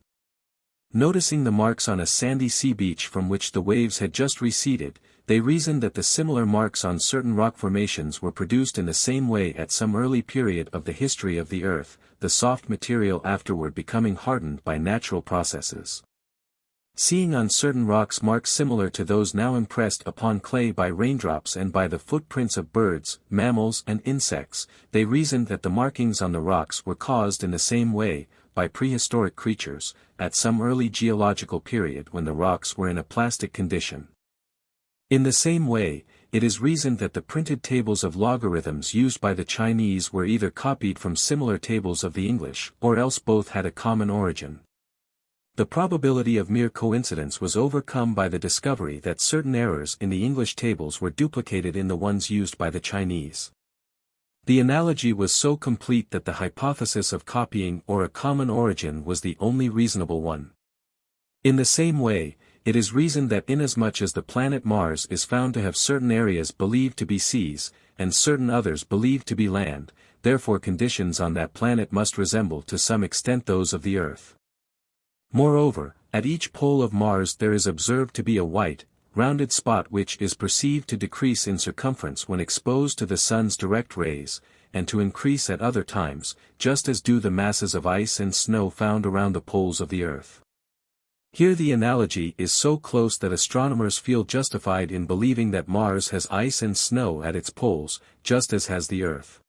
Noticing the marks on a sandy sea beach from which the waves had just receded, they reasoned that the similar marks on certain rock formations were produced in the same way at some early period of the history of the Earth, the soft material afterward becoming hardened by natural processes. Seeing on certain rocks marks similar to those now impressed upon clay by raindrops and by the footprints of birds, mammals and insects, they reasoned that the markings on the rocks were caused in the same way, by prehistoric creatures, at some early geological period when the rocks were in a plastic condition. In the same way, it is reasoned that the printed tables of logarithms used by the Chinese were either copied from similar tables of the English, or else both had a common origin. The probability of mere coincidence was overcome by the discovery that certain errors in the English tables were duplicated in the ones used by the Chinese. The analogy was so complete that the hypothesis of copying or a common origin was the only reasonable one. In the same way, it is reasoned that inasmuch as the planet Mars is found to have certain areas believed to be seas, and certain others believed to be land, therefore conditions on that planet must resemble to some extent those of the Earth. Moreover, at each pole of Mars there is observed to be a white, rounded spot which is perceived to decrease in circumference when exposed to the sun's direct rays, and to increase at other times, just as do the masses of ice and snow found around the poles of the Earth. Here the analogy is so close that astronomers feel justified in believing that Mars has ice and snow at its poles, just as has the Earth.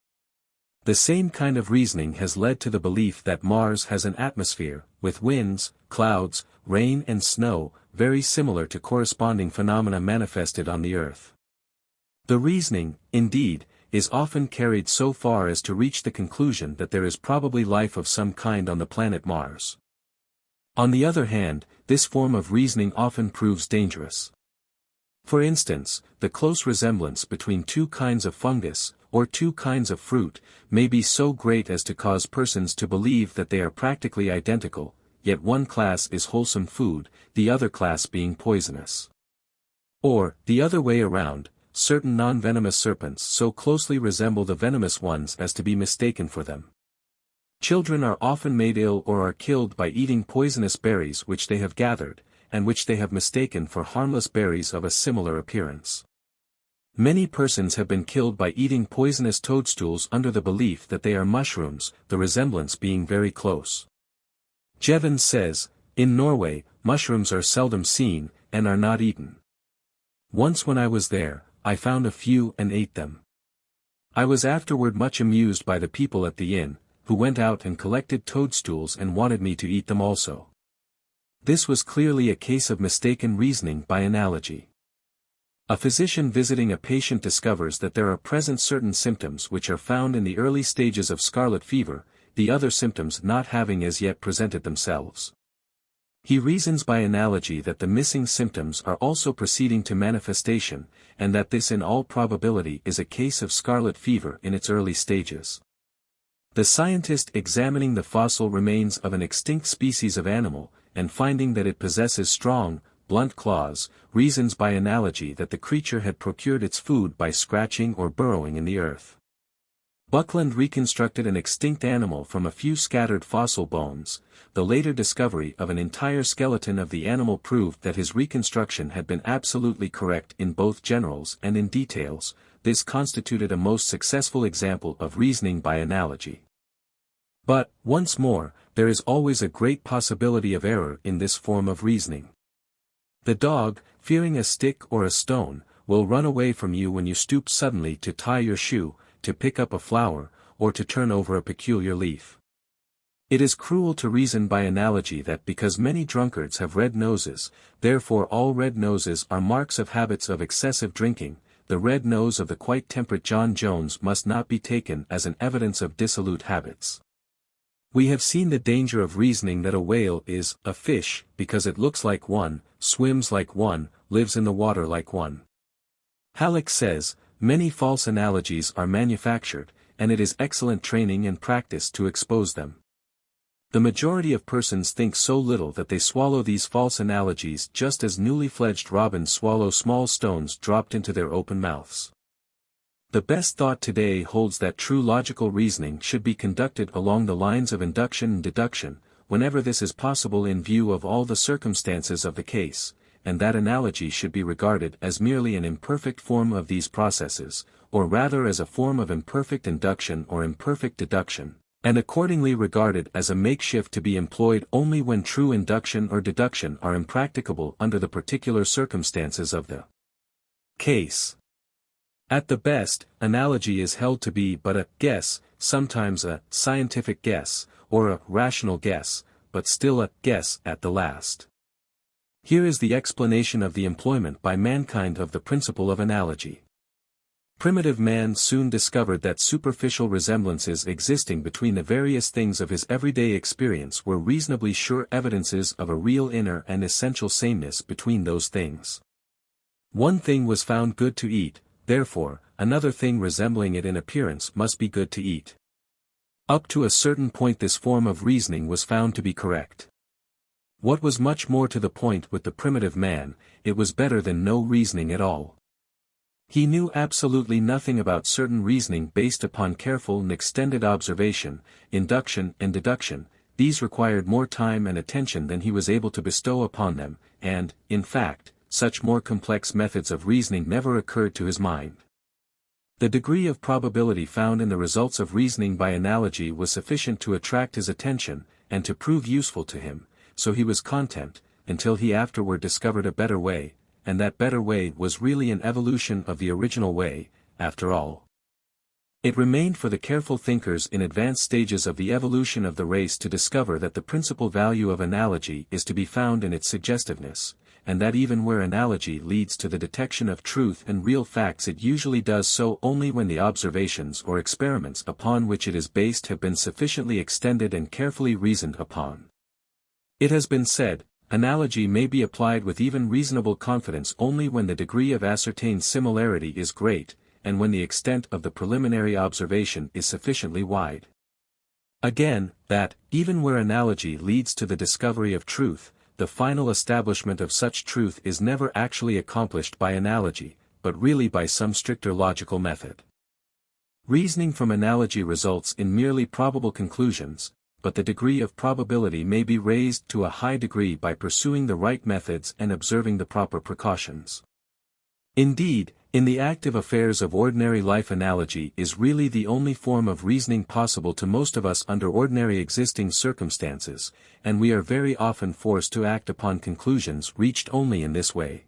The same kind of reasoning has led to the belief that Mars has an atmosphere, with winds, clouds, rain and snow, very similar to corresponding phenomena manifested on the Earth. The reasoning, indeed, is often carried so far as to reach the conclusion that there is probably life of some kind on the planet Mars. On the other hand, this form of reasoning often proves dangerous. For instance, the close resemblance between two kinds of fungus, or two kinds of fruit, may be so great as to cause persons to believe that they are practically identical, yet one class is wholesome food, the other class being poisonous. Or, the other way around, certain non-venomous serpents so closely resemble the venomous ones as to be mistaken for them. Children are often made ill or are killed by eating poisonous berries which they have gathered, and which they have mistaken for harmless berries of a similar appearance. Many persons have been killed by eating poisonous toadstools under the belief that they are mushrooms, the resemblance being very close. Jevons says, in Norway, mushrooms are seldom seen, and are not eaten. Once when I was there, I found a few and ate them. I was afterward much amused by the people at the inn, who went out and collected toadstools and wanted me to eat them also. This was clearly a case of mistaken reasoning by analogy. A physician visiting a patient discovers that there are present certain symptoms which are found in the early stages of scarlet fever, the other symptoms not having as yet presented themselves. He reasons by analogy that the missing symptoms are also proceeding to manifestation, and that this in all probability is a case of scarlet fever in its early stages. The scientist examining the fossil remains of an extinct species of animal, and finding that it possesses strong, blunt claws, reasons by analogy that the creature had procured its food by scratching or burrowing in the earth. Buckland reconstructed an extinct animal from a few scattered fossil bones. The later discovery of an entire skeleton of the animal proved that his reconstruction had been absolutely correct in both generals and in details. This constituted a most successful example of reasoning by analogy. But, once more, there is always a great possibility of error in this form of reasoning. The dog, fearing a stick or a stone, will run away from you when you stoop suddenly to tie your shoe, to pick up a flower, or to turn over a peculiar leaf. It is cruel to reason by analogy that because many drunkards have red noses, therefore all red noses are marks of habits of excessive drinking. The red nose of the quite temperate John Jones must not be taken as an evidence of dissolute habits. We have seen the danger of reasoning that a whale is a fish because it looks like one, swims like one, lives in the water like one. Halleck says, many false analogies are manufactured, and it is excellent training and practice to expose them. The majority of persons think so little that they swallow these false analogies just as newly fledged robins swallow small stones dropped into their open mouths. The best thought today holds that true logical reasoning should be conducted along the lines of induction and deduction, whenever this is possible in view of all the circumstances of the case, and that analogy should be regarded as merely an imperfect form of these processes, or rather as a form of imperfect induction or imperfect deduction, and accordingly regarded as a makeshift to be employed only when true induction or deduction are impracticable under the particular circumstances of the case. At the best, analogy is held to be but a guess, sometimes a scientific guess, or a rational guess, but still a guess at the last. Here is the explanation of the employment by mankind of the principle of analogy. Primitive man soon discovered that superficial resemblances existing between the various things of his everyday experience were reasonably sure evidences of a real inner and essential sameness between those things. One thing was found good to eat, therefore, another thing resembling it in appearance must be good to eat. Up to a certain point this form of reasoning was found to be correct. What was much more to the point with the primitive man, it was better than no reasoning at all. He knew absolutely nothing about certain reasoning based upon careful and extended observation, induction and deduction. These required more time and attention than he was able to bestow upon them, and, in fact, such more complex methods of reasoning never occurred to his mind. The degree of probability found in the results of reasoning by analogy was sufficient to attract his attention, and to prove useful to him, so he was content, until he afterward discovered a better way, and that better way was really an evolution of the original way, after all. It remained for the careful thinkers in advanced stages of the evolution of the race to discover that the principal value of analogy is to be found in its suggestiveness, and that even where analogy leads to the detection of truth and real facts it usually does so only when the observations or experiments upon which it is based have been sufficiently extended and carefully reasoned upon. It has been said, analogy may be applied with even reasonable confidence only when the degree of ascertained similarity is great, and when the extent of the preliminary observation is sufficiently wide. Again, that, even where analogy leads to the discovery of truth, the final establishment of such truth is never actually accomplished by analogy, but really by some stricter logical method. Reasoning from analogy results in merely probable conclusions, but the degree of probability may be raised to a high degree by pursuing the right methods and observing the proper precautions. Indeed, in the active affairs of ordinary life analogy is really the only form of reasoning possible to most of us under ordinary existing circumstances, and we are very often forced to act upon conclusions reached only in this way.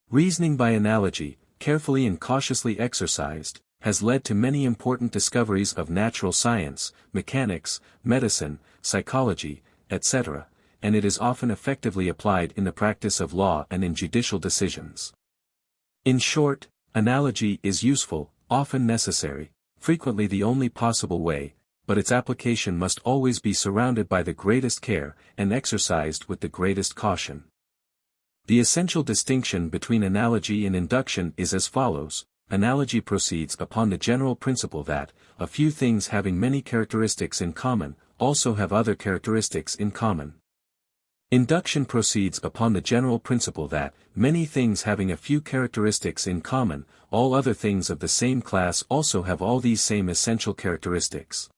Reasoning by analogy, carefully and cautiously exercised, has led to many important discoveries of natural science, mechanics, medicine, psychology, etc., and it is often effectively applied in the practice of law and in judicial decisions. In short, analogy is useful, often necessary, frequently the only possible way, but its application must always be surrounded by the greatest care, and exercised with the greatest caution. The essential distinction between analogy and induction is as follows. Analogy proceeds upon the general principle that, a few things having many characteristics in common, also have other characteristics in common. Induction proceeds upon the general principle that, many things having a few characteristics in common, all other things of the same class also have all these same essential characteristics.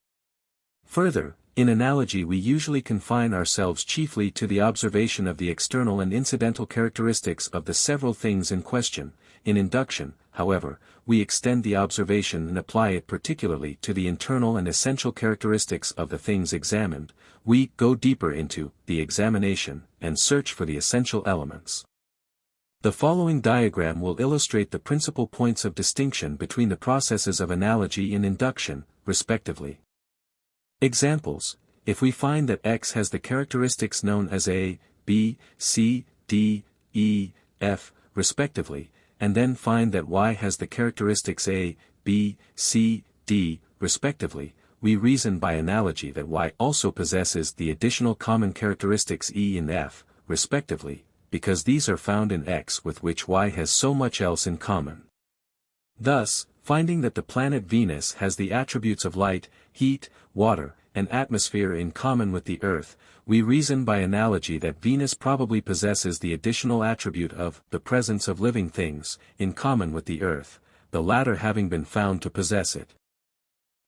Further, in analogy we usually confine ourselves chiefly to the observation of the external and incidental characteristics of the several things in question. In induction, however, we extend the observation and apply it particularly to the internal and essential characteristics of the things examined. We go deeper into the examination and search for the essential elements. The following diagram will illustrate the principal points of distinction between the processes of analogy and induction, respectively. Examples: if we find that X has the characteristics known as A, B, C, D, E, F, respectively, and then find that Y has the characteristics A, B, C, D, respectively, we reason by analogy that Y also possesses the additional common characteristics E and F, respectively, because these are found in X with which Y has so much else in common. Thus, finding that the planet Venus has the attributes of light, heat, water, and atmosphere in common with the Earth, we reason by analogy that Venus probably possesses the additional attribute of the presence of living things, in common with the Earth, the latter having been found to possess it.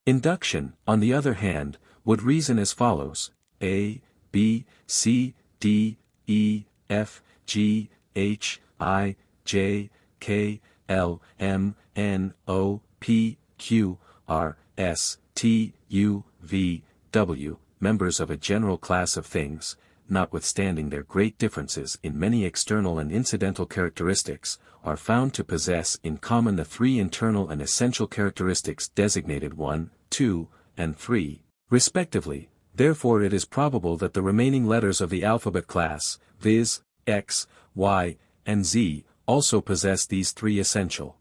Induction, on the other hand, would reason as follows: A, B, C, D, E, F, G, H, I, J, K, L, M, N, O, P, Q, R, S, T, U, V, W, members of a general class of things, notwithstanding their great differences in many external and incidental characteristics, are found to possess in common the three internal and essential characteristics designated 1, 2, and 3, respectively. Therefore it is probable that the remaining letters of the alphabet class, viz., X, Y, and Z, also possess these three essential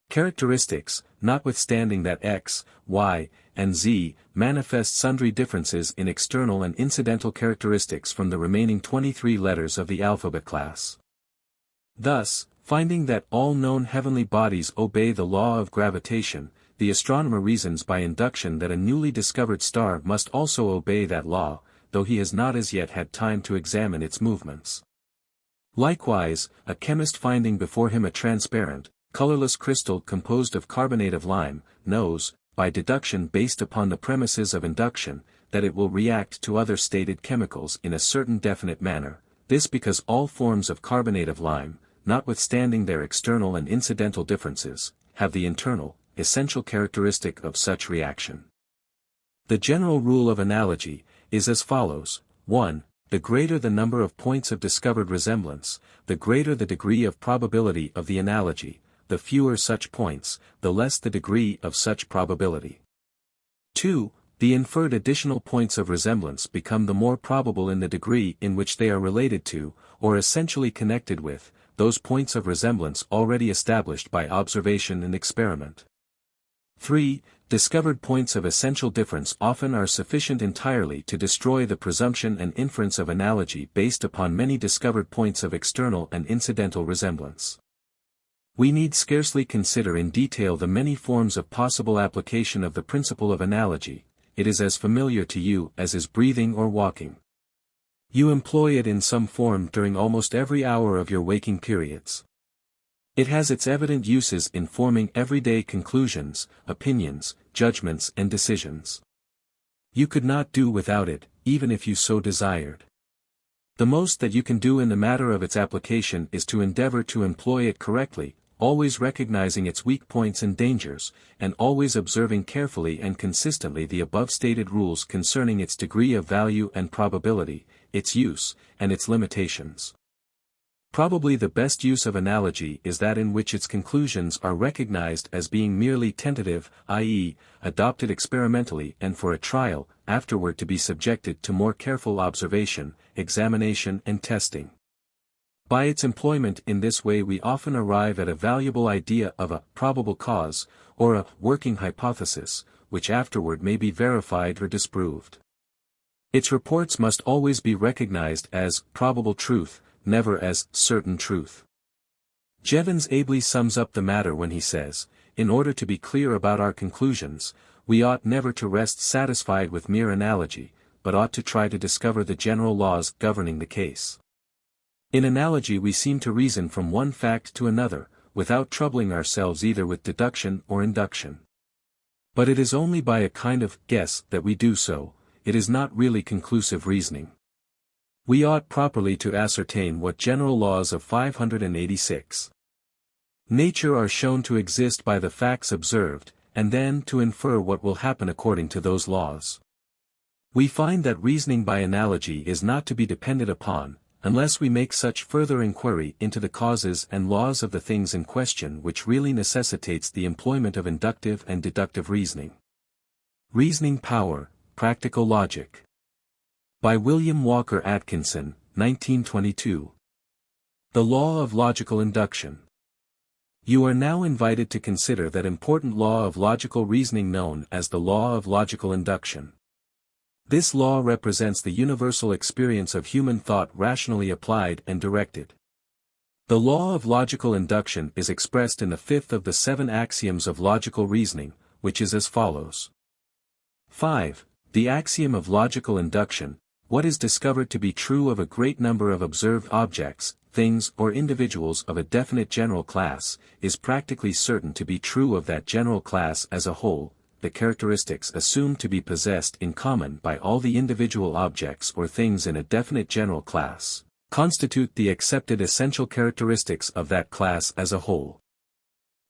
characteristics, notwithstanding that X, Y, and Z manifest sundry differences in external and incidental characteristics from the remaining 23 letters of the alphabet class. Thus, finding that all known heavenly bodies obey the law of gravitation, the astronomer reasons by induction that a newly discovered star must also obey that law, though he has not as yet had time to examine its movements. Likewise, a chemist finding before him a transparent, colorless crystal composed of carbonate of lime, knows, by deduction based upon the premises of induction, that it will react to other stated chemicals in a certain definite manner, this because all forms of carbonate of lime, notwithstanding their external and incidental differences, have the internal, essential characteristic of such reaction. The general rule of analogy is as follows: 1. The greater the number of points of discovered resemblance, the greater the degree of probability of the analogy, the fewer such points, the less the degree of such probability. 2. The inferred additional points of resemblance become the more probable in the degree in which they are related to, or essentially connected with, those points of resemblance already established by observation and experiment. 3. Discovered points of essential difference often are sufficient entirely to destroy the presumption and inference of analogy based upon many discovered points of external and incidental resemblance. We need scarcely consider in detail the many forms of possible application of the principle of analogy. It is as familiar to you as is breathing or walking. You employ it in some form during almost every hour of your waking periods. It has its evident uses in forming everyday conclusions, opinions, judgments and decisions. You could not do without it, even if you so desired. The most that you can do in the matter of its application is to endeavor to employ it correctly, always recognizing its weak points and dangers, and always observing carefully and consistently the above-stated rules concerning its degree of value and probability, its use, and its limitations. Probably the best use of analogy is that in which its conclusions are recognized as being merely tentative, i.e., adopted experimentally and for a trial, afterward to be subjected to more careful observation, examination and testing. By its employment in this way we often arrive at a valuable idea of a probable cause, or a working hypothesis, which afterward may be verified or disproved. Its reports must always be recognized as probable truth, never as certain truth. Jevons ably sums up the matter when he says, in order to be clear about our conclusions, we ought never to rest satisfied with mere analogy, but ought to try to discover the general laws governing the case. In analogy we seem to reason from one fact to another, without troubling ourselves either with deduction or induction. But it is only by a kind of guess that we do so, it is not really conclusive reasoning. We ought properly to ascertain what general laws of 586 nature are shown to exist by the facts observed, and then to infer what will happen according to those laws. We find that reasoning by analogy is not to be depended upon, unless we make such further inquiry into the causes and laws of the things in question which really necessitates the employment of inductive and deductive reasoning. Reasoning Power, Practical Logic. By William Walker Atkinson, 1922. The Law of Logical Induction. You are now invited to consider that important law of logical reasoning known as the law of logical induction. This law represents the universal experience of human thought rationally applied and directed. The law of logical induction is expressed in the fifth of the 7 axioms of logical reasoning, which is as follows. 5. The axiom of logical induction: what is discovered to be true of a great number of observed objects, things or individuals of a definite general class, is practically certain to be true of that general class as a whole. The characteristics assumed to be possessed in common by all the individual objects or things in a definite general class, constitute the accepted essential characteristics of that class as a whole.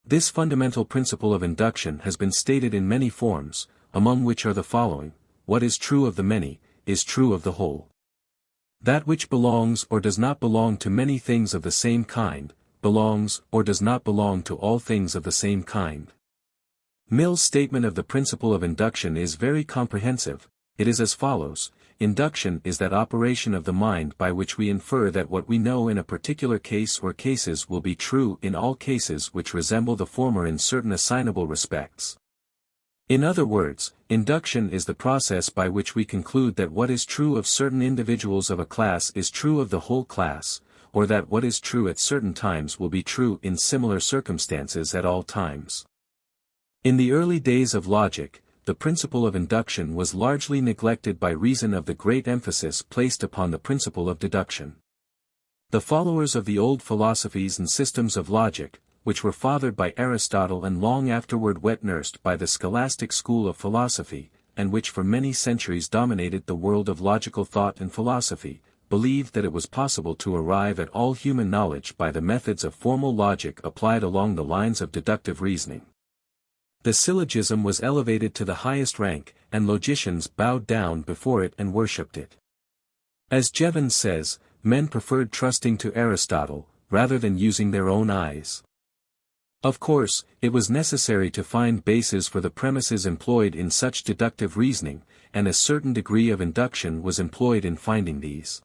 This fundamental principle of induction has been stated in many forms, among which are the following: what is true of the many, is true of the whole. That which belongs or does not belong to many things of the same kind, belongs or does not belong to all things of the same kind. Mill's statement of the principle of induction is very comprehensive. It is as follows: induction is that operation of the mind by which we infer that what we know in a particular case or cases will be true in all cases which resemble the former in certain assignable respects. In other words, induction is the process by which we conclude that what is true of certain individuals of a class is true of the whole class, or that what is true at certain times will be true in similar circumstances at all times. In the early days of logic, the principle of induction was largely neglected by reason of the great emphasis placed upon the principle of deduction. The followers of the old philosophies and systems of logic, which were fathered by Aristotle and long afterward wet-nursed by the scholastic school of philosophy, and which for many centuries dominated the world of logical thought and philosophy, believed that it was possible to arrive at all human knowledge by the methods of formal logic applied along the lines of deductive reasoning. The syllogism was elevated to the highest rank, and logicians bowed down before it and worshipped it. As Jevons says, men preferred trusting to Aristotle, rather than using their own eyes. Of course, it was necessary to find bases for the premises employed in such deductive reasoning, and a certain degree of induction was employed in finding these.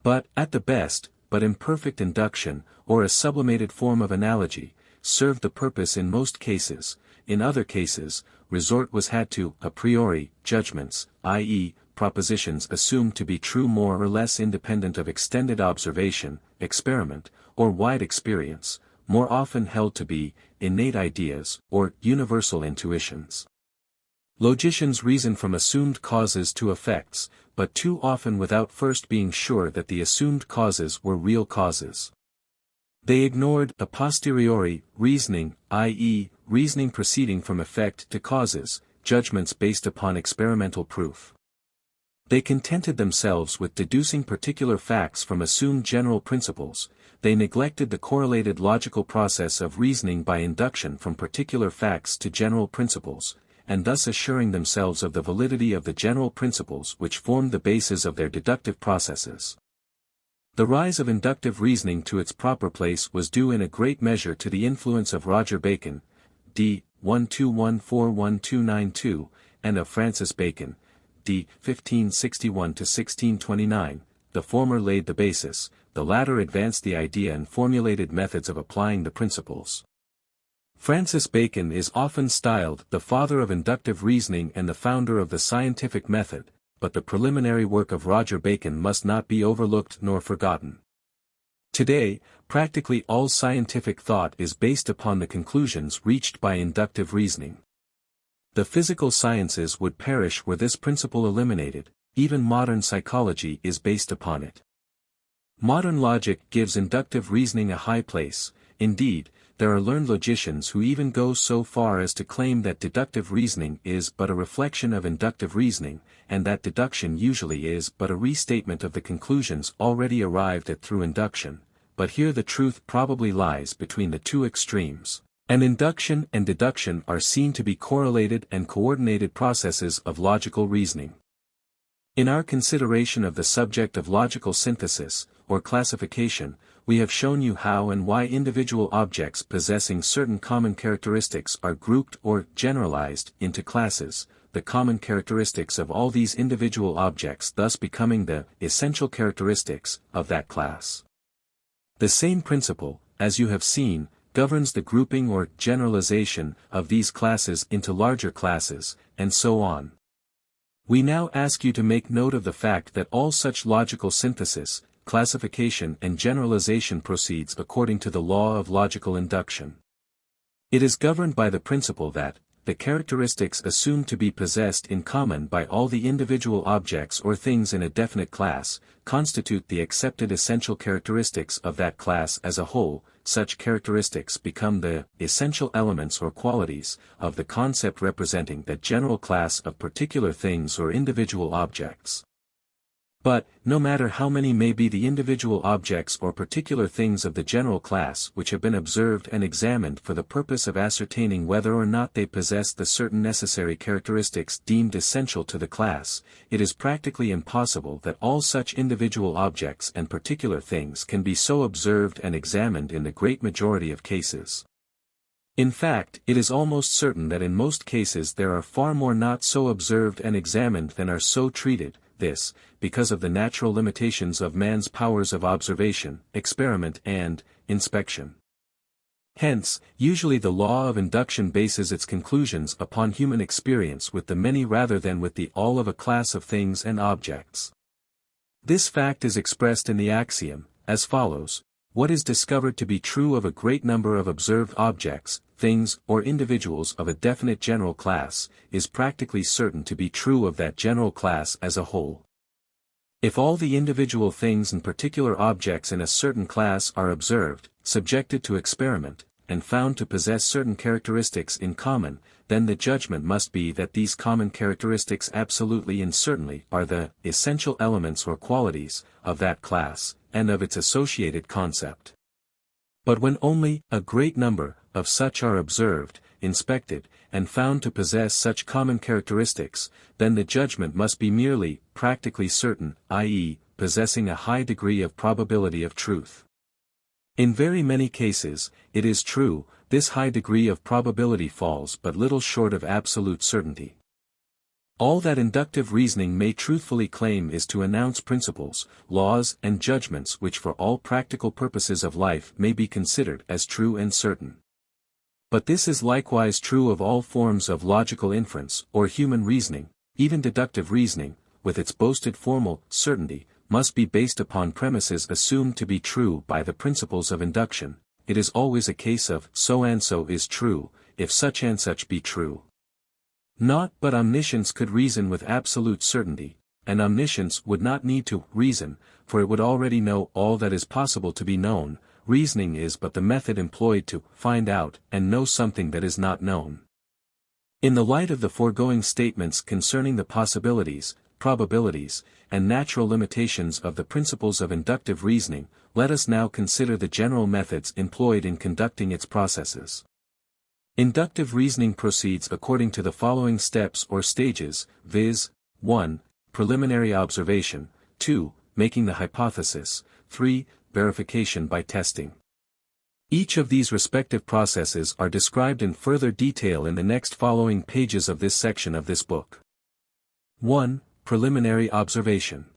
But, at the best, but imperfect induction, or a sublimated form of analogy, served the purpose in most cases. In other cases, resort was had to a priori judgments, i.e., propositions assumed to be true more or less independent of extended observation, experiment, or wide experience, more often held to be innate ideas, or universal intuitions. Logicians reason from assumed causes to effects, but too often without first being sure that the assumed causes were real causes. They ignored a posteriori reasoning, i.e., reasoning proceeding from effect to causes, judgments based upon experimental proof. They contented themselves with deducing particular facts from assumed general principles. They neglected the correlated logical process of reasoning by induction from particular facts to general principles, and thus assuring themselves of the validity of the general principles which formed the basis of their deductive processes. The rise of inductive reasoning to its proper place was due in a great measure to the influence of Roger Bacon, d. 12141292, and of Francis Bacon, d. 1561–1629, the former laid the basis, the latter advanced the idea and formulated methods of applying the principles. Francis Bacon is often styled the father of inductive reasoning and the founder of the scientific method, but the preliminary work of Roger Bacon must not be overlooked nor forgotten. Today, practically all scientific thought is based upon the conclusions reached by inductive reasoning. The physical sciences would perish were this principle eliminated. Even modern psychology is based upon it. Modern logic gives inductive reasoning a high place. Indeed, there are learned logicians who even go so far as to claim that deductive reasoning is but a reflection of inductive reasoning, and that deduction usually is but a restatement of the conclusions already arrived at through induction. But here the truth probably lies between the two extremes. And induction and deduction are seen to be correlated and coordinated processes of logical reasoning. In our consideration of the subject of logical synthesis, or classification, we have shown you how and why individual objects possessing certain common characteristics are grouped or generalized into classes, the common characteristics of all these individual objects thus becoming the essential characteristics of that class. The same principle, as you have seen, governs the grouping or generalization of these classes into larger classes, and so on. We now ask you to make note of the fact that all such logical synthesis, classification and generalization proceeds according to the law of logical induction. It is governed by the principle that, the characteristics assumed to be possessed in common by all the individual objects or things in a definite class, constitute the accepted essential characteristics of that class as a whole. Such characteristics become the essential elements or qualities of the concept representing that general class of particular things or individual objects. But, no matter how many may be the individual objects or particular things of the general class which have been observed and examined for the purpose of ascertaining whether or not they possess the certain necessary characteristics deemed essential to the class, it is practically impossible that all such individual objects and particular things can be so observed and examined in the great majority of cases. In fact, it is almost certain that in most cases there are far more not so observed and examined than are so treated. This, because of the natural limitations of man's powers of observation, experiment and inspection. Hence, usually the law of induction bases its conclusions upon human experience with the many rather than with the all of a class of things and objects. This fact is expressed in the axiom, as follows: what is discovered to be true of a great number of observed objects, things, or individuals of a definite general class, is practically certain to be true of that general class as a whole. If all the individual things and particular objects in a certain class are observed, subjected to experiment, and found to possess certain characteristics in common, then the judgment must be that these common characteristics absolutely and certainly are the essential elements or qualities of that class, and of its associated concept. But when only a great number of such are observed, inspected, and found to possess such common characteristics, then the judgment must be merely practically certain, i.e., possessing a high degree of probability of truth. In very many cases, it is true, this high degree of probability falls but little short of absolute certainty. All that inductive reasoning may truthfully claim is to announce principles, laws and judgments which for all practical purposes of life may be considered as true and certain. But this is likewise true of all forms of logical inference or human reasoning. Even deductive reasoning, with its boasted formal certainty, must be based upon premises assumed to be true by the principles of induction. It is always a case of so and so is true, if such and such be true. Not but omniscience could reason with absolute certainty, and omniscience would not need to reason, for it would already know all that is possible to be known. Reasoning is but the method employed to find out and know something that is not known. In the light of the foregoing statements concerning the possibilities, probabilities, and natural limitations of the principles of inductive reasoning, let us now consider the general methods employed in conducting its processes. Inductive reasoning proceeds according to the following steps or stages, viz. 1. Preliminary observation, 2. Making the hypothesis, 3. Verification by testing. Each of these respective processes are described in further detail in the next following pages of this section of this book. 1. Preliminary observation.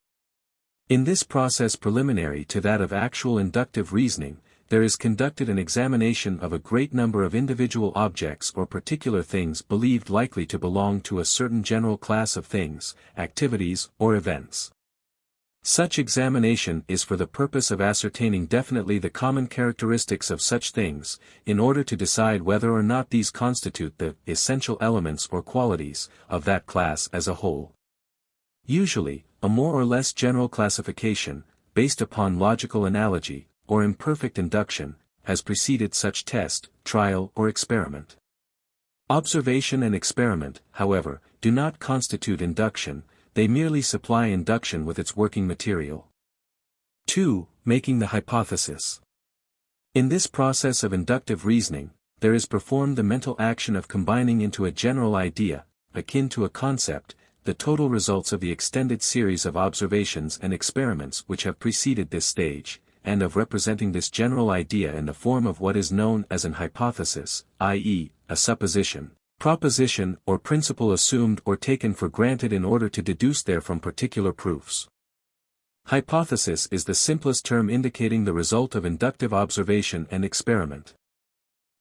In this process preliminary to that of actual inductive reasoning, there is conducted an examination of a great number of individual objects or particular things believed likely to belong to a certain general class of things, activities, or events. Such examination is for the purpose of ascertaining definitely the common characteristics of such things, in order to decide whether or not these constitute the essential elements or qualities of that class as a whole. Usually, a more or less general classification, based upon logical analogy, or imperfect induction, has preceded such test, trial or experiment. Observation and experiment, however, do not constitute induction, they merely supply induction with its working material. 2. Making the hypothesis. In this process of inductive reasoning, there is performed the mental action of combining into a general idea, akin to a concept, the total results of the extended series of observations and experiments which have preceded this stage, and of representing this general idea in the form of what is known as an hypothesis, i.e., a supposition, proposition or principle assumed or taken for granted in order to deduce therefrom particular proofs. Hypothesis is the simplest term indicating the result of inductive observation and experiment.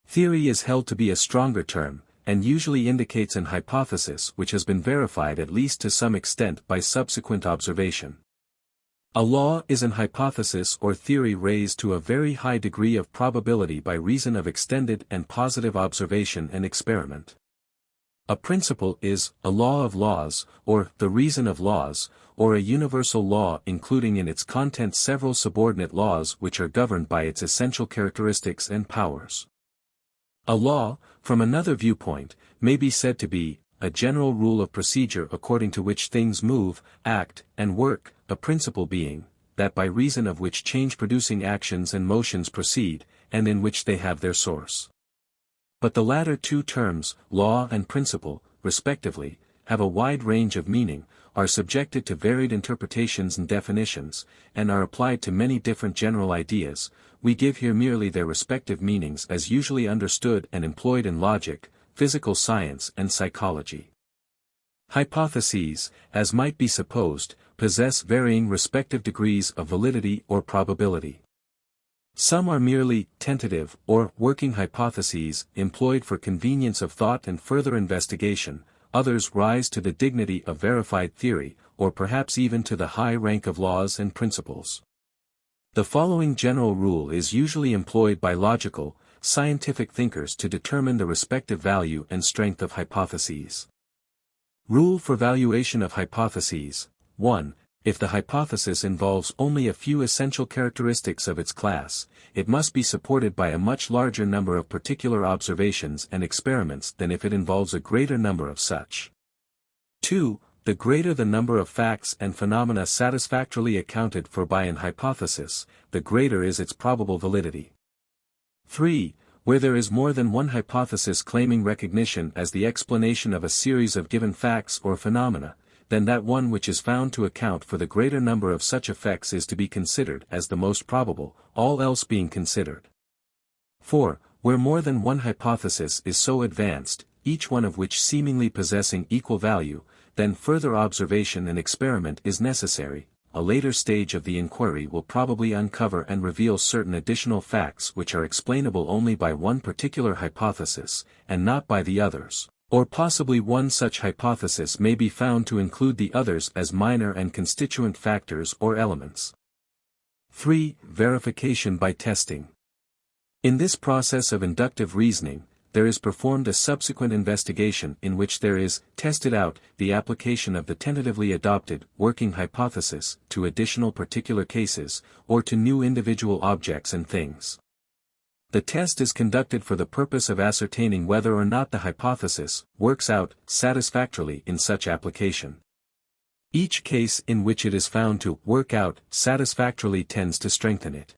Theory is held to be a stronger term, and usually indicates an hypothesis which has been verified at least to some extent by subsequent observation. A law is an hypothesis or theory raised to a very high degree of probability by reason of extended and positive observation and experiment. A principle is a law of laws, or the reason of laws, or a universal law including in its content several subordinate laws which are governed by its essential characteristics and powers. A law, from another viewpoint, may be said to be a general rule of procedure according to which things move, act, and work, a principle being that by reason of which change-producing actions and motions proceed, and in which they have their source. But the latter two terms, law and principle, respectively, have a wide range of meaning, are subjected to varied interpretations and definitions, and are applied to many different general ideas. We give here merely their respective meanings as usually understood and employed in logic, physical science and psychology. Hypotheses, as might be supposed, possess varying respective degrees of validity or probability. Some are merely tentative or working hypotheses employed for convenience of thought and further investigation, others rise to the dignity of verified theory, or perhaps even to the high rank of laws and principles. The following general rule is usually employed by logical, scientific thinkers to determine the respective value and strength of hypotheses. Rule for valuation of hypotheses. 1. If the hypothesis involves only a few essential characteristics of its class, it must be supported by a much larger number of particular observations and experiments than if it involves a greater number of such. 2. The greater the number of facts and phenomena satisfactorily accounted for by an hypothesis, the greater is its probable validity. 3. Where there is more than one hypothesis claiming recognition as the explanation of a series of given facts or phenomena, then that one which is found to account for the greater number of such effects is to be considered as the most probable, all else being considered. 4. Where more than one hypothesis is so advanced, each one of which seemingly possessing equal value, then further observation and experiment is necessary. A later stage of the inquiry will probably uncover and reveal certain additional facts which are explainable only by one particular hypothesis, and not by the others, or possibly one such hypothesis may be found to include the others as minor and constituent factors or elements. 3. Verification by testing. In this process of inductive reasoning, there is performed a subsequent investigation in which there is tested out the application of the tentatively adopted working hypothesis to additional particular cases, or to new individual objects and things. The test is conducted for the purpose of ascertaining whether or not the hypothesis works out satisfactorily in such application. Each case in which it is found to work out satisfactorily tends to strengthen it.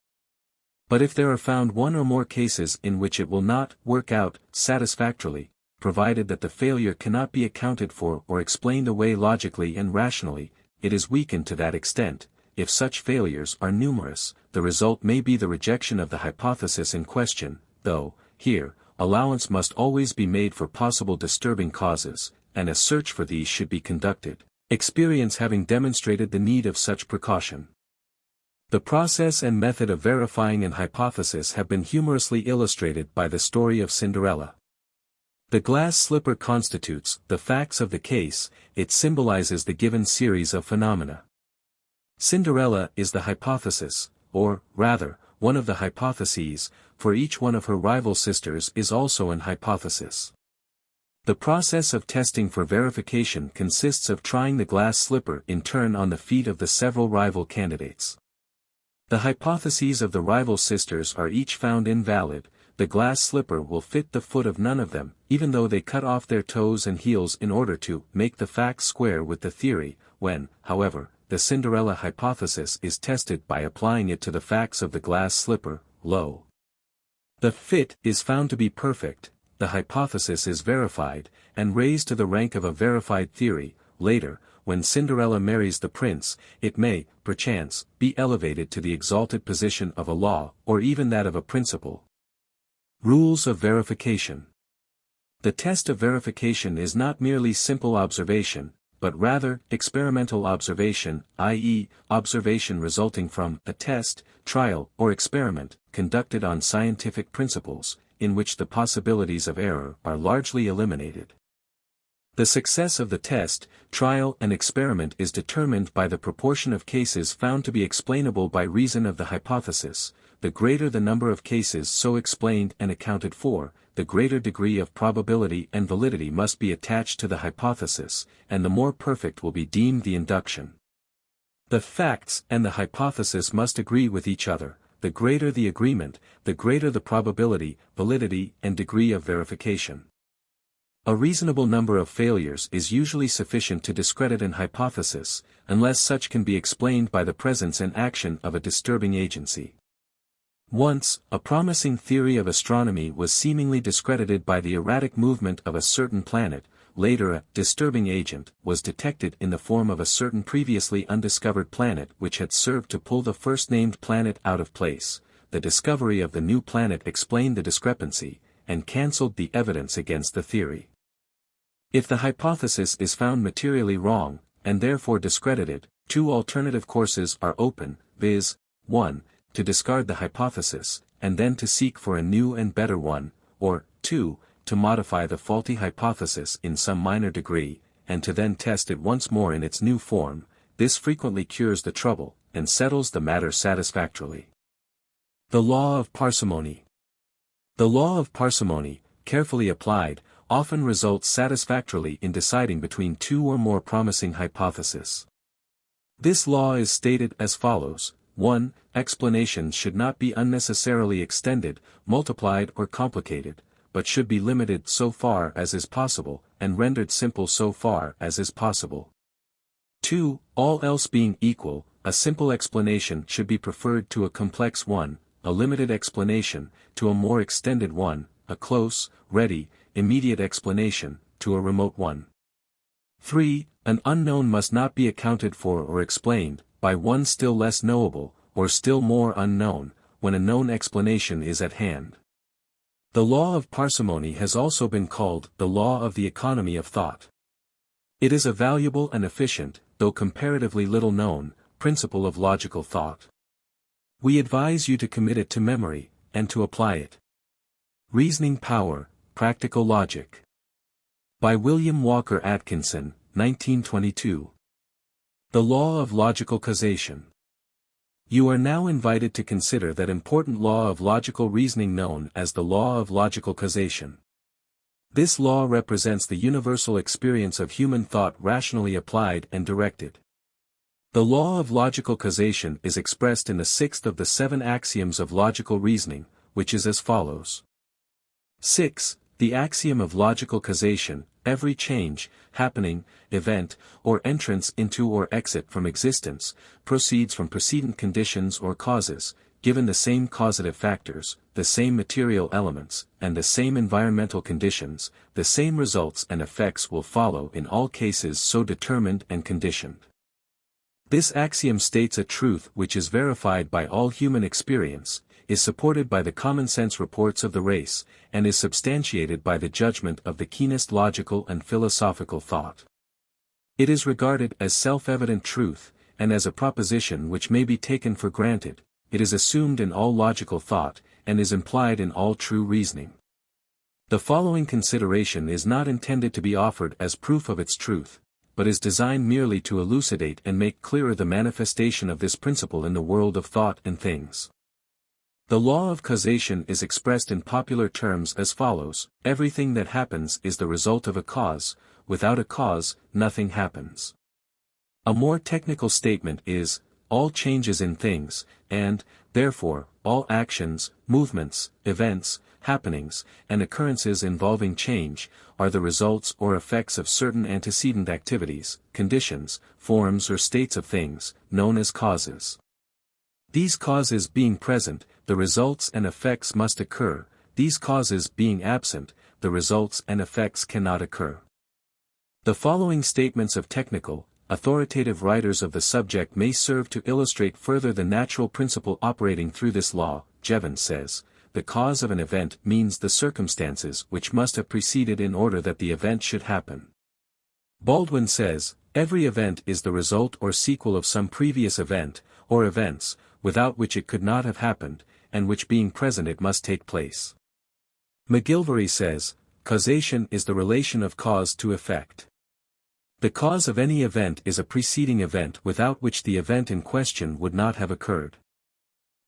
But if there are found one or more cases in which it will not work out satisfactorily, provided that the failure cannot be accounted for or explained away logically and rationally, it is weakened to that extent. If such failures are numerous, the result may be the rejection of the hypothesis in question, though, here, allowance must always be made for possible disturbing causes, and a search for these should be conducted, experience having demonstrated the need of such precaution. The process and method of verifying an hypothesis have been humorously illustrated by the story of Cinderella. The glass slipper constitutes the facts of the case, it symbolizes the given series of phenomena. Cinderella is the hypothesis, or, rather, one of the hypotheses, for each one of her rival sisters is also an hypothesis. The process of testing for verification consists of trying the glass slipper in turn on the feet of the several rival candidates. The hypotheses of the rival sisters are each found invalid. The glass slipper will fit the foot of none of them, even though they cut off their toes and heels in order to make the facts square with the theory. When, however, the Cinderella hypothesis is tested by applying it to the facts of the glass slipper, lo! The fit is found to be perfect, the hypothesis is verified, and raised to the rank of a verified theory. Later, when Cinderella marries the prince, it may, perchance, be elevated to the exalted position of a law, or even that of a principle. Rules of verification. The test of verification is not merely simple observation, but rather experimental observation, i.e., observation resulting from a test, trial, or experiment, conducted on scientific principles, in which the possibilities of error are largely eliminated. The success of the test, trial and experiment is determined by the proportion of cases found to be explainable by reason of the hypothesis. The greater the number of cases so explained and accounted for, the greater degree of probability and validity must be attached to the hypothesis, and the more perfect will be deemed the induction. The facts and the hypothesis must agree with each other. The greater the agreement, the greater the probability, validity, and degree of verification. A reasonable number of failures is usually sufficient to discredit an hypothesis, unless such can be explained by the presence and action of a disturbing agency. Once, a promising theory of astronomy was seemingly discredited by the erratic movement of a certain planet. Later, a disturbing agent was detected in the form of a certain previously undiscovered planet which had served to pull the first-named planet out of place. The discovery of the new planet explained the discrepancy, and cancelled the evidence against the theory. If the hypothesis is found materially wrong, and therefore discredited, two alternative courses are open, viz., 1. To discard the hypothesis, and then to seek for a new and better one, or, 2. To modify the faulty hypothesis in some minor degree, and to then test it once more in its new form. This frequently cures the trouble, and settles the matter satisfactorily. The law of parsimony. The law of parsimony, carefully applied, often results satisfactorily in deciding between two or more promising hypotheses. This law is stated as follows. 1. Explanations should not be unnecessarily extended, multiplied or complicated, but should be limited so far as is possible, and rendered simple so far as is possible. 2. All else being equal, a simple explanation should be preferred to a complex one, a limited explanation, to a more extended one, a close, ready, immediate explanation, to a remote one. 3. An unknown must not be accounted for or explained, by one still less knowable, or still more unknown, when a known explanation is at hand. The law of parsimony has also been called the law of the economy of thought. It is a valuable and efficient, though comparatively little known, principle of logical thought. We advise you to commit it to memory, and to apply it. Reasoning Power, Practical Logic. By William Walker Atkinson, 1922. The Law of Logical Causation. You are now invited to consider that important law of logical reasoning known as the law of logical causation. This law represents the universal experience of human thought rationally applied and directed. The law of logical causation is expressed in the sixth of the 7 axioms of logical reasoning, which is as follows. 6. The axiom of logical causation: every change, happening, event, or entrance into or exit from existence, proceeds from precedent conditions or causes, given the same causative factors, the same material elements, and the same environmental conditions, the same results and effects will follow in all cases so determined and conditioned. This axiom states a truth which is verified by all human experience, is supported by the common-sense reports of the race, and is substantiated by the judgment of the keenest logical and philosophical thought. It is regarded as self-evident truth, and as a proposition which may be taken for granted. It is assumed in all logical thought, and is implied in all true reasoning. The following consideration is not intended to be offered as proof of its truth, but is designed merely to elucidate and make clearer the manifestation of this principle in the world of thought and things. The law of causation is expressed in popular terms as follows: everything that happens is the result of a cause, without a cause, nothing happens. A more technical statement is, all changes in things, and, therefore, all actions, movements, events, happenings, and occurrences involving change, are the results or effects of certain antecedent activities, conditions, forms or states of things, known as causes. These causes being present, the results and effects must occur; these causes being absent, the results and effects cannot occur. The following statements of technical, authoritative writers of the subject may serve to illustrate further the natural principle operating through this law. Jevons says, the cause of an event means the circumstances which must have preceded in order that the event should happen. Baldwin says, every event is the result or sequel of some previous event, or events, without which it could not have happened, and which being present it must take place. McGilvary says, causation is the relation of cause to effect. The cause of any event is a preceding event without which the event in question would not have occurred.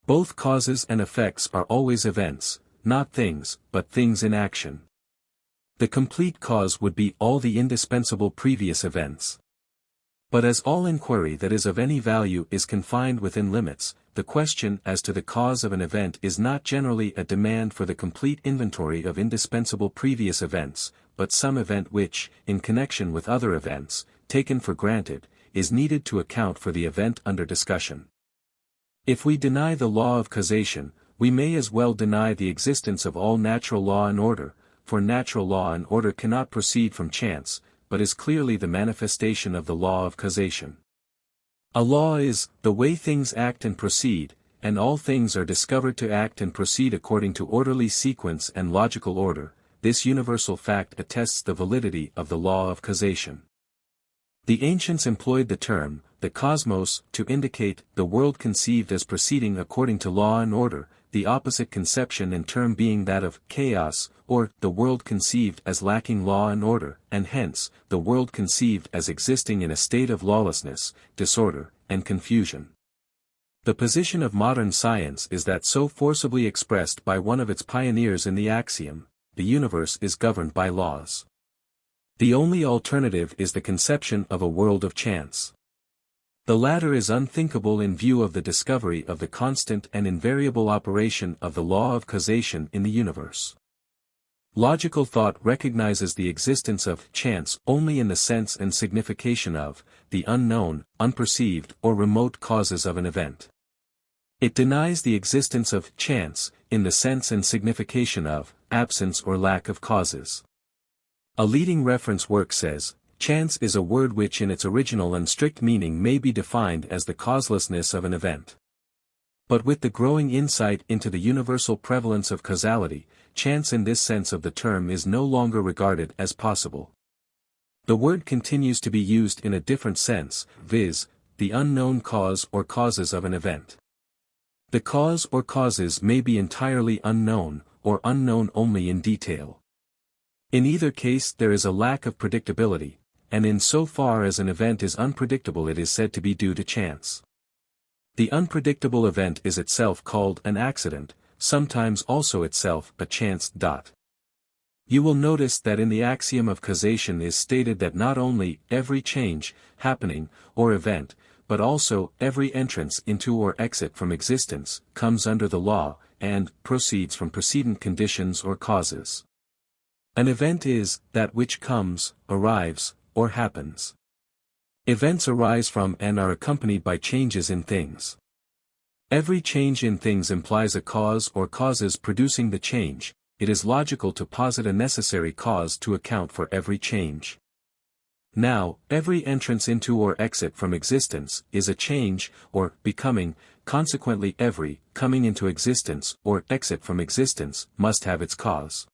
Both causes and effects are always events, not things, but things in action. The complete cause would be all the indispensable previous events. But as all inquiry that is of any value is confined within limits, the question as to the cause of an event is not generally a demand for the complete inventory of indispensable previous events, but some event which, in connection with other events, taken for granted, is needed to account for the event under discussion. If we deny the law of causation, we may as well deny the existence of all natural law and order, for natural law and order cannot proceed from chance, but is clearly the manifestation of the law of causation. A law is the way things act and proceed, and all things are discovered to act and proceed according to orderly sequence and logical order. This universal fact attests the validity of the law of causation. The ancients employed the term, the cosmos, to indicate the world conceived as proceeding according to law and order, the opposite conception and term being that of chaos, or the world conceived as lacking law and order, and hence, the world conceived as existing in a state of lawlessness, disorder, and confusion. The position of modern science is that so forcibly expressed by one of its pioneers in the axiom, the universe is governed by laws. The only alternative is the conception of a world of chance. The latter is unthinkable in view of the discovery of the constant and invariable operation of the law of causation in the universe. Logical thought recognizes the existence of chance only in the sense and signification of the unknown, unperceived, or remote causes of an event. It denies the existence of chance in the sense and signification of absence or lack of causes. A leading reference work says, "Chance is a word which in its original and strict meaning may be defined as the causelessness of an event. But with the growing insight into the universal prevalence of causality, chance in this sense of the term is no longer regarded as possible." The word continues to be used in a different sense, viz., the unknown cause or causes of an event. The cause or causes may be entirely unknown, or unknown only in detail. In either case there is a lack of predictability, and in so far as an event is unpredictable it is said to be due to chance. The unpredictable event is itself called an accident, sometimes also itself a chance. You will notice that in the axiom of causation is stated that not only every change, happening, or event, but also every entrance into or exit from existence, comes under the law, and proceeds from precedent conditions or causes. An event is that which comes, arrives, or happens. Events arise from and are accompanied by changes in things. Every change in things implies a cause or causes producing the change. It is logical to posit a necessary cause to account for every change. Now, every entrance into or exit from existence is a change, or becoming, consequently every coming into existence or exit from existence must have its cause.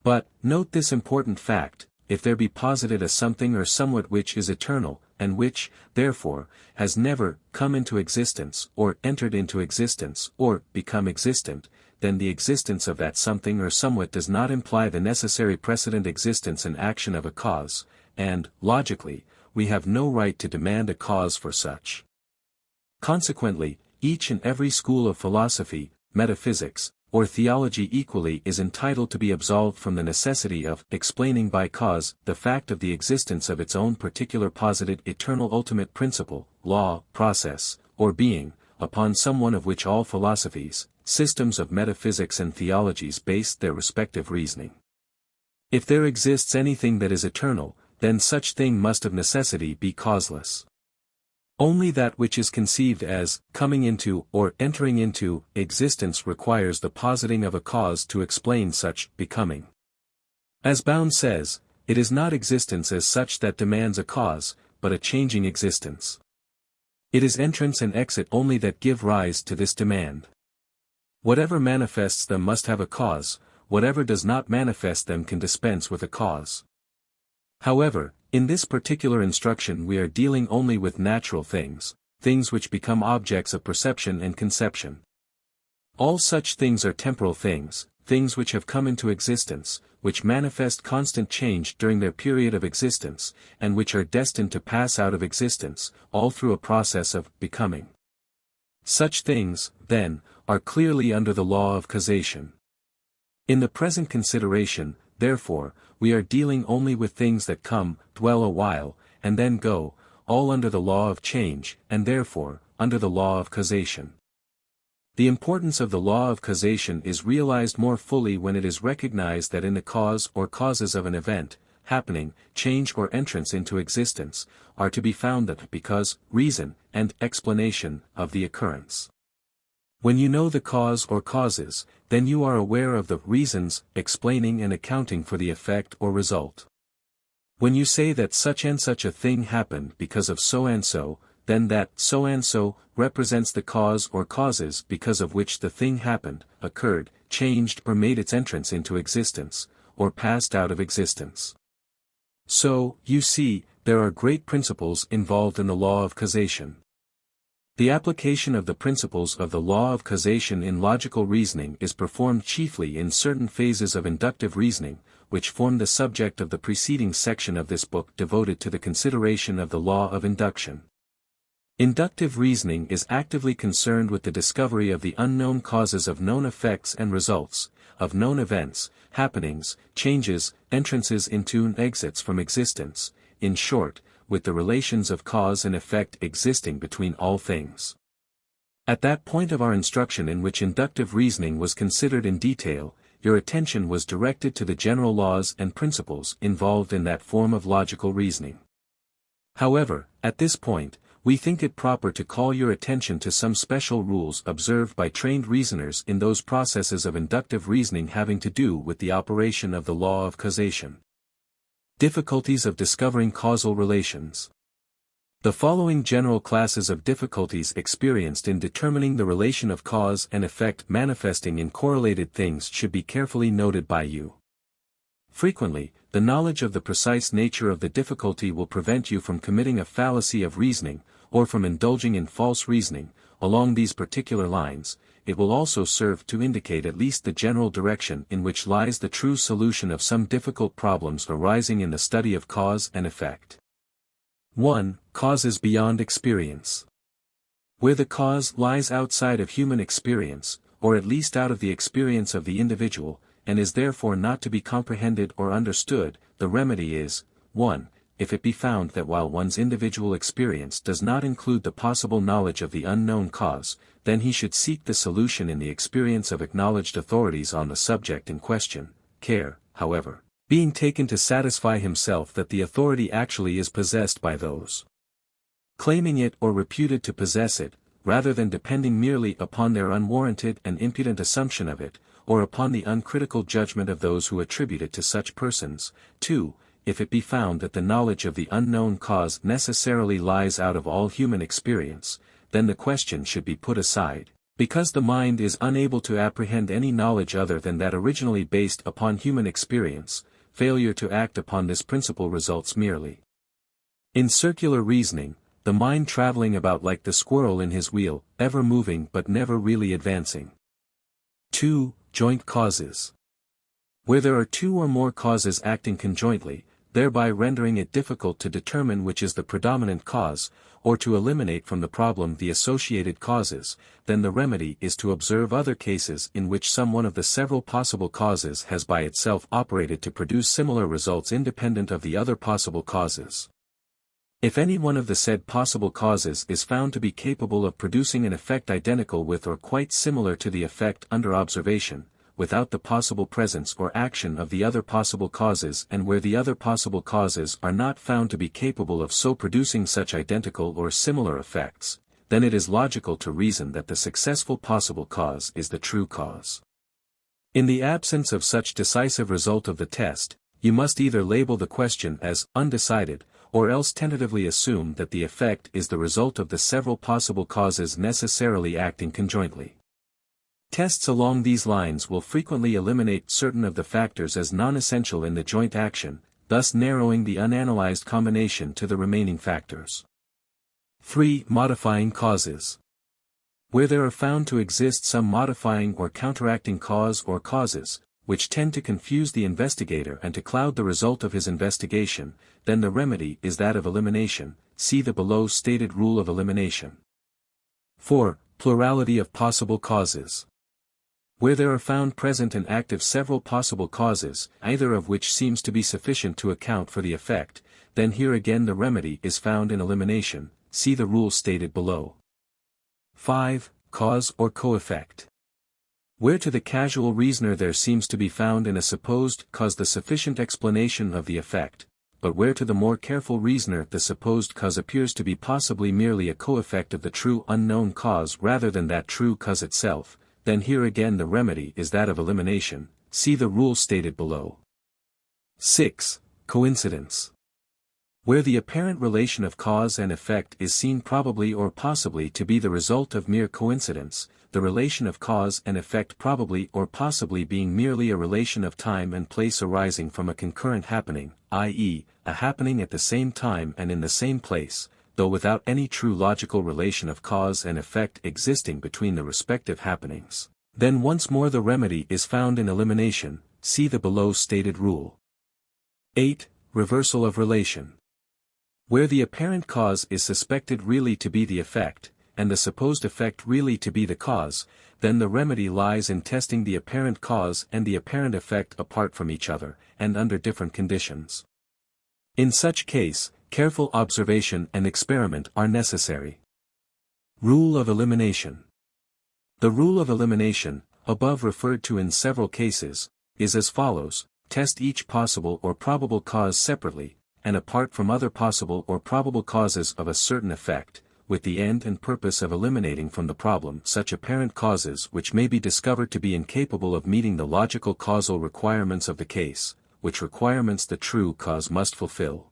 But, note this important fact, if there be posited a something or somewhat which is eternal, and which, therefore, has never come into existence, or entered into existence, or become existent, then the existence of that something or somewhat does not imply the necessary precedent existence and action of a cause, and, logically, we have no right to demand a cause for such. Consequently, each and every school of philosophy, metaphysics, or theology equally is entitled to be absolved from the necessity of explaining by cause the fact of the existence of its own particular posited eternal ultimate principle, law, process, or being, upon some one of which all philosophies, systems of metaphysics and theologies base their respective reasoning. If there exists anything that is eternal, then such thing must of necessity be causeless. Only that which is conceived as coming into or entering into existence requires the positing of a cause to explain such becoming. As Bound says, it is not existence as such that demands a cause, but a changing existence. It is entrance and exit only that give rise to this demand. Whatever manifests them must have a cause, whatever does not manifest them can dispense with a cause. However, in this particular instruction we are dealing only with natural things, things which become objects of perception and conception. All such things are temporal things, things which have come into existence, which manifest constant change during their period of existence, and which are destined to pass out of existence, all through a process of becoming. Such things, then, are clearly under the law of causation. In the present consideration, therefore, we are dealing only with things that come, dwell a while, and then go, all under the law of change, and therefore, under the law of causation. The importance of the law of causation is realized more fully when it is recognized that in the cause or causes of an event, happening, change or entrance into existence, are to be found the because, reason, and explanation of the occurrence. When you know the cause or causes, then you are aware of the reasons, explaining and accounting for the effect or result. When you say that such and such a thing happened because of so and so, then that so and so represents the cause or causes because of which the thing happened, occurred, changed or made its entrance into existence, or passed out of existence. So, you see, there are great principles involved in the law of causation. The application of the principles of the law of causation in logical reasoning is performed chiefly in certain phases of inductive reasoning, which form the subject of the preceding section of this book devoted to the consideration of the law of induction. Inductive reasoning is actively concerned with the discovery of the unknown causes of known effects and results, of known events, happenings, changes, entrances into and exits from existence, in short, with the relations of cause and effect existing between all things. At that point of our instruction in which inductive reasoning was considered in detail, your attention was directed to the general laws and principles involved in that form of logical reasoning. However, at this point, we think it proper to call your attention to some special rules observed by trained reasoners in those processes of inductive reasoning having to do with the operation of the law of causation. Difficulties of discovering causal relations. The following general classes of difficulties experienced in determining the relation of cause and effect manifesting in correlated things should be carefully noted by you. Frequently, the knowledge of the precise nature of the difficulty will prevent you from committing a fallacy of reasoning, or from indulging in false reasoning. Along these particular lines, it will also serve to indicate at least the general direction in which lies the true solution of some difficult problems arising in the study of cause and effect. 1. Causes beyond experience. Where the cause lies outside of human experience, or at least out of the experience of the individual, and is therefore not to be comprehended or understood, the remedy is, 1. If it be found that while one's individual experience does not include the possible knowledge of the unknown cause, then he should seek the solution in the experience of acknowledged authorities on the subject in question, care, however, being taken to satisfy himself that the authority actually is possessed by those claiming it or reputed to possess it, rather than depending merely upon their unwarranted and impudent assumption of it, or upon the uncritical judgment of those who attribute it to such persons. 2. If it be found that the knowledge of the unknown cause necessarily lies out of all human experience, then the question should be put aside, because the mind is unable to apprehend any knowledge other than that originally based upon human experience. Failure to act upon this principle results merely in circular reasoning, the mind traveling about like the squirrel in his wheel, ever moving but never really advancing. 2. Joint causes. Where there are two or more causes acting conjointly, thereby rendering it difficult to determine which is the predominant cause, or to eliminate from the problem the associated causes, then the remedy is to observe other cases in which some one of the several possible causes has by itself operated to produce similar results independent of the other possible causes. If any one of the said possible causes is found to be capable of producing an effect identical with or quite similar to the effect under observation, without the possible presence or action of the other possible causes, and where the other possible causes are not found to be capable of so producing such identical or similar effects, then it is logical to reason that the successful possible cause is the true cause. In the absence of such decisive result of the test, you must either label the question as undecided, or else tentatively assume that the effect is the result of the several possible causes necessarily acting conjointly. Tests along these lines will frequently eliminate certain of the factors as non-essential in the joint action, thus narrowing the unanalyzed combination to the remaining factors. 3. Modifying causes. Where there are found to exist some modifying or counteracting cause or causes, which tend to confuse the investigator and to cloud the result of his investigation, then the remedy is that of elimination. See the below stated rule of elimination. 4. Plurality of possible causes. Where there are found present and active several possible causes, either of which seems to be sufficient to account for the effect, then here again the remedy is found in elimination. See the rule stated below. 5. Cause or co-effect. Where to the casual reasoner there seems to be found in a supposed cause the sufficient explanation of the effect, but where to the more careful reasoner the supposed cause appears to be possibly merely a co-effect of the true unknown cause rather than that true cause itself, then here again the remedy is that of elimination. See the rule stated below. 6. Coincidence. Where the apparent relation of cause and effect is seen probably or possibly to be the result of mere coincidence, the relation of cause and effect probably or possibly being merely a relation of time and place arising from a concurrent happening, i.e., a happening at the same time and in the same place, though without any true logical relation of cause and effect existing between the respective happenings, then once more the remedy is found in elimination. See the below stated rule. 8. Reversal of relation. Where the apparent cause is suspected really to be the effect, and the supposed effect really to be the cause, then the remedy lies in testing the apparent cause and the apparent effect apart from each other, and under different conditions. In such case, careful observation and experiment are necessary. Rule of elimination. The rule of elimination, above referred to in several cases, is as follows: test each possible or probable cause separately, and apart from other possible or probable causes of a certain effect, with the end and purpose of eliminating from the problem such apparent causes which may be discovered to be incapable of meeting the logical causal requirements of the case, which requirements the true cause must fulfill.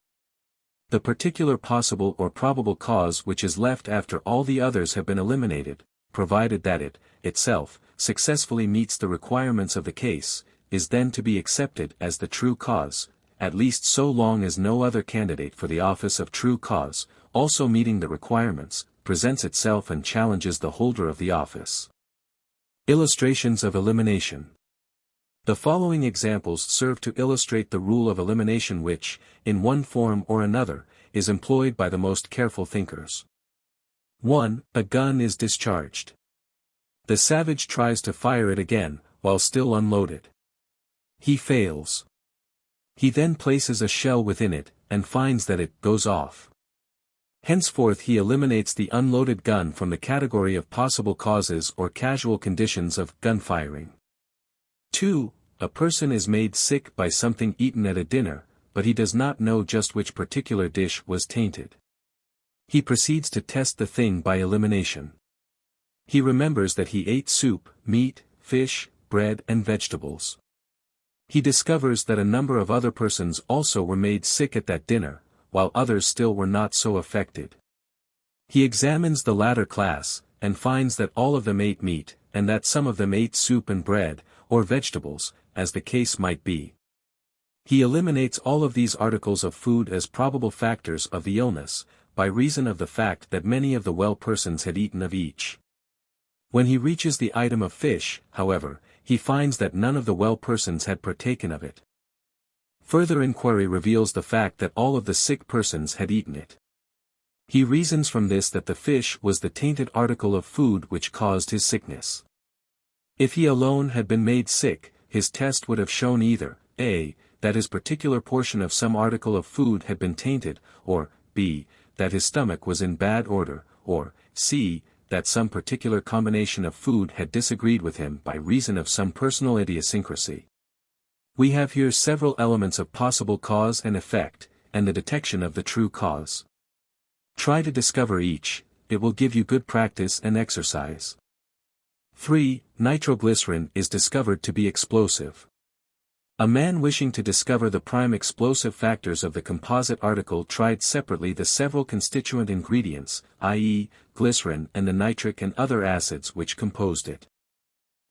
The particular possible or probable cause which is left after all the others have been eliminated, provided that it, itself, successfully meets the requirements of the case, is then to be accepted as the true cause, at least so long as no other candidate for the office of true cause, also meeting the requirements, presents itself and challenges the holder of the office. Illustrations of elimination. The following examples serve to illustrate the rule of elimination which, in one form or another, is employed by the most careful thinkers. 1. A gun is discharged. The savage tries to fire it again, while still unloaded. He fails. He then places a shell within it, and finds that it goes off. Henceforth he eliminates the unloaded gun from the category of possible causes or casual conditions of gunfiring. 2. A person is made sick by something eaten at a dinner, but he does not know just which particular dish was tainted. He proceeds to test the thing by elimination. He remembers that he ate soup, meat, fish, bread and vegetables. He discovers that a number of other persons also were made sick at that dinner, while others still were not so affected. He examines the latter class, and finds that all of them ate meat, and that some of them ate soup and bread, or vegetables, as the case might be. He eliminates all of these articles of food as probable factors of the illness, by reason of the fact that many of the well persons had eaten of each. When he reaches the item of fish, however, he finds that none of the well persons had partaken of it. Further inquiry reveals the fact that all of the sick persons had eaten it. He reasons from this that the fish was the tainted article of food which caused his sickness. If he alone had been made sick, his test would have shown either, A, that his particular portion of some article of food had been tainted, or, B, that his stomach was in bad order, or, C, that some particular combination of food had disagreed with him by reason of some personal idiosyncrasy. We have here several elements of possible cause and effect, and the detection of the true cause. Try to discover each, it will give you good practice and exercise. 3. Nitroglycerin is discovered to be explosive. A man wishing to discover the prime explosive factors of the composite article tried separately the several constituent ingredients, i.e., glycerin and the nitric and other acids which composed it.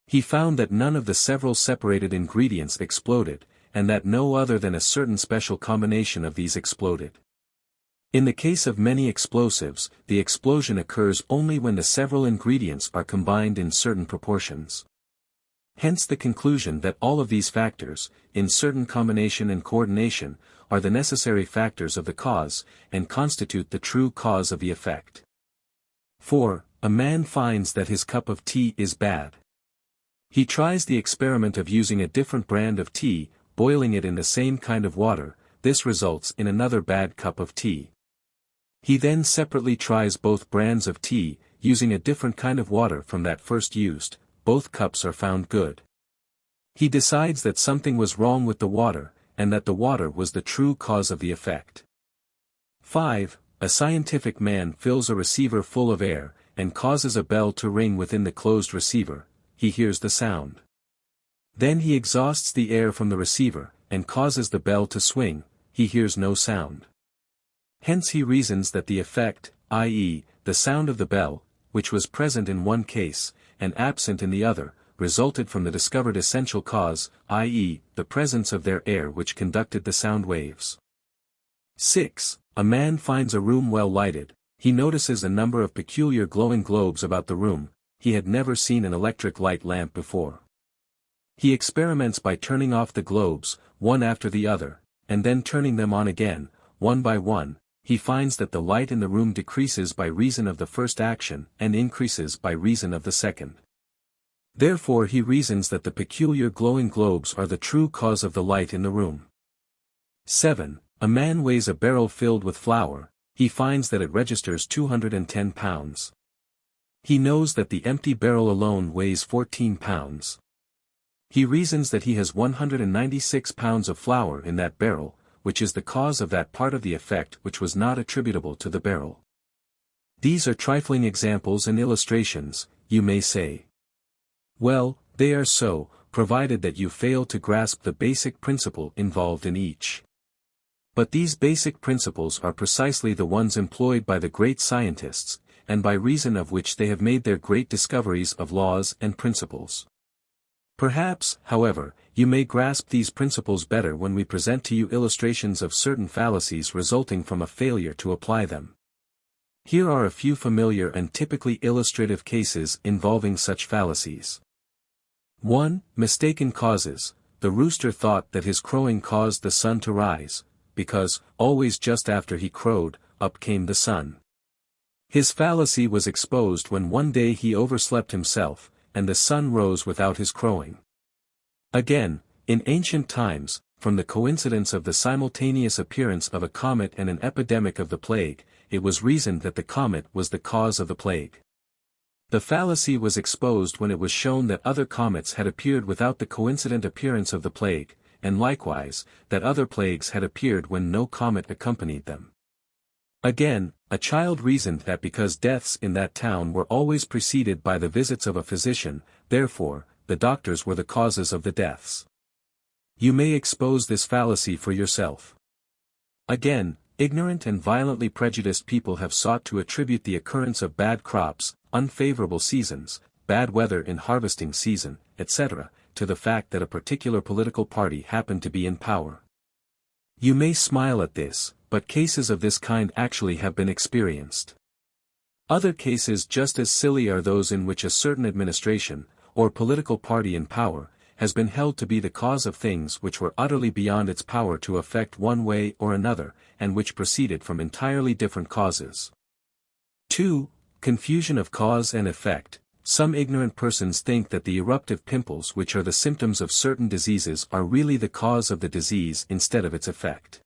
He found that none of the several separated ingredients exploded, and that no other than a certain special combination of these exploded. In the case of many explosives, the explosion occurs only when the several ingredients are combined in certain proportions. Hence the conclusion that all of these factors, in certain combination and coordination, are the necessary factors of the cause, and constitute the true cause of the effect. 4. A man finds that his cup of tea is bad. He tries the experiment of using a different brand of tea, boiling it in the same kind of water. This results in another bad cup of tea. He then separately tries both brands of tea, using a different kind of water from that first used. Both cups are found good. He decides that something was wrong with the water, and that the water was the true cause of the effect. 5. A scientific man fills a receiver full of air, and causes a bell to ring within the closed receiver. He hears the sound. Then he exhausts the air from the receiver, and causes the bell to swing. He hears no sound. Hence he reasons that the effect, i.e., the sound of the bell, which was present in one case, and absent in the other, resulted from the discovered essential cause, i.e., the presence of their air which conducted the sound waves. 6. A man finds a room well lighted. He notices a number of peculiar glowing globes about the room. He had never seen an electric light lamp before. He experiments by turning off the globes, one after the other, and then turning them on again, one by one. He finds that the light in the room decreases by reason of the first action and increases by reason of the second. Therefore he reasons that the peculiar glowing globes are the true cause of the light in the room. 7. A man weighs a barrel filled with flour, he finds that it registers 210 pounds. He knows that the empty barrel alone weighs 14 pounds. He reasons that he has 196 pounds of flour in that barrel, which is the cause of that part of the effect which was not attributable to the barrel. These are trifling examples and illustrations, you may say. Well, they are so, provided that you fail to grasp the basic principle involved in each. But these basic principles are precisely the ones employed by the great scientists, and by reason of which they have made their great discoveries of laws and principles. Perhaps, however, you may grasp these principles better when we present to you illustrations of certain fallacies resulting from a failure to apply them. Here are a few familiar and typically illustrative cases involving such fallacies. 1. Mistaken causes. The rooster thought that his crowing caused the sun to rise, because, always just after he crowed, up came the sun. His fallacy was exposed when one day he overslept himself, and the sun rose without his crowing. Again, in ancient times, from the coincidence of the simultaneous appearance of a comet and an epidemic of the plague, it was reasoned that the comet was the cause of the plague. The fallacy was exposed when it was shown that other comets had appeared without the coincident appearance of the plague, and likewise, that other plagues had appeared when no comet accompanied them. Again, a child reasoned that because deaths in that town were always preceded by the visits of a physician, therefore, the doctors were the causes of the deaths. You may expose this fallacy for yourself. Again, ignorant and violently prejudiced people have sought to attribute the occurrence of bad crops, unfavorable seasons, bad weather in harvesting season, etc., to the fact that a particular political party happened to be in power. You may smile at this, but cases of this kind actually have been experienced. Other cases just as silly are those in which a certain administration, or political party in power, has been held to be the cause of things which were utterly beyond its power to affect one way or another, and which proceeded from entirely different causes. 2. Confusion of cause and effect. Some ignorant persons think that the eruptive pimples which are the symptoms of certain diseases are really the cause of the disease instead of its effect.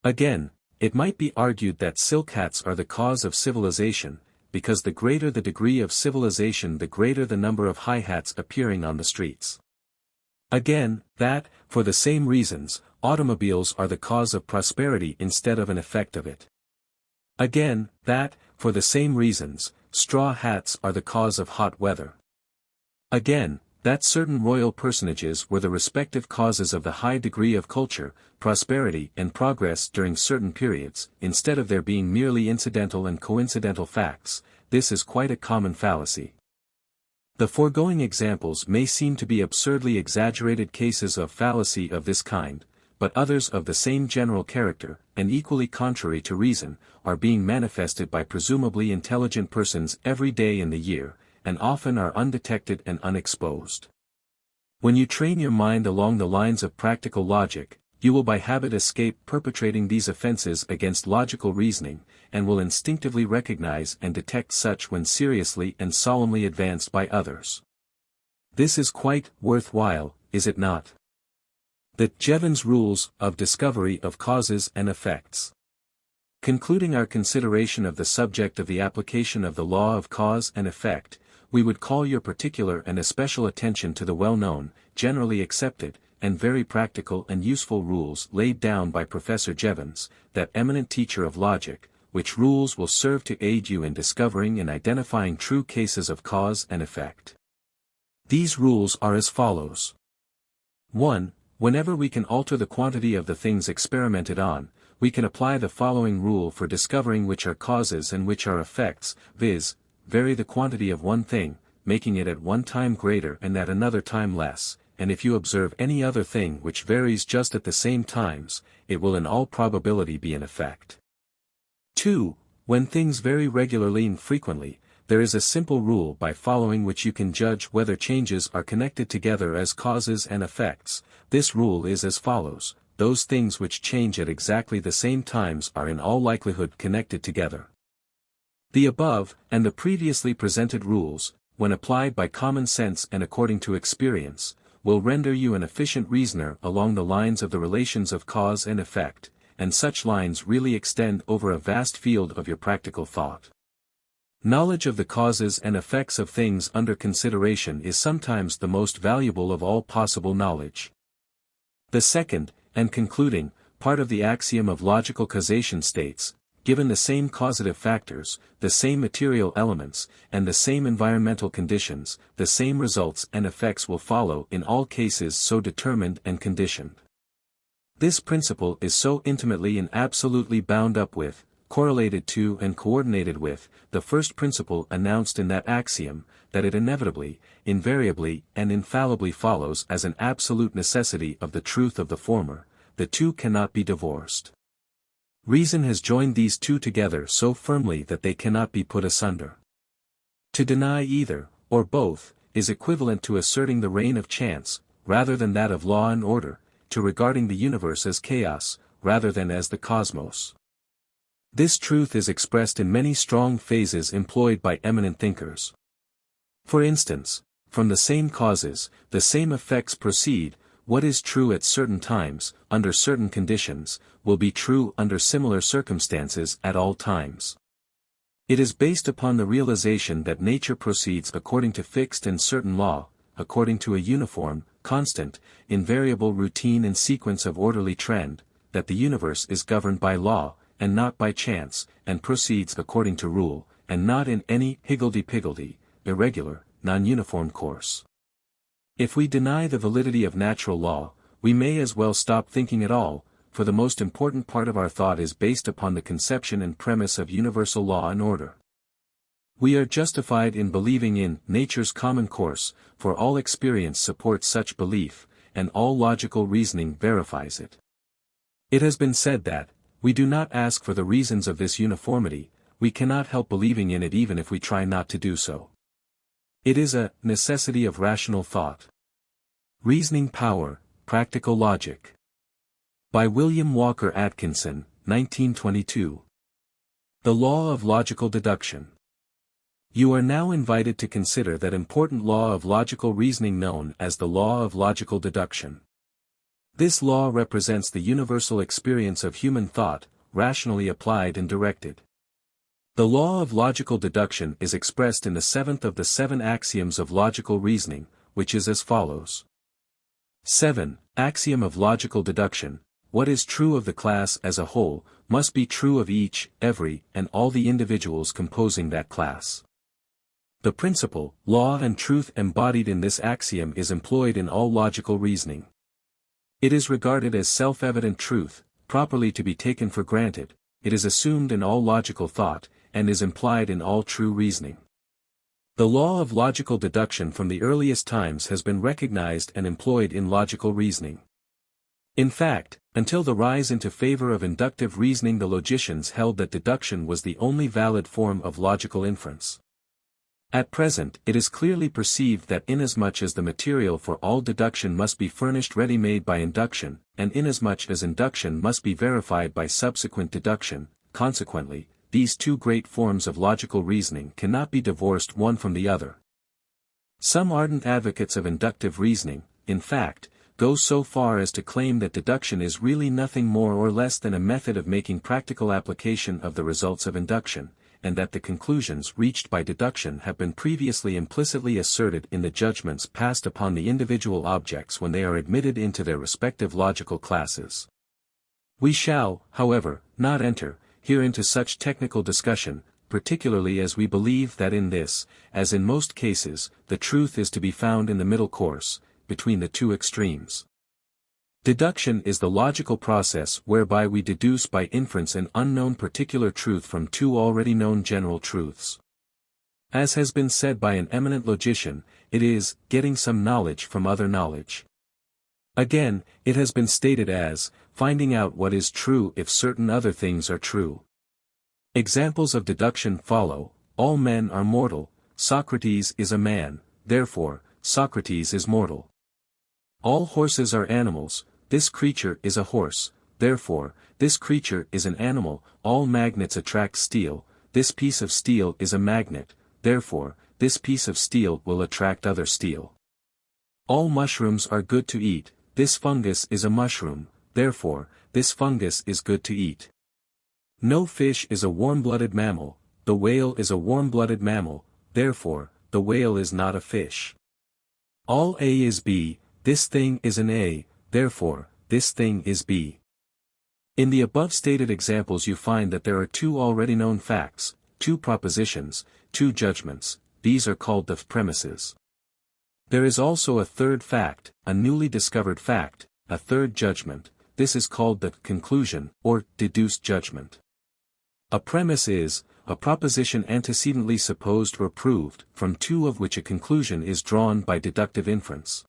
Again, it might be argued that silk hats are the cause of civilization, because the greater the degree of civilization the greater the number of high hats appearing on the streets. Again, that, for the same reasons, automobiles are the cause of prosperity instead of an effect of it. Again, that, for the same reasons, straw hats are the cause of hot weather. Again, that certain royal personages were the respective causes of the high degree of culture, prosperity and progress during certain periods, instead of their being merely incidental and coincidental facts. This is quite a common fallacy. The foregoing examples may seem to be absurdly exaggerated cases of fallacy of this kind, but others of the same general character, and equally contrary to reason, are being manifested by presumably intelligent persons every day in the year, and often are undetected and unexposed. When you train your mind along the lines of practical logic, you will by habit escape perpetrating these offenses against logical reasoning, and will instinctively recognize and detect such when seriously and solemnly advanced by others. This is quite worthwhile, is it not? The Jevons Rules of Discovery of Causes and Effects. Concluding our consideration of the subject of the application of the law of cause and effect, we would call your particular and especial attention to the well-known, generally accepted, and very practical and useful rules laid down by Professor Jevons, that eminent teacher of logic, which rules will serve to aid you in discovering and identifying true cases of cause and effect. These rules are as follows. 1. Whenever we can alter the quantity of the things experimented on, we can apply the following rule for discovering which are causes and which are effects, viz., vary the quantity of one thing, making it at one time greater and at another time less, and if you observe any other thing which varies just at the same times, it will in all probability be an effect. 2. When things vary regularly and frequently, there is a simple rule by following which you can judge whether changes are connected together as causes and effects. This rule is as follows: those things which change at exactly the same times are in all likelihood connected together. The above, and the previously presented rules, when applied by common sense and according to experience, will render you an efficient reasoner along the lines of the relations of cause and effect, and such lines really extend over a vast field of your practical thought. Knowledge of the causes and effects of things under consideration is sometimes the most valuable of all possible knowledge. The second, and concluding, part of the axiom of logical causation states, given the same causative factors, the same material elements, and the same environmental conditions, the same results and effects will follow in all cases so determined and conditioned. This principle is so intimately and absolutely bound up with, correlated to and coordinated with, the first principle announced in that axiom, that it inevitably, invariably and infallibly follows as an absolute necessity of the truth of the former. The two cannot be divorced. Reason has joined these two together so firmly that they cannot be put asunder. To deny either, or both, is equivalent to asserting the reign of chance, rather than that of law and order, to regarding the universe as chaos, rather than as the cosmos. This truth is expressed in many strong phases employed by eminent thinkers. For instance, from the same causes, the same effects proceed. What is true at certain times, under certain conditions, will be true under similar circumstances at all times. It is based upon the realization that nature proceeds according to fixed and certain law, according to a uniform, constant, invariable routine and sequence of orderly trend, that the universe is governed by law, and not by chance, and proceeds according to rule, and not in any higgledy-piggledy, irregular, non-uniform course. If we deny the validity of natural law, we may as well stop thinking at all, for the most important part of our thought is based upon the conception and premise of universal law and order. We are justified in believing in nature's common course, for all experience supports such belief, and all logical reasoning verifies it. It has been said that, we do not ask for the reasons of this uniformity, we cannot help believing in it even if we try not to do so. It is a necessity of rational thought. Reasoning Power, Practical Logic. By William Walker Atkinson, 1922. The Law of Logical Deduction. You are now invited to consider that important law of logical reasoning known as the law of logical deduction. This law represents the universal experience of human thought, rationally applied and directed. The law of logical deduction is expressed in the seventh of the 7 axioms of logical reasoning, which is as follows. 7. Axiom of logical deduction: what is true of the class as a whole, must be true of each, every, and all the individuals composing that class. The principle, law and truth embodied in this axiom is employed in all logical reasoning. It is regarded as self-evident truth, properly to be taken for granted, it is assumed in all logical thought, and is implied in all true reasoning. The law of logical deduction from the earliest times has been recognized and employed in logical reasoning. In fact, until the rise into favor of inductive reasoning, the logicians held that deduction was the only valid form of logical inference. At present it is clearly perceived that inasmuch as the material for all deduction must be furnished ready-made by induction, and inasmuch as induction must be verified by subsequent deduction, consequently, these two great forms of logical reasoning cannot be divorced one from the other. Some ardent advocates of inductive reasoning, in fact, go so far as to claim that deduction is really nothing more or less than a method of making practical application of the results of induction, and that the conclusions reached by deduction have been previously implicitly asserted in the judgments passed upon the individual objects when they are admitted into their respective logical classes. We shall, however, not enter here into such technical discussion, particularly as we believe that in this, as in most cases, the truth is to be found in the middle course, between the two extremes. Deduction is the logical process whereby we deduce by inference an unknown particular truth from two already known general truths. As has been said by an eminent logician, it is getting some knowledge from other knowledge. Again, it has been stated as finding out what is true if certain other things are true. Examples of deduction follow: all men are mortal, Socrates is a man, therefore, Socrates is mortal. All horses are animals, this creature is a horse, therefore, this creature is an animal. All magnets attract steel, this piece of steel is a magnet, therefore, this piece of steel will attract other steel. All mushrooms are good to eat, this fungus is a mushroom, therefore, this fungus is good to eat. No fish is a warm-blooded mammal, the whale is a warm-blooded mammal, therefore, the whale is not a fish. All A is B, this thing is an A, therefore, this thing is B. In the above stated examples you find that there are two already known facts, two propositions, two judgments, these are called the premises. There is also a third fact, a newly discovered fact, a third judgment, this is called the conclusion, or deduced judgment. A premise is a proposition antecedently supposed or proved, from two of which a conclusion is drawn by deductive inference.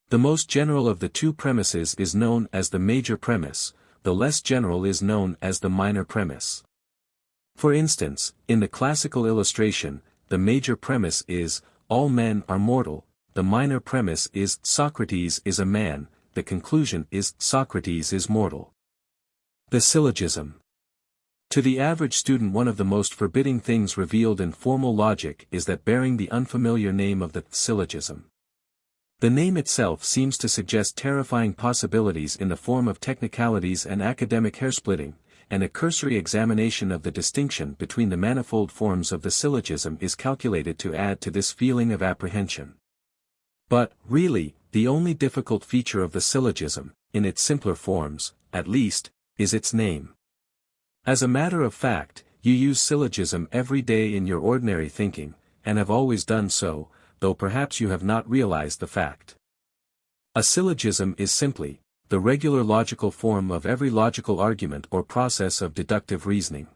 The most general of the two premises is known as the major premise, the less general is known as the minor premise. For instance, in the classical illustration, the major premise is, all men are mortal, the minor premise is, Socrates is a man, the conclusion is, Socrates is mortal. The syllogism. To the average student one of the most forbidding things revealed in formal logic is that bearing the unfamiliar name of the syllogism. The name itself seems to suggest terrifying possibilities in the form of technicalities and academic hairsplitting, and a cursory examination of the distinction between the manifold forms of the syllogism is calculated to add to this feeling of apprehension. But, really, the only difficult feature of the syllogism, in its simpler forms, at least, is its name. As a matter of fact, you use syllogism every day in your ordinary thinking, and have always done so, though perhaps you have not realized the fact. A syllogism is simply the regular logical form of every logical argument or process of deductive reasoning.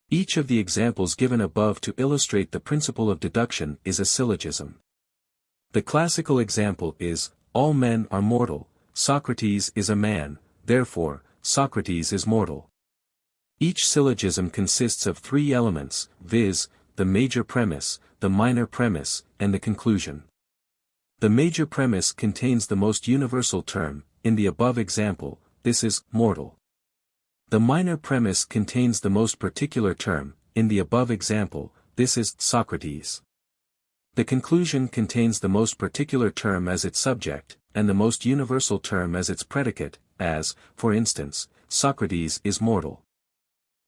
Each of the examples given above to illustrate the principle of deduction is a syllogism. The classical example is, all men are mortal, Socrates is a man, therefore, Socrates is mortal. Each syllogism consists of three elements, viz., the major premise, the minor premise, and the conclusion. The major premise contains the most universal term, in the above example, this is, mortal. The minor premise contains the most particular term, in the above example, this is, Socrates. The conclusion contains the most particular term as its subject, and the most universal term as its predicate, as, for instance, Socrates is mortal.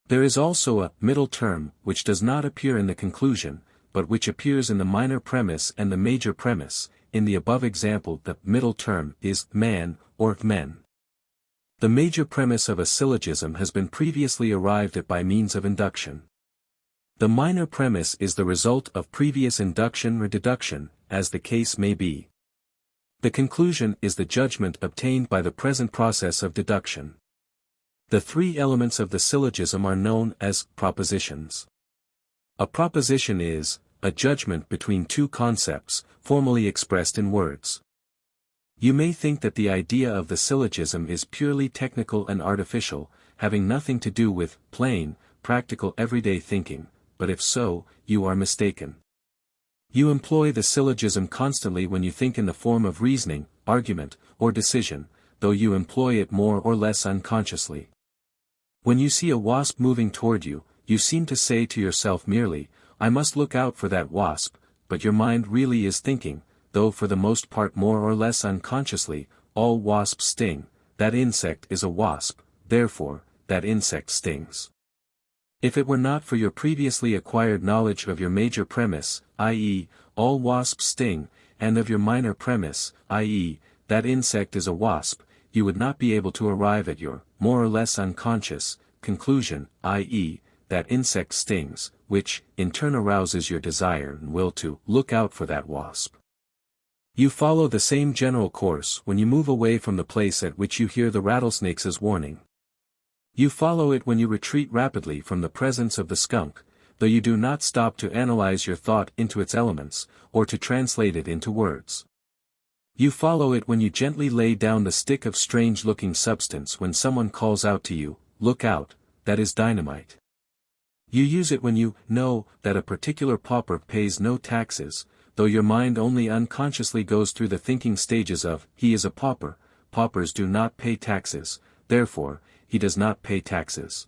There is also a middle term which does not appear in the conclusion, but which appears in the minor premise and the major premise. In the above example the middle term is man, or men. The major premise of a syllogism has been previously arrived at by means of induction. The minor premise is the result of previous induction or deduction, as the case may be. The conclusion is the judgment obtained by the present process of deduction. The three elements of the syllogism are known as propositions. A proposition is a judgment between two concepts, formally expressed in words. You may think that the idea of the syllogism is purely technical and artificial, having nothing to do with plain, practical everyday thinking, but if so, you are mistaken. You employ the syllogism constantly when you think in the form of reasoning, argument, or decision, though you employ it more or less unconsciously. When you see a wasp moving toward you, you seem to say to yourself merely, I must look out for that wasp, but your mind really is thinking, though for the most part more or less unconsciously, all wasps sting, that insect is a wasp, therefore, that insect stings. If it were not for your previously acquired knowledge of your major premise, i.e., all wasps sting, and of your minor premise, i.e., that insect is a wasp, you would not be able to arrive at your, more or less unconscious, conclusion, i.e., that insect stings, which, in turn arouses your desire and will to look out for that wasp. You follow the same general course when you move away from the place at which you hear the rattlesnake's warning. You follow it when you retreat rapidly from the presence of the skunk, though you do not stop to analyze your thought into its elements, or to translate it into words. You follow it when you gently lay down the stick of strange-looking substance when someone calls out to you, look out, that is dynamite. You use it when you know that a particular pauper pays no taxes, though your mind only unconsciously goes through the thinking stages of, he is a pauper, paupers do not pay taxes, therefore, he does not pay taxes.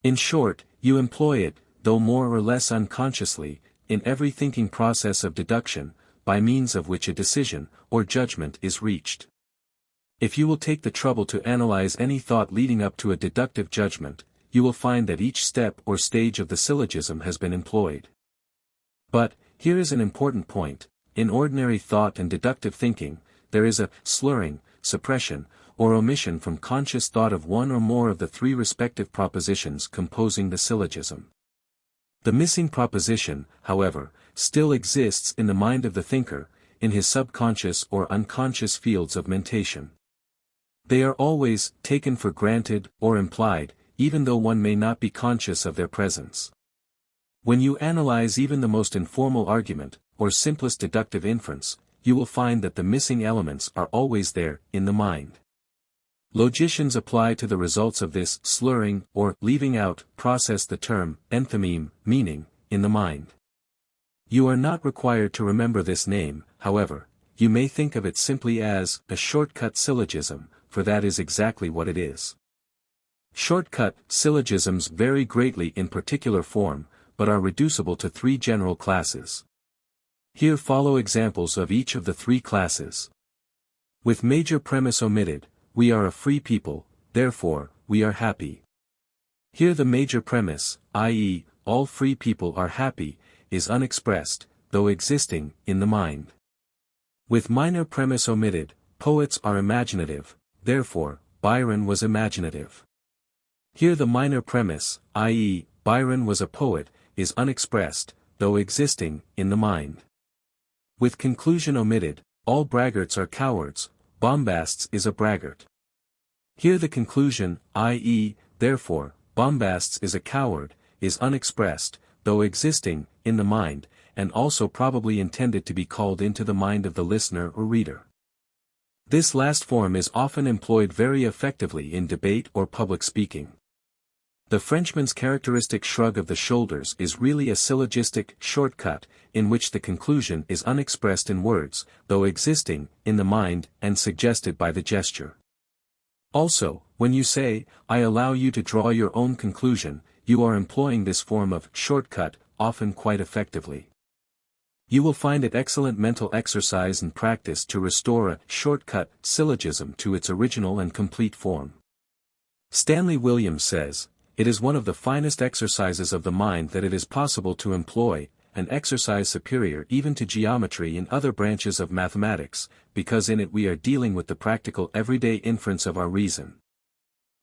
In short, you employ it, though more or less unconsciously, in every thinking process of deduction, by means of which a decision, or judgment is reached. If you will take the trouble to analyze any thought leading up to a deductive judgment, you will find that each step or stage of the syllogism has been employed. But, here is an important point: in ordinary thought and deductive thinking, there is a slurring, suppression, or omission from conscious thought of one or more of the three respective propositions composing the syllogism. The missing proposition, however, still exists in the mind of the thinker, in his subconscious or unconscious fields of mentation. They are always taken for granted or implied, even though one may not be conscious of their presence. When you analyze even the most informal argument, or simplest deductive inference, you will find that the missing elements are always there, in the mind. Logicians apply to the results of this slurring or leaving out process the term enthymeme, meaning, in the mind. You are not required to remember this name, however. You may think of it simply as a shortcut syllogism, for that is exactly what it is. Shortcut syllogisms vary greatly in particular form, but are reducible to three general classes. Here follow examples of each of the three classes. With major premise omitted: we are a free people, therefore, we are happy. Here the major premise, i.e., all free people are happy, is unexpressed, though existing, in the mind. With minor premise omitted: poets are imaginative, therefore, Byron was imaginative. Here the minor premise, i.e., Byron was a poet, is unexpressed, though existing, in the mind. With conclusion omitted: all braggarts are cowards, Bombasts is a braggart. Here the conclusion, i.e., therefore, Bombasts is a coward, is unexpressed, though existing, in the mind, and also probably intended to be called into the mind of the listener or reader. This last form is often employed very effectively in debate or public speaking. The Frenchman's characteristic shrug of the shoulders is really a syllogistic shortcut, in which the conclusion is unexpressed in words, though existing, in the mind, and suggested by the gesture. Also, when you say, "I allow you to draw your own conclusion," you are employing this form of shortcut, often quite effectively. You will find it excellent mental exercise and practice to restore a shortcut syllogism to its original and complete form. Stanley Williams says, "It is one of the finest exercises of the mind that it is possible to employ, an exercise superior even to geometry in other branches of mathematics, because in it we are dealing with the practical everyday inference of our reason.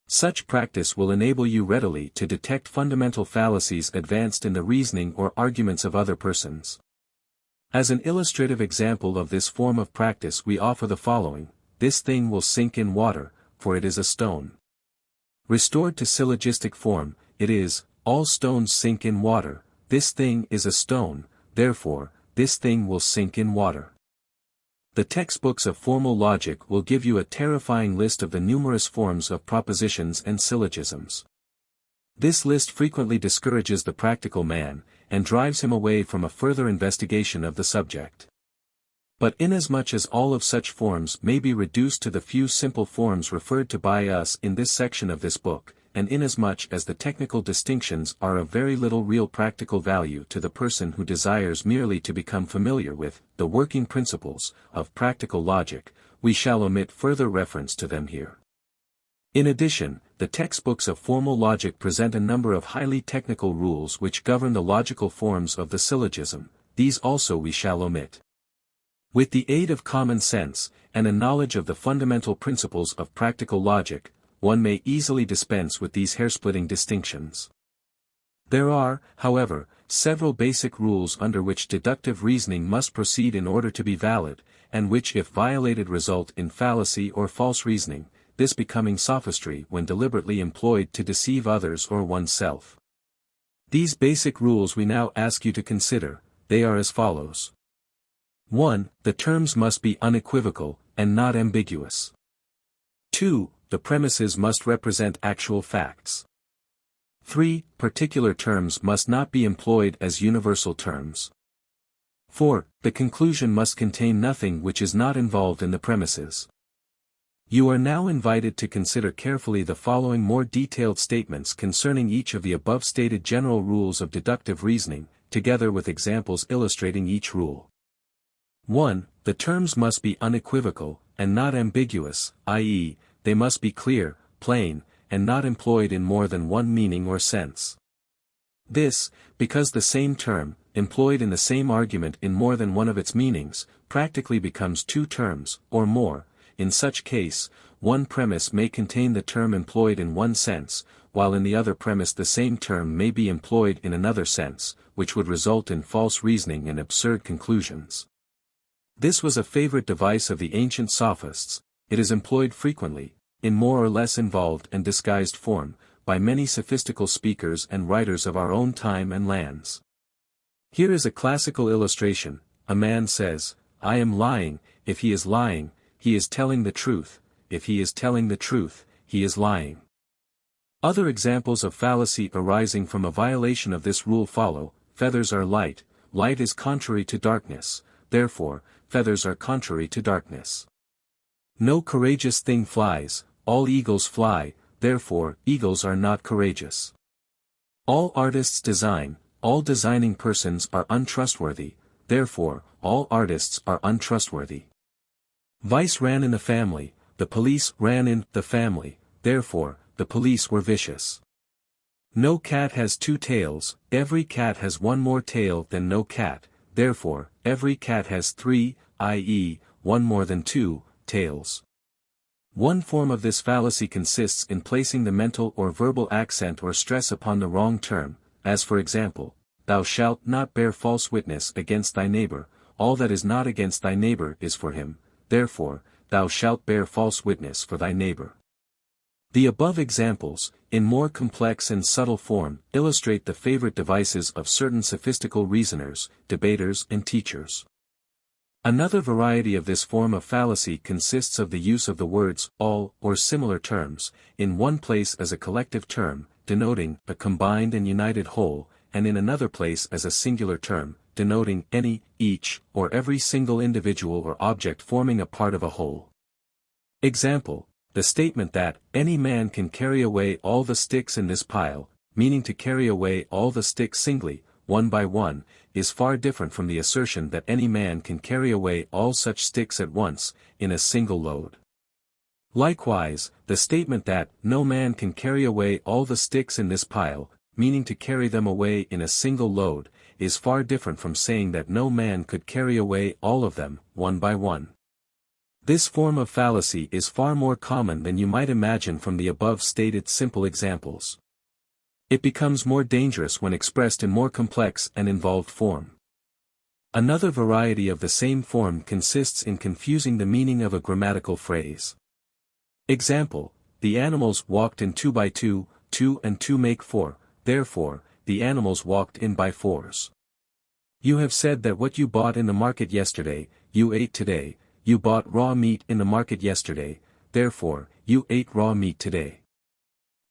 Such practice will enable you readily to detect fundamental fallacies advanced in the reasoning or arguments of other persons." As an illustrative example of this form of practice we offer the following: "This thing will sink in water, for it is a stone." Restored to syllogistic form, it is, "All stones sink in water, this thing is a stone, therefore, this thing will sink in water." The textbooks of formal logic will give you a terrifying list of the numerous forms of propositions and syllogisms. This list frequently discourages the practical man, and drives him away from a further investigation of the subject. But inasmuch as all of such forms may be reduced to the few simple forms referred to by us in this section of this book, and inasmuch as the technical distinctions are of very little real practical value to the person who desires merely to become familiar with the working principles of practical logic, we shall omit further reference to them here. In addition, the textbooks of formal logic present a number of highly technical rules which govern the logical forms of the syllogism. These also we shall omit. With the aid of common sense, and a knowledge of the fundamental principles of practical logic, one may easily dispense with these hair-splitting distinctions. There are, however, several basic rules under which deductive reasoning must proceed in order to be valid, and which if violated result in fallacy or false reasoning, this becoming sophistry when deliberately employed to deceive others or oneself. These basic rules we now ask you to consider. They are as follows. 1. The terms must be unequivocal, and not ambiguous. 2. The premises must represent actual facts. 3. Particular terms must not be employed as universal terms. 4. The conclusion must contain nothing which is not involved in the premises. You are now invited to consider carefully the following more detailed statements concerning each of the above stated general rules of deductive reasoning, together with examples illustrating each rule. 1. The terms must be unequivocal, and not ambiguous, i.e., they must be clear, plain, and not employed in more than one meaning or sense. This, because the same term, employed in the same argument in more than one of its meanings, practically becomes two terms, or more. In such case, one premise may contain the term employed in one sense, while in the other premise the same term may be employed in another sense, which would result in false reasoning and absurd conclusions. This was a favorite device of the ancient sophists. It is employed frequently, in more or less involved and disguised form, by many sophistical speakers and writers of our own time and lands. Here is a classical illustration. A man says, "I am lying." If he is lying, he is telling the truth. If he is telling the truth, he is lying. Other examples of fallacy arising from a violation of this rule follow. Feathers are light. Light is contrary to darkness, therefore, feathers are contrary to darkness. No courageous thing flies. All eagles fly, therefore, eagles are not courageous. All artists design. All designing persons are untrustworthy, therefore, all artists are untrustworthy. Vice ran in the family, the police ran in the family, therefore, the police were vicious. No cat has two tails. Every cat has one more tail than no cat, therefore, every cat has three, i.e., one more than two, tails. One form of this fallacy consists in placing the mental or verbal accent or stress upon the wrong term, as for example, "Thou shalt not bear false witness against thy neighbor. All that is not against thy neighbor is for him, therefore, thou shalt bear false witness for thy neighbor." The above examples, in more complex and subtle form, illustrate the favorite devices of certain sophistical reasoners, debaters and teachers. Another variety of this form of fallacy consists of the use of the words, all, or similar terms, in one place as a collective term, denoting a combined and united whole, and in another place as a singular term, denoting any, each, or every single individual or object forming a part of a whole. Example: the statement that, any man can carry away all the sticks in this pile, meaning to carry away all the sticks singly, one by one, is far different from the assertion that any man can carry away all such sticks at once, in a single load. Likewise, the statement that, no man can carry away all the sticks in this pile, meaning to carry them away in a single load, is far different from saying that no man could carry away all of them, one by one. This form of fallacy is far more common than you might imagine from the above stated simple examples. It becomes more dangerous when expressed in more complex and involved form. Another variety of the same form consists in confusing the meaning of a grammatical phrase. Example: the animals walked in 2 by 2, 2 and 2 make 4, therefore, the animals walked in by fours. You have said that what you bought in the market yesterday, you ate today. You bought raw meat in the market yesterday, therefore, you ate raw meat today.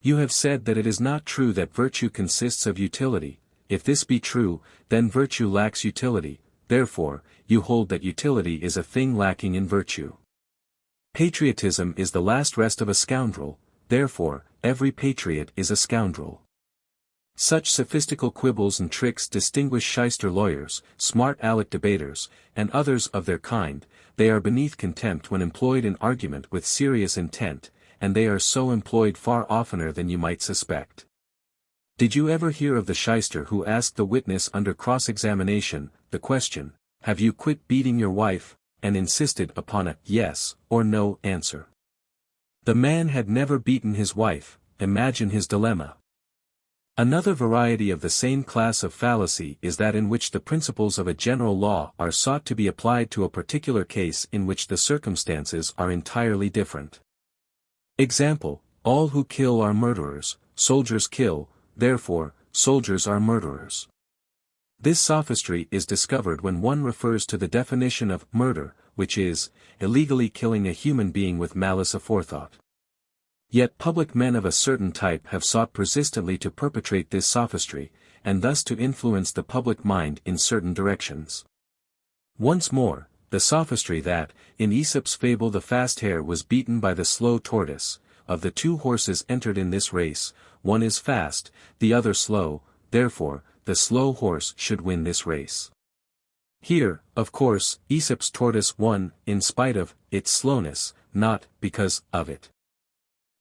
You have said that it is not true that virtue consists of utility. If this be true, then virtue lacks utility, therefore, you hold that utility is a thing lacking in virtue. Patriotism is the last rest of a scoundrel, therefore, every patriot is a scoundrel. Such sophistical quibbles and tricks distinguish shyster lawyers, smart aleck debaters, and others of their kind. They are beneath contempt when employed in argument with serious intent, and they are so employed far oftener than you might suspect. Did you ever hear of the shyster who asked the witness under cross-examination, the question, "Have you quit beating your wife?" and insisted upon a yes or no answer? The man had never beaten his wife. Imagine his dilemma. Another variety of the same class of fallacy is that in which the principles of a general law are sought to be applied to a particular case in which the circumstances are entirely different. Example: all who kill are murderers. Soldiers kill, therefore, soldiers are murderers. This sophistry is discovered when one refers to the definition of murder, which is, illegally killing a human being with malice aforethought. Yet public men of a certain type have sought persistently to perpetrate this sophistry, and thus to influence the public mind in certain directions. Once more, the sophistry that, in Aesop's fable the fast hare was beaten by the slow tortoise. Of the two horses entered in this race, one is fast, the other slow, therefore, the slow horse should win this race. Here, of course, Aesop's tortoise won, in spite of its slowness, not because of it.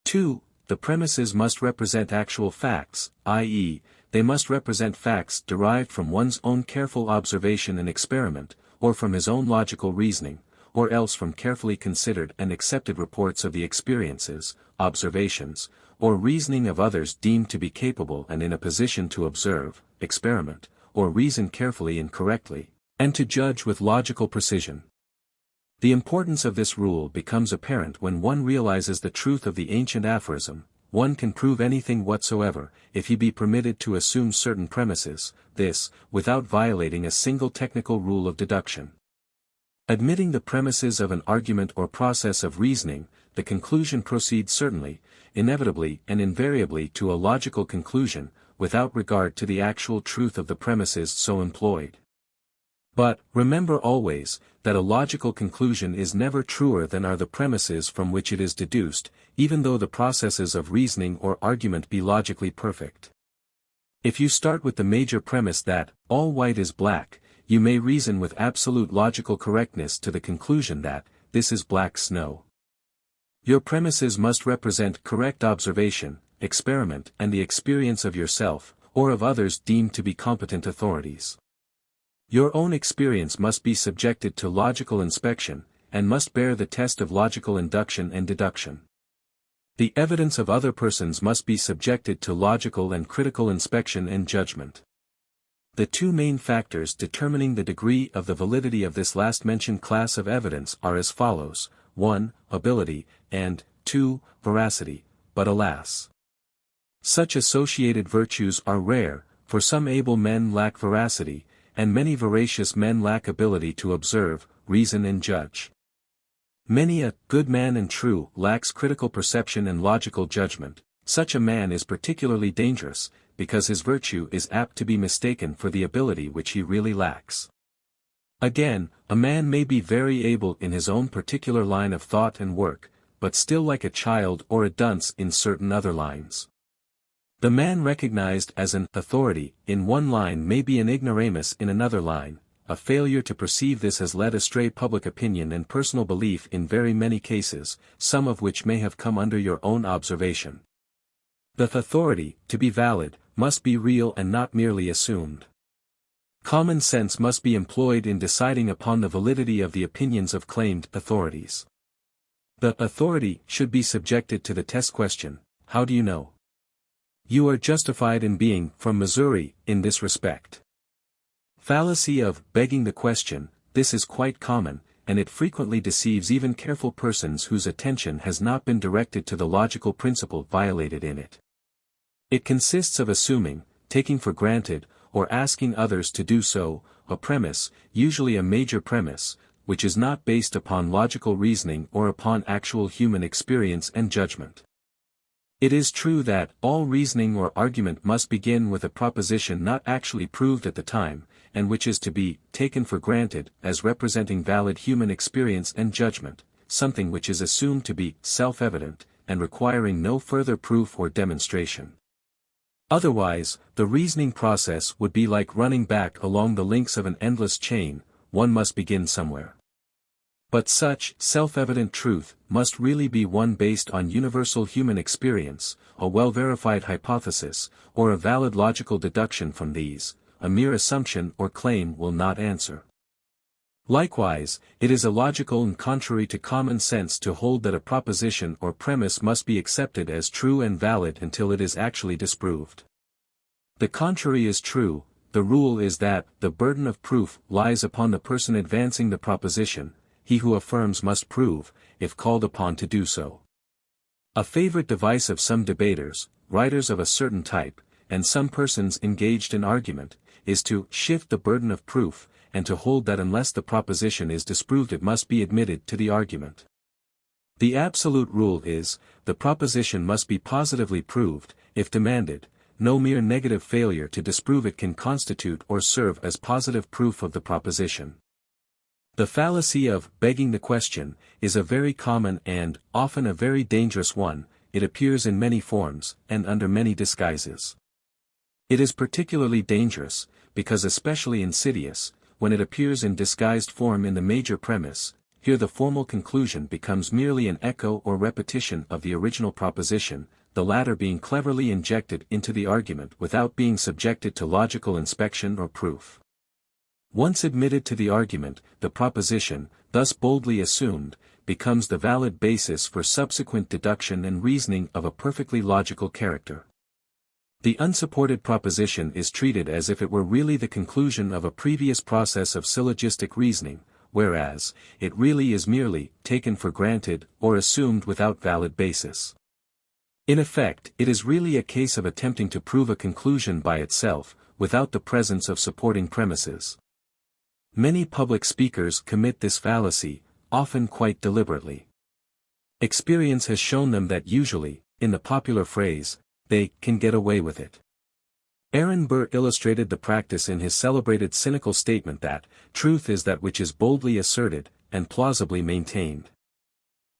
2. The premises must represent actual facts, i.e., they must represent facts derived from one's own careful observation and experiment, or from his own logical reasoning, or else from carefully considered and accepted reports of the experiences, observations, or reasoning of others deemed to be capable and in a position to observe, experiment, or reason carefully and correctly, and to judge with logical precision. The importance of this rule becomes apparent when one realizes the truth of the ancient aphorism: one can prove anything whatsoever, if he be permitted to assume certain premises, this, without violating a single technical rule of deduction. Admitting the premises of an argument or process of reasoning, the conclusion proceeds certainly, inevitably and invariably to a logical conclusion, without regard to the actual truth of the premises so employed. But, remember always, that a logical conclusion is never truer than are the premises from which it is deduced, even though the processes of reasoning or argument be logically perfect. If you start with the major premise that, all white is black, you may reason with absolute logical correctness to the conclusion that, this is black snow. Your premises must represent correct observation, experiment and the experience of yourself, or of others deemed to be competent authorities. Your own experience must be subjected to logical inspection, and must bear the test of logical induction and deduction. The evidence of other persons must be subjected to logical and critical inspection and judgment. The two main factors determining the degree of the validity of this last-mentioned class of evidence are as follows: 1. Ability, and 2. Veracity, but alas! Such associated virtues are rare, for some able men lack veracity, and many veracious men lack ability to observe, reason and judge. Many a good man and true lacks critical perception and logical judgment. Such a man is particularly dangerous, because his virtue is apt to be mistaken for the ability which he really lacks. Again, a man may be very able in his own particular line of thought and work, but still like a child or a dunce in certain other lines. The man recognized as an authority in one line may be an ignoramus in another line. A failure to perceive this has led astray public opinion and personal belief in very many cases, some of which may have come under your own observation. The authority, to be valid, must be real and not merely assumed. Common sense must be employed in deciding upon the validity of the opinions of claimed authorities. The authority should be subjected to the test question: how do you know? You are justified in being from Missouri in this respect. Fallacy of begging the question: this is quite common, and it frequently deceives even careful persons whose attention has not been directed to the logical principle violated in it. It consists of assuming, taking for granted, or asking others to do so, a premise, usually a major premise, which is not based upon logical reasoning or upon actual human experience and judgment. It is true that all reasoning or argument must begin with a proposition not actually proved at the time, and which is to be taken for granted as representing valid human experience and judgment, something which is assumed to be self-evident, and requiring no further proof or demonstration. Otherwise, the reasoning process would be like running back along the links of an endless chain. One must begin somewhere. But such self-evident truth must really be one based on universal human experience, a well-verified hypothesis, or a valid logical deduction from these. A mere assumption or claim will not answer. Likewise, it is illogical and contrary to common sense to hold that a proposition or premise must be accepted as true and valid until it is actually disproved. The contrary is true. The rule is that the burden of proof lies upon the person advancing the proposition. He who affirms must prove, if called upon to do so. A favorite device of some debaters, writers of a certain type, and some persons engaged in argument, is to shift the burden of proof, and to hold that unless the proposition is disproved it must be admitted to the argument. The absolute rule is, the proposition must be positively proved. If demanded, no mere negative failure to disprove it can constitute or serve as positive proof of the proposition. The fallacy of begging the question is a very common and, often a very dangerous one. It appears in many forms, and under many disguises. It is particularly dangerous, because especially insidious, when it appears in disguised form in the major premise, here the formal conclusion becomes merely an echo or repetition of the original proposition, the latter being cleverly injected into the argument without being subjected to logical inspection or proof. Once admitted to the argument, the proposition, thus boldly assumed, becomes the valid basis for subsequent deduction and reasoning of a perfectly logical character. The unsupported proposition is treated as if it were really the conclusion of a previous process of syllogistic reasoning, whereas, it really is merely taken for granted or assumed without valid basis. In effect, it is really a case of attempting to prove a conclusion by itself, without the presence of supporting premises. Many public speakers commit this fallacy, often quite deliberately. Experience has shown them that usually, in the popular phrase, they can get away with it. Aaron Burr illustrated the practice in his celebrated cynical statement that, truth is that which is boldly asserted, and plausibly maintained.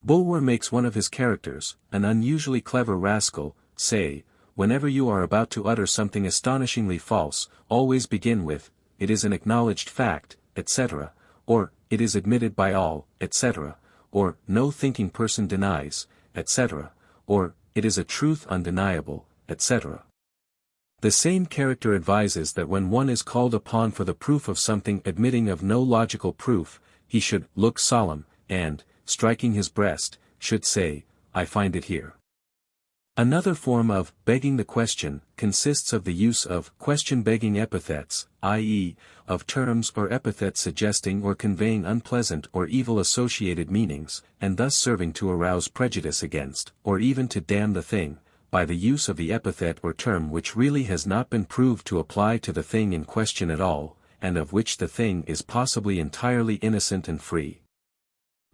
Bulwer makes one of his characters, an unusually clever rascal, say, whenever you are about to utter something astonishingly false, always begin with, it is an acknowledged fact, etc., or, it is admitted by all, etc., or, no thinking person denies, etc., or, it is a truth undeniable, etc. The same character advises that when one is called upon for the proof of something admitting of no logical proof, he should look solemn, and, striking his breast, should say, I find it here. Another form of begging the question consists of the use of question-begging epithets, i.e., of terms or epithets suggesting or conveying unpleasant or evil associated meanings, and thus serving to arouse prejudice against, or even to damn the thing, by the use of the epithet or term which really has not been proved to apply to the thing in question at all, and of which the thing is possibly entirely innocent and free.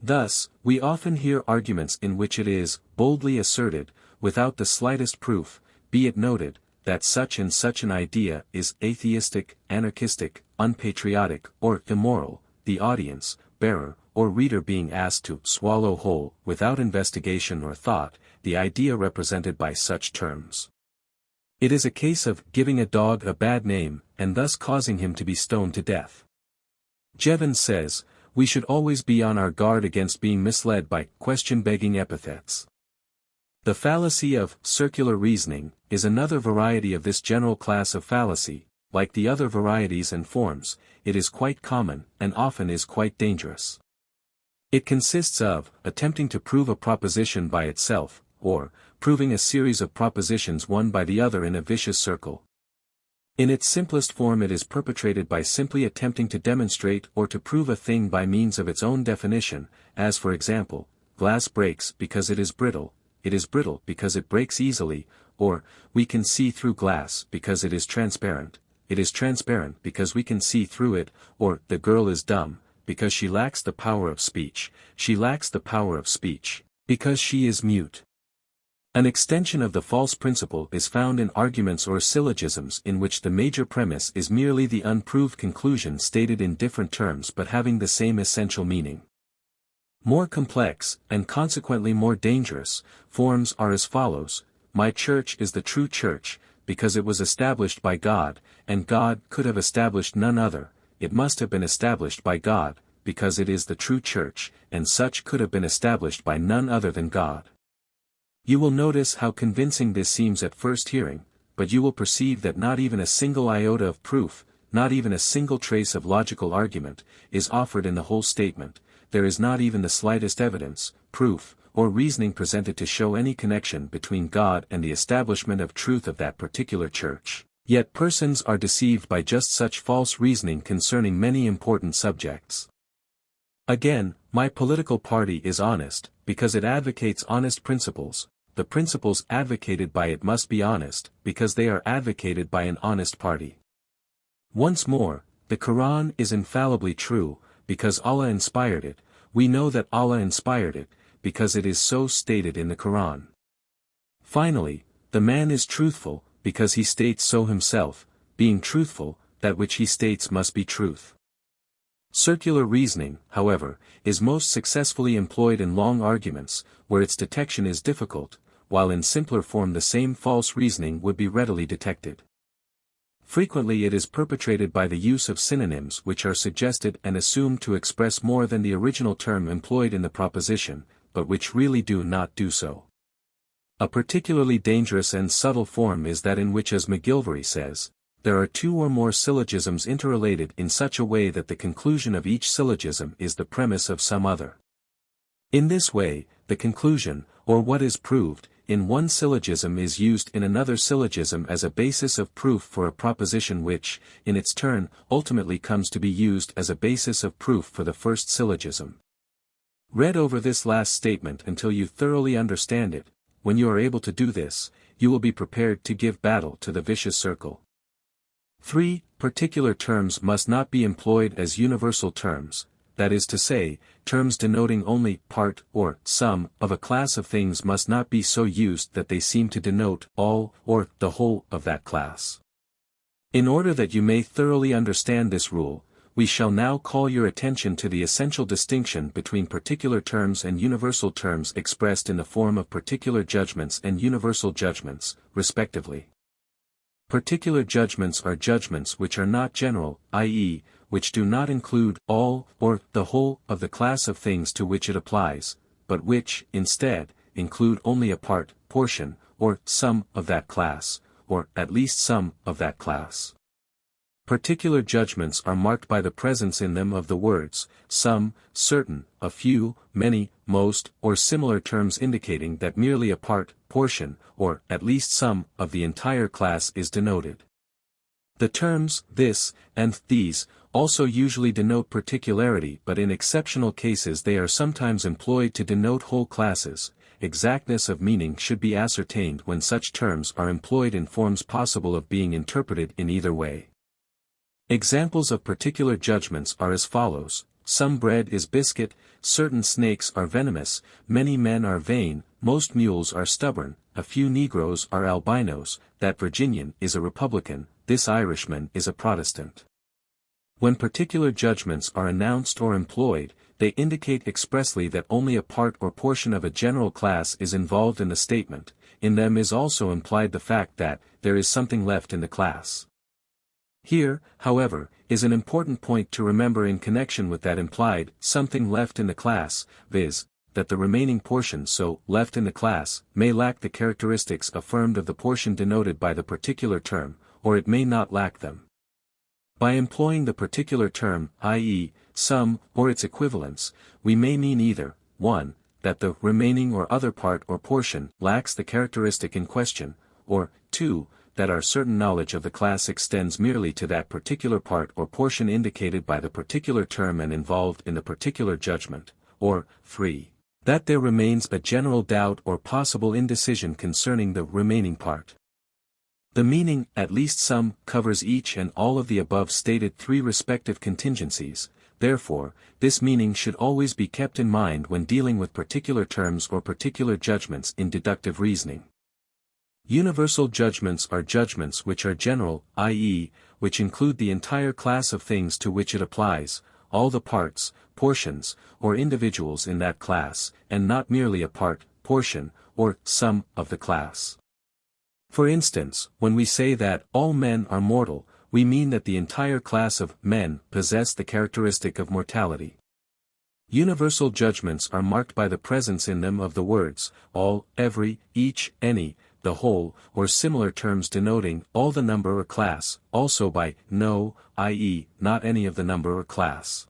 Thus, we often hear arguments in which it is boldly asserted, without the slightest proof, be it noted, that such and such an idea is atheistic, anarchistic, unpatriotic, or immoral, the audience, bearer, or reader being asked to swallow whole, without investigation or thought, the idea represented by such terms. It is a case of giving a dog a bad name, and thus causing him to be stoned to death. Jevons says, we should always be on our guard against being misled by question-begging epithets. The fallacy of circular reasoning is another variety of this general class of fallacy. Like the other varieties and forms, it is quite common, and often is quite dangerous. It consists of attempting to prove a proposition by itself, or proving a series of propositions one by the other in a vicious circle. In its simplest form it is perpetrated by simply attempting to demonstrate or to prove a thing by means of its own definition, as for example, glass breaks because it is brittle because it breaks easily, or, we can see through glass because it is transparent because we can see through it, or, the girl is dumb, because she lacks the power of speech, because she is mute. An extension of the false principle is found in arguments or syllogisms in which the major premise is merely the unproved conclusion stated in different terms but having the same essential meaning. More complex, and consequently more dangerous, forms are as follows: my church is the true church, because it was established by God, and God could have established none other, it must have been established by God, because it is the true church, and such could have been established by none other than God. You will notice how convincing this seems at first hearing, but you will perceive that not even a single iota of proof, not even a single trace of logical argument, is offered in the whole statement. There is not even the slightest evidence, proof, or reasoning presented to show any connection between God and the establishment of truth of that particular church. Yet persons are deceived by just such false reasoning concerning many important subjects. Again, my political party is honest, because it advocates honest principles. The principles advocated by it must be honest, because they are advocated by an honest party. Once more, the Quran is infallibly true, because Allah inspired it. We know that Allah inspired it, because it is so stated in the Quran. Finally, the man is truthful, because he states so himself. Being truthful, that which he states must be truth. Circular reasoning, however, is most successfully employed in long arguments, where its detection is difficult, while in simpler form the same false reasoning would be readily detected. Frequently it is perpetrated by the use of synonyms which are suggested and assumed to express more than the original term employed in the proposition, but which really do not do so. A particularly dangerous and subtle form is that in which, as McGilvray says, there are two or more syllogisms interrelated in such a way that the conclusion of each syllogism is the premise of some other. In this way, the conclusion, or what is proved, in one syllogism is used in another syllogism as a basis of proof for a proposition which, in its turn, ultimately comes to be used as a basis of proof for the first syllogism. Read over this last statement until you thoroughly understand it. When you are able to do this, you will be prepared to give battle to the vicious circle. 3. Particular terms must not be employed as universal terms, that is to say, terms denoting only part or some of a class of things must not be so used that they seem to denote all or the whole of that class. In order that you may thoroughly understand this rule, we shall now call your attention to the essential distinction between particular terms and universal terms expressed in the form of particular judgments and universal judgments, respectively. Particular judgments are judgments which are not general, i.e., which do not include all or the whole of the class of things to which it applies, but which, instead, include only a part, portion, or some of that class, or at least some of that class. Particular judgments are marked by the presence in them of the words, some, certain, a few, many, most, or similar terms indicating that merely a part, portion, or at least some of the entire class is denoted. The terms this and these also usually denote particularity, but in exceptional cases they are sometimes employed to denote whole classes. Exactness of meaning should be ascertained when such terms are employed in forms possible of being interpreted in either way. Examples of particular judgments are as follows: some bread is biscuit, certain snakes are venomous, many men are vain, most mules are stubborn, a few Negroes are albinos, that Virginian is a Republican, this Irishman is a Protestant. When particular judgments are announced or employed, they indicate expressly that only a part or portion of a general class is involved in the statement. In them is also implied the fact that there is something left in the class. Here, however, is an important point to remember in connection with that implied something left in the class, viz., that the remaining portion so left in the class may lack the characteristics affirmed of the portion denoted by the particular term, or it may not lack them. By employing the particular term, i.e., some, or its equivalents, we may mean either, 1, that the remaining or other part or portion lacks the characteristic in question, or, 2, that our certain knowledge of the class extends merely to that particular part or portion indicated by the particular term and involved in the particular judgment, or, 3, that there remains a general doubt or possible indecision concerning the remaining part. The meaning, at least some, covers each and all of the above stated three respective contingencies. Therefore, this meaning should always be kept in mind when dealing with particular terms or particular judgments in deductive reasoning. Universal judgments are judgments which are general, i.e., which include the entire class of things to which it applies, all the parts, portions, or individuals in that class, and not merely a part, portion, or some of the class. For instance, when we say that all men are mortal, we mean that the entire class of men possess the characteristic of mortality. Universal judgments are marked by the presence in them of the words, all, every, each, any, the whole, or similar terms denoting all the number or class, also by no, i.e., not any of the number or class.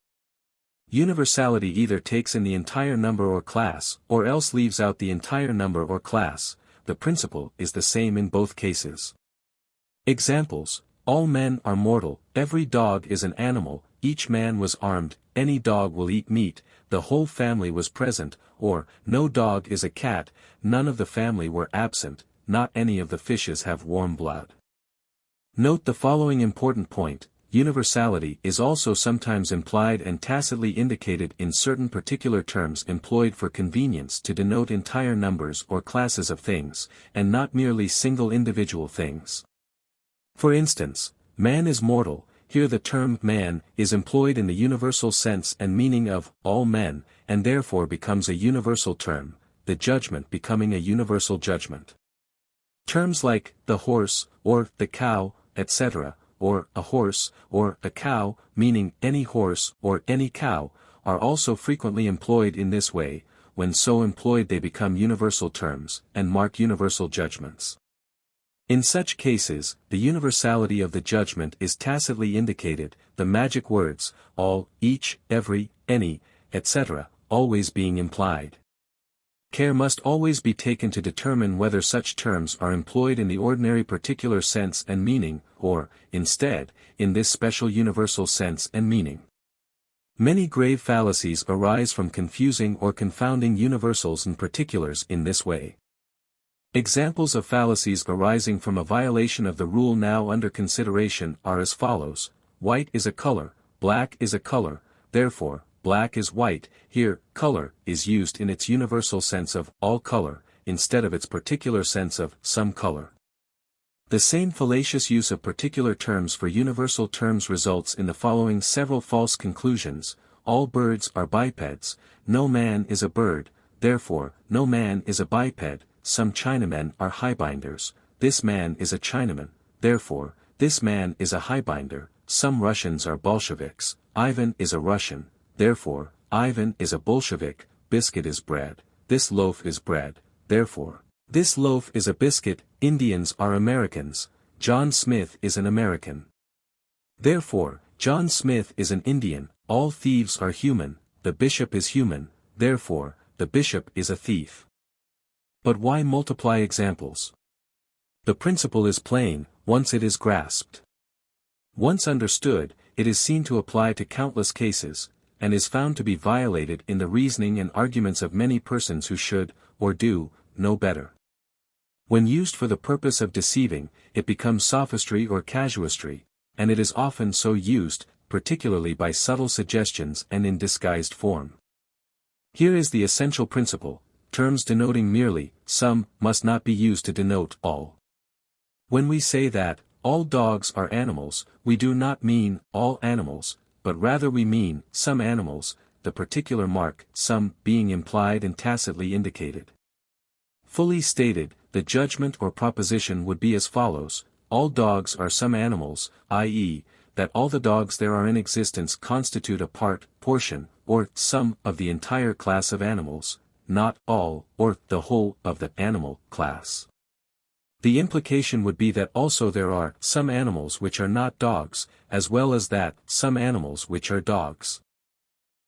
Universality either takes in the entire number or class, or else leaves out the entire number or class. The principle is the same in both cases. Examples: all men are mortal, every dog is an animal, each man was armed, any dog will eat meat, the whole family was present, or, no dog is a cat, none of the family were absent, not any of the fishes have warm blood. Note the following important point: universality is also sometimes implied and tacitly indicated in certain particular terms employed for convenience to denote entire numbers or classes of things, and not merely single individual things. For instance, man is mortal. Here the term man is employed in the universal sense and meaning of all men, and therefore becomes a universal term, the judgment becoming a universal judgment. Terms like the horse, or the cow, etc., or a horse, or a cow, meaning any horse or any cow, are also frequently employed in this way. When so employed they become universal terms, and mark universal judgments. In such cases, the universality of the judgment is tacitly indicated, the magic words, all, each, every, any, etc., always being implied. Care must always be taken to determine whether such terms are employed in the ordinary particular sense and meaning, or, instead, in this special universal sense and meaning. Many grave fallacies arise from confusing or confounding universals and particulars in this way. Examples of fallacies arising from a violation of the rule now under consideration are as follows: white is a color, black is a color, therefore, black is white. Here, color is used in its universal sense of all color, instead of its particular sense of some color. The same fallacious use of particular terms for universal terms results in the following several false conclusions: all birds are bipeds, no man is a bird, therefore, no man is a biped. Some Chinamen are highbinders, this man is a Chinaman, therefore, this man is a highbinder. Some Russians are Bolsheviks, Ivan is a Russian, therefore, Ivan is a Bolshevik. Biscuit is bread, this loaf is bread, therefore, this loaf is a biscuit. Indians are Americans, John Smith is an American. Therefore, John Smith is an Indian. All thieves are human, the bishop is human, therefore, the bishop is a thief. But why multiply examples? The principle is plain, once it is grasped. Once understood, it is seen to apply to countless cases, and is found to be violated in the reasoning and arguments of many persons who should, or do, know better. When used for the purpose of deceiving, it becomes sophistry or casuistry, and it is often so used, particularly by subtle suggestions and in disguised form. Here is the essential principle: terms denoting merely some must not be used to denote all. When we say that all dogs are animals, we do not mean all animals, but rather we mean some animals, the particular mark some being implied and tacitly indicated. Fully stated, the judgment or proposition would be as follows: all dogs are some animals, i.e., that all the dogs there are in existence constitute a part, portion, or some of the entire class of animals, not all, or the whole of the animal class. The implication would be that also there are some animals which are not dogs, as well as that some animals which are dogs.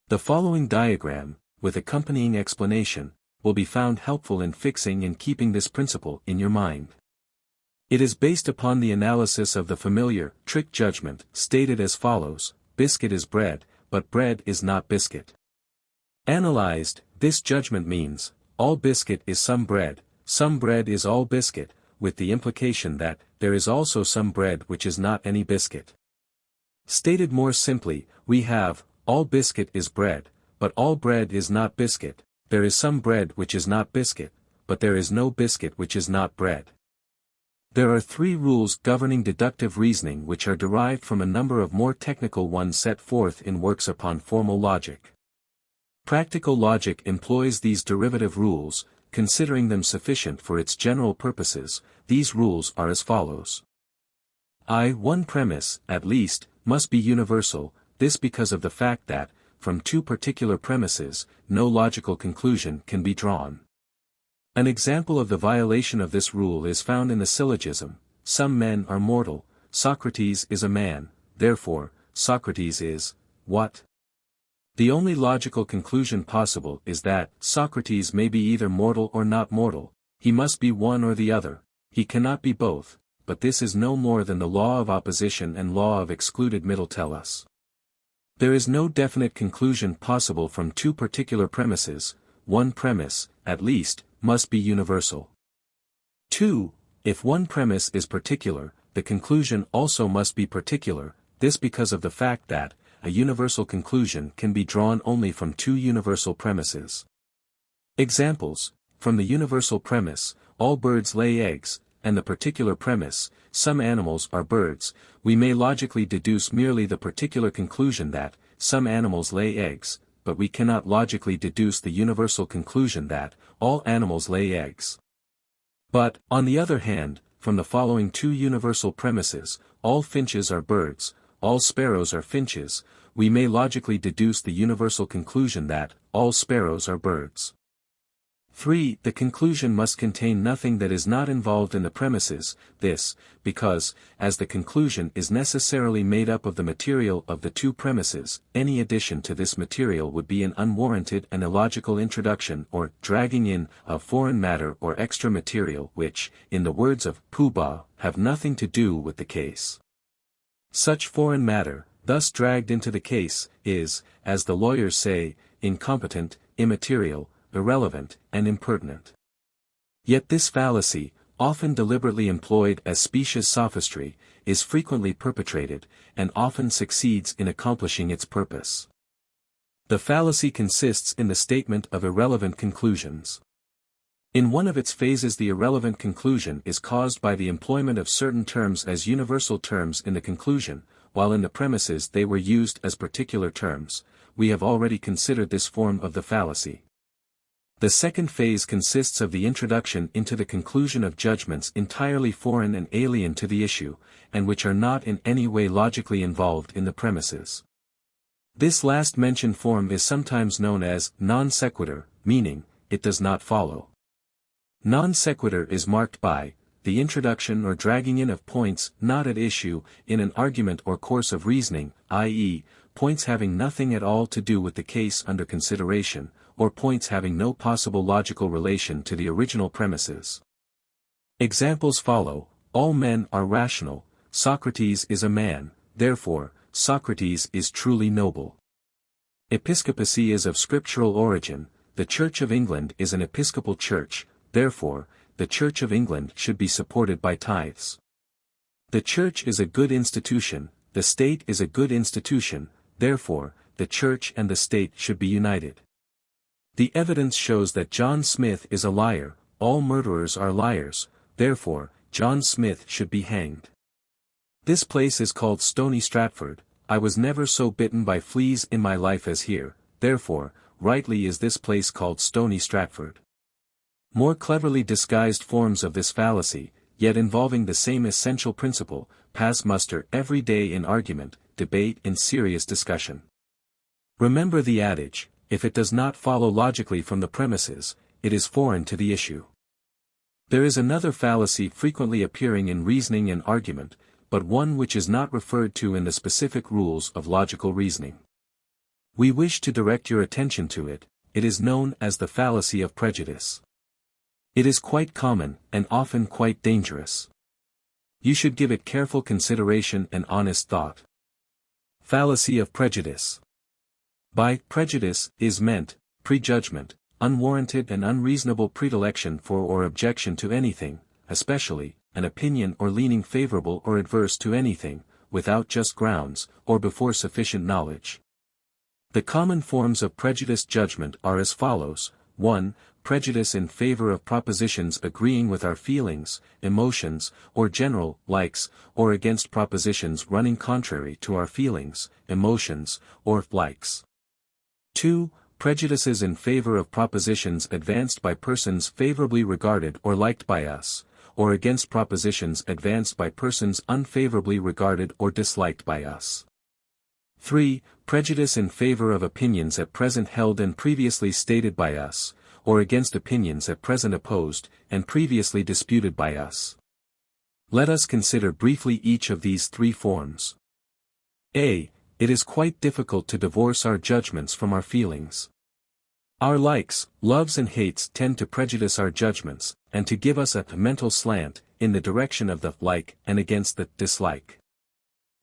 The following diagram, with accompanying explanation, will be found helpful in fixing and keeping this principle in your mind. It is based upon the analysis of the familiar trick judgment, stated as follows: biscuit is bread, but bread is not biscuit. Analyzed, this judgment means, all biscuit is some bread is all biscuit, with the implication that, there is also some bread which is not any biscuit. Stated more simply, we have, all biscuit is bread, but all bread is not biscuit. There is some bread which is not biscuit, but there is no biscuit which is not bread. There are three rules governing deductive reasoning which are derived from a number of more technical ones set forth in works upon formal logic. Practical logic employs these derivative rules, considering them sufficient for its general purposes. These rules are as follows. One premise, at least, must be universal, this because of the fact that, from two particular premises, no logical conclusion can be drawn. An example of the violation of this rule is found in the syllogism: some men are mortal, Socrates is a man, therefore, Socrates is, what? The only logical conclusion possible is that Socrates may be either mortal or not mortal, he must be one or the other, he cannot be both, but this is no more than the law of opposition and law of excluded middle tell us. There is no definite conclusion possible from two particular premises. One premise, at least, must be universal. 2. If one premise is particular, the conclusion also must be particular, this because of the fact that, a universal conclusion can be drawn only from two universal premises. Examples: from the universal premise, all birds lay eggs, and the particular premise, some animals are birds, we may logically deduce merely the particular conclusion that, some animals lay eggs, but we cannot logically deduce the universal conclusion that, all animals lay eggs. But, on the other hand, from the following two universal premises, all finches are birds, all sparrows are finches, we may logically deduce the universal conclusion that, all sparrows are birds. 3. The conclusion must contain nothing that is not involved in the premises, this, because, as the conclusion is necessarily made up of the material of the two premises, any addition to this material would be an unwarranted and illogical introduction or dragging in of foreign matter or extra material which, in the words of Pooh Bah, have nothing to do with the case. Such foreign matter, thus dragged into the case, is, as the lawyers say, incompetent, immaterial, irrelevant, and impertinent. Yet this fallacy, often deliberately employed as specious sophistry, is frequently perpetrated, and often succeeds in accomplishing its purpose. The fallacy consists in the statement of irrelevant conclusions. In one of its phases the irrelevant conclusion is caused by the employment of certain terms as universal terms in the conclusion, while in the premises they were used as particular terms. We have already considered this form of the fallacy. The second phase consists of the introduction into the conclusion of judgments entirely foreign and alien to the issue, and which are not in any way logically involved in the premises. This last mentioned form is sometimes known as non sequitur, meaning, it does not follow. Non sequitur is marked by the introduction or dragging in of points not at issue in an argument or course of reasoning, i.e., points having nothing at all to do with the case under consideration, or points having no possible logical relation to the original premises. Examples follow: all men are rational, Socrates is a man, therefore, Socrates is truly noble. Episcopacy is of scriptural origin, the Church of England is an episcopal church, therefore, the Church of England should be supported by tithes. The Church is a good institution, the state is a good institution, therefore, the Church and the state should be united. The evidence shows that John Smith is a liar, all murderers are liars, therefore, John Smith should be hanged. This place is called Stony Stratford, I was never so bitten by fleas in my life as here, therefore, rightly is this place called Stony Stratford. More cleverly disguised forms of this fallacy, yet involving the same essential principle, pass muster every day in argument, debate and serious discussion. Remember the adage, if it does not follow logically from the premises, it is foreign to the issue. There is another fallacy frequently appearing in reasoning and argument, but one which is not referred to in the specific rules of logical reasoning. We wish to direct your attention to it, it is known as the fallacy of prejudice. It is quite common, and often quite dangerous. You should give it careful consideration and honest thought. Fallacy of prejudice. By prejudice is meant prejudgment, unwarranted and unreasonable predilection for or objection to anything, especially an opinion or leaning favorable or adverse to anything, without just grounds, or before sufficient knowledge. The common forms of prejudiced judgment are as follows: 1. Prejudice in favor of propositions agreeing with our feelings, emotions, or general likes, or against propositions running contrary to our feelings, emotions, or likes. 2. Prejudices in favor of propositions advanced by persons favorably regarded or liked by us, or against propositions advanced by persons unfavorably regarded or disliked by us. 3. Prejudice in favor of opinions at present held and previously stated by us, or against opinions at present opposed, and previously disputed by us. Let us consider briefly each of these three forms. A. It is quite difficult to divorce our judgments from our feelings. Our likes, loves and hates tend to prejudice our judgments, and to give us a mental slant, in the direction of the like and against the dislike.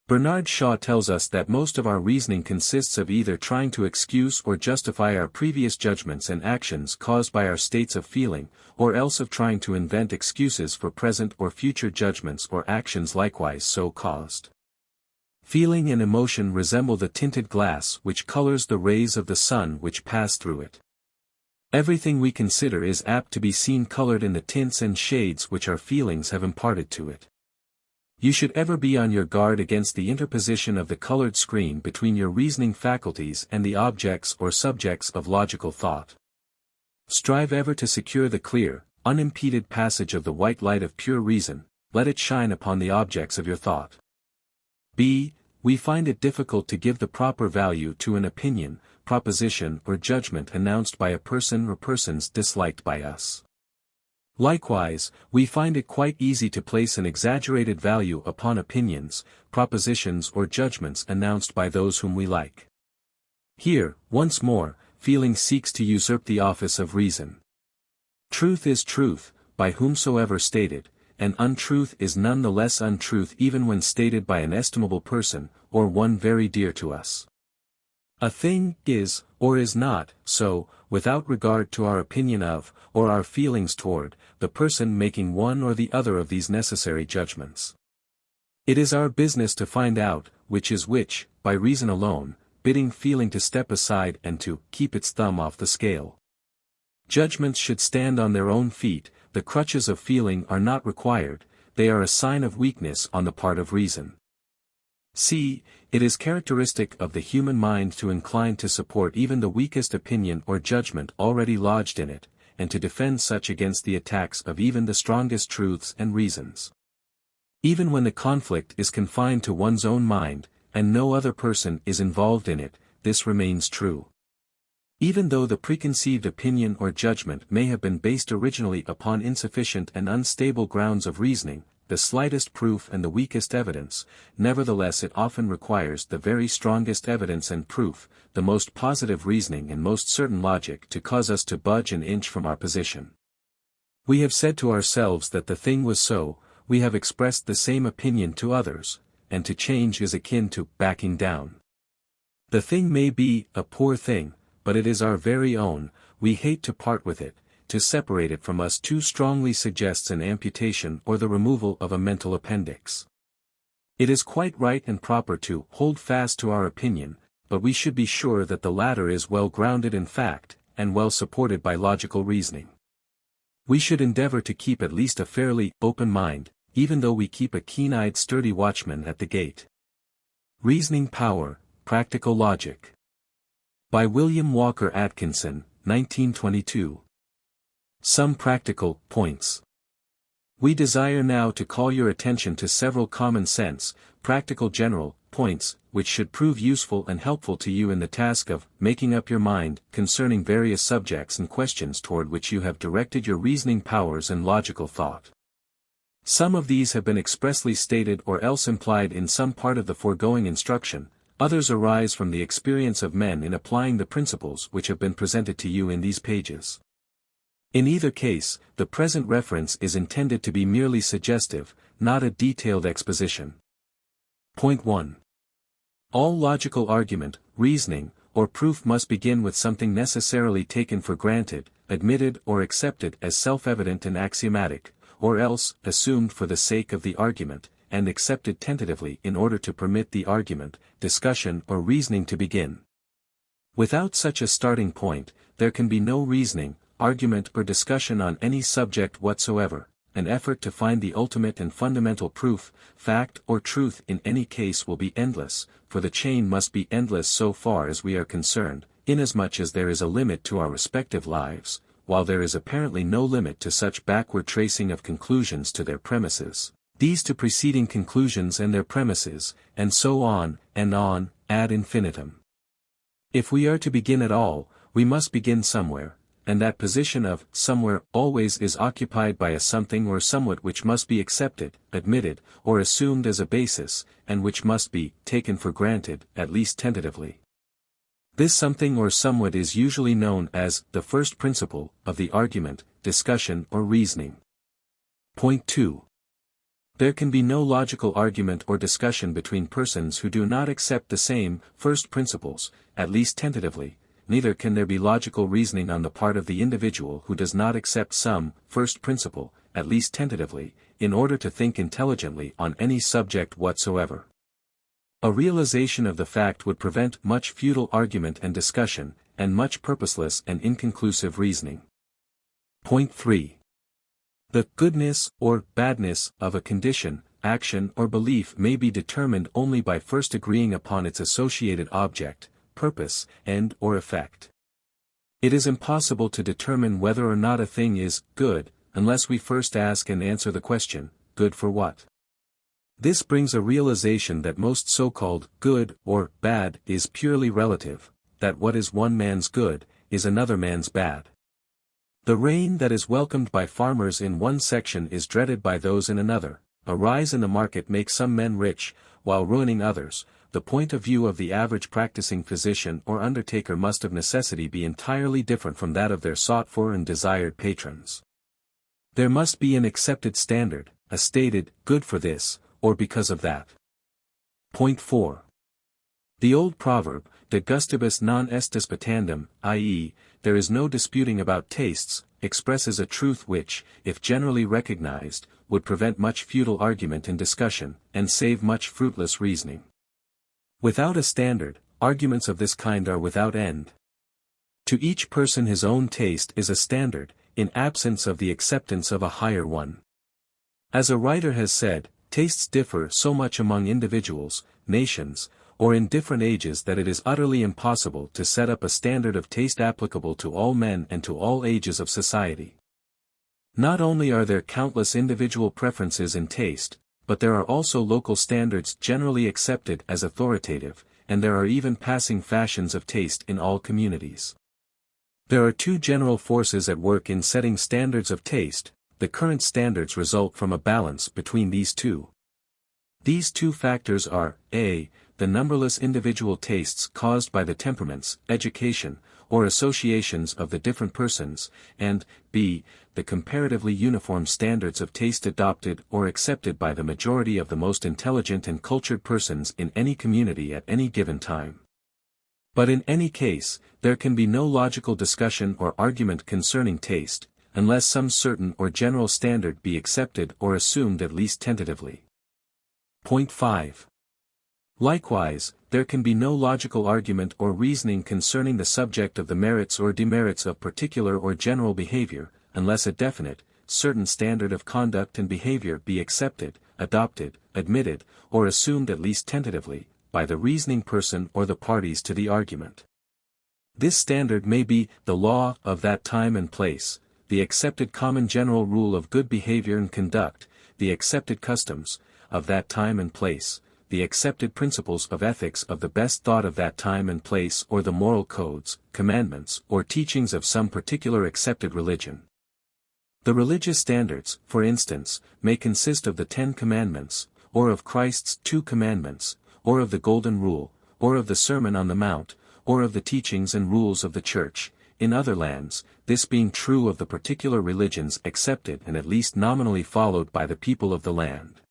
Bernard Shaw tells us that most of our reasoning consists of either trying to excuse or justify our previous judgments and actions caused by our states of feeling, or else of trying to invent excuses for present or future judgments or actions likewise so caused. Feeling and emotion resemble the tinted glass which colors the rays of the sun which pass through it. Everything we consider is apt to be seen colored in the tints and shades which our feelings have imparted to it. You should ever be on your guard against the interposition of the colored screen between your reasoning faculties and the objects or subjects of logical thought. Strive ever to secure the clear, unimpeded passage of the white light of pure reason, let it shine upon the objects of your thought. b. We find it difficult to give the proper value to an opinion, proposition or judgment announced by a person or persons disliked by us. Likewise, we find it quite easy to place an exaggerated value upon opinions, propositions or judgments announced by those whom we like. Here, once more, feeling seeks to usurp the office of reason. Truth is truth, by whomsoever stated, and untruth is none the less untruth even when stated by an estimable person, or one very dear to us. A thing is, or is not, so, without regard to our opinion of, or our feelings toward, the person making one or the other of these necessary judgments. It is our business to find out, which is which, by reason alone, bidding feeling to step aside and to keep its thumb off the scale. Judgments should stand on their own feet, the crutches of feeling are not required, they are a sign of weakness on the part of reason. C. It is characteristic of the human mind to incline to support even the weakest opinion or judgment already lodged in it, and to defend such against the attacks of even the strongest truths and reasons. Even when the conflict is confined to one's own mind, and no other person is involved in it, this remains true. Even though the preconceived opinion or judgment may have been based originally upon insufficient and unstable grounds of reasoning, the slightest proof and the weakest evidence, nevertheless it often requires the very strongest evidence and proof, the most positive reasoning and most certain logic to cause us to budge an inch from our position. We have said to ourselves that the thing was so, we have expressed the same opinion to others, and to change is akin to backing down. The thing may be a poor thing, but it is our very own, we hate to part with it. To separate it from us too strongly suggests an amputation or the removal of a mental appendix. It is quite right and proper to hold fast to our opinion, but we should be sure that the latter is well grounded in fact, and well supported by logical reasoning. We should endeavor to keep at least a fairly open mind, even though we keep a keen-eyed sturdy watchman at the gate. Reasoning Power, Practical Logic. By William Walker Atkinson, 1922. Some practical points. We desire now to call your attention to several common sense, practical general points, which should prove useful and helpful to you in the task of making up your mind concerning various subjects and questions toward which you have directed your reasoning powers and logical thought. Some of these have been expressly stated or else implied in some part of the foregoing instruction, others arise from the experience of men in applying the principles which have been presented to you in these pages. In either case, the present reference is intended to be merely suggestive, not a detailed exposition. Point 1. All logical argument, reasoning, or proof must begin with something necessarily taken for granted, admitted or accepted as self-evident and axiomatic, or else assumed for the sake of the argument, and accepted tentatively in order to permit the argument, discussion or reasoning to begin. Without such a starting point, there can be no reasoning, argument or discussion on any subject whatsoever. An effort to find the ultimate and fundamental proof, fact or truth in any case will be endless, for the chain must be endless so far as we are concerned, inasmuch as there is a limit to our respective lives, while there is apparently no limit to such backward tracing of conclusions to their premises, these to preceding conclusions and their premises, and so on, ad infinitum. If we are to begin at all, we must begin somewhere, and that position of somewhere always is occupied by a something or somewhat which must be accepted, admitted, or assumed as a basis, and which must be taken for granted, at least tentatively. This something or somewhat is usually known as the first principle of the argument, discussion or reasoning. Point 2. There can be no logical argument or discussion between persons who do not accept the same first principles, at least tentatively. Neither can there be logical reasoning on the part of the individual who does not accept some first principle, at least tentatively, in order to think intelligently on any subject whatsoever. A realization of the fact would prevent much futile argument and discussion, and much purposeless and inconclusive reasoning. Point 3. The goodness or badness of a condition, action or belief may be determined only by first agreeing upon its associated object, purpose, end or effect. It is impossible to determine whether or not a thing is good, unless we first ask and answer the question, good for what? This brings a realization that most so-called good or bad is purely relative, that what is one man's good, is another man's bad. The rain that is welcomed by farmers in one section is dreaded by those in another. A rise in the market makes some men rich, while ruining others. The point of view of the average practicing physician or undertaker must of necessity be entirely different from that of their sought-for and desired patrons. There must be an accepted standard, a stated, good for this, or because of that. Point 4. The old proverb, de gustibus non est disputandum, i.e., there is no disputing about tastes, expresses a truth which, if generally recognized, would prevent much futile argument and discussion, and save much fruitless reasoning. Without a standard, arguments of this kind are without end. To each person his own taste is a standard, in absence of the acceptance of a higher one. As a writer has said, tastes differ so much among individuals, nations, or in different ages that it is utterly impossible to set up a standard of taste applicable to all men and to all ages of society. Not only are there countless individual preferences in taste, but there are also local standards generally accepted as authoritative, and there are even passing fashions of taste in all communities. There are two general forces at work in setting standards of taste. The current standards result from a balance between these two. These two factors are, a, the numberless individual tastes caused by the temperaments, education, or associations of the different persons, and, b, the comparatively uniform standards of taste adopted or accepted by the majority of the most intelligent and cultured persons in any community at any given time. But in any case, there can be no logical discussion or argument concerning taste, unless some certain or general standard be accepted or assumed at least tentatively. Point 5. Likewise, there can be no logical argument or reasoning concerning the subject of the merits or demerits of particular or general behavior, unless a definite, certain standard of conduct and behavior be accepted, adopted, admitted, or assumed at least tentatively, by the reasoning person or the parties to the argument. This standard may be the law of that time and place, the accepted common general rule of good behavior and conduct, the accepted customs of that time and place, the accepted principles of ethics of the best thought of that time and place, or the moral codes, commandments, or teachings of some particular accepted religion. The religious standards, for instance, may consist of the 10 Commandments, or of Christ's 2 Commandments, or of the Golden Rule, or of the Sermon on the Mount, or of the teachings and rules of the Church. In other lands, this being true of the particular religions accepted and at least nominally followed by the people of the land.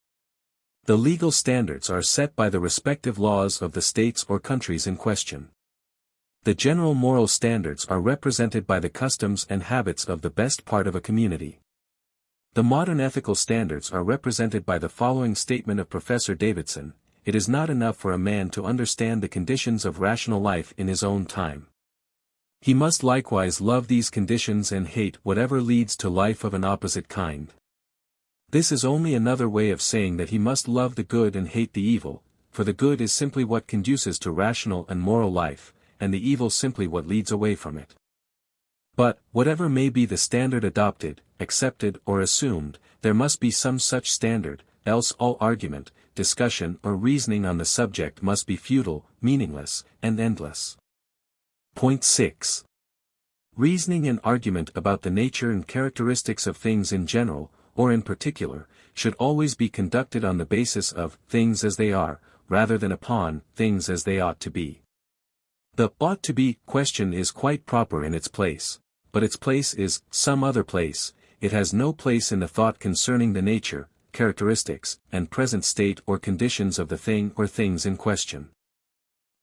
The legal standards are set by the respective laws of the states or countries in question. The general moral standards are represented by the customs and habits of the best part of a community. The modern ethical standards are represented by the following statement of Professor Davidson: it is not enough for a man to understand the conditions of rational life in his own time. He must likewise love these conditions and hate whatever leads to life of an opposite kind. This is only another way of saying that he must love the good and hate the evil, for the good is simply what conduces to rational and moral life, and the evil simply what leads away from it. But, whatever may be the standard adopted, accepted or assumed, there must be some such standard, else all argument, discussion or reasoning on the subject must be futile, meaningless, and endless. Point 6. Reasoning and argument about the nature and characteristics of things in general, or in particular, should always be conducted on the basis of things as they are, rather than upon things as they ought to be. The ought to be question is quite proper in its place, but its place is some other place. It has no place in the thought concerning the nature, characteristics, and present state or conditions of the thing or things in question.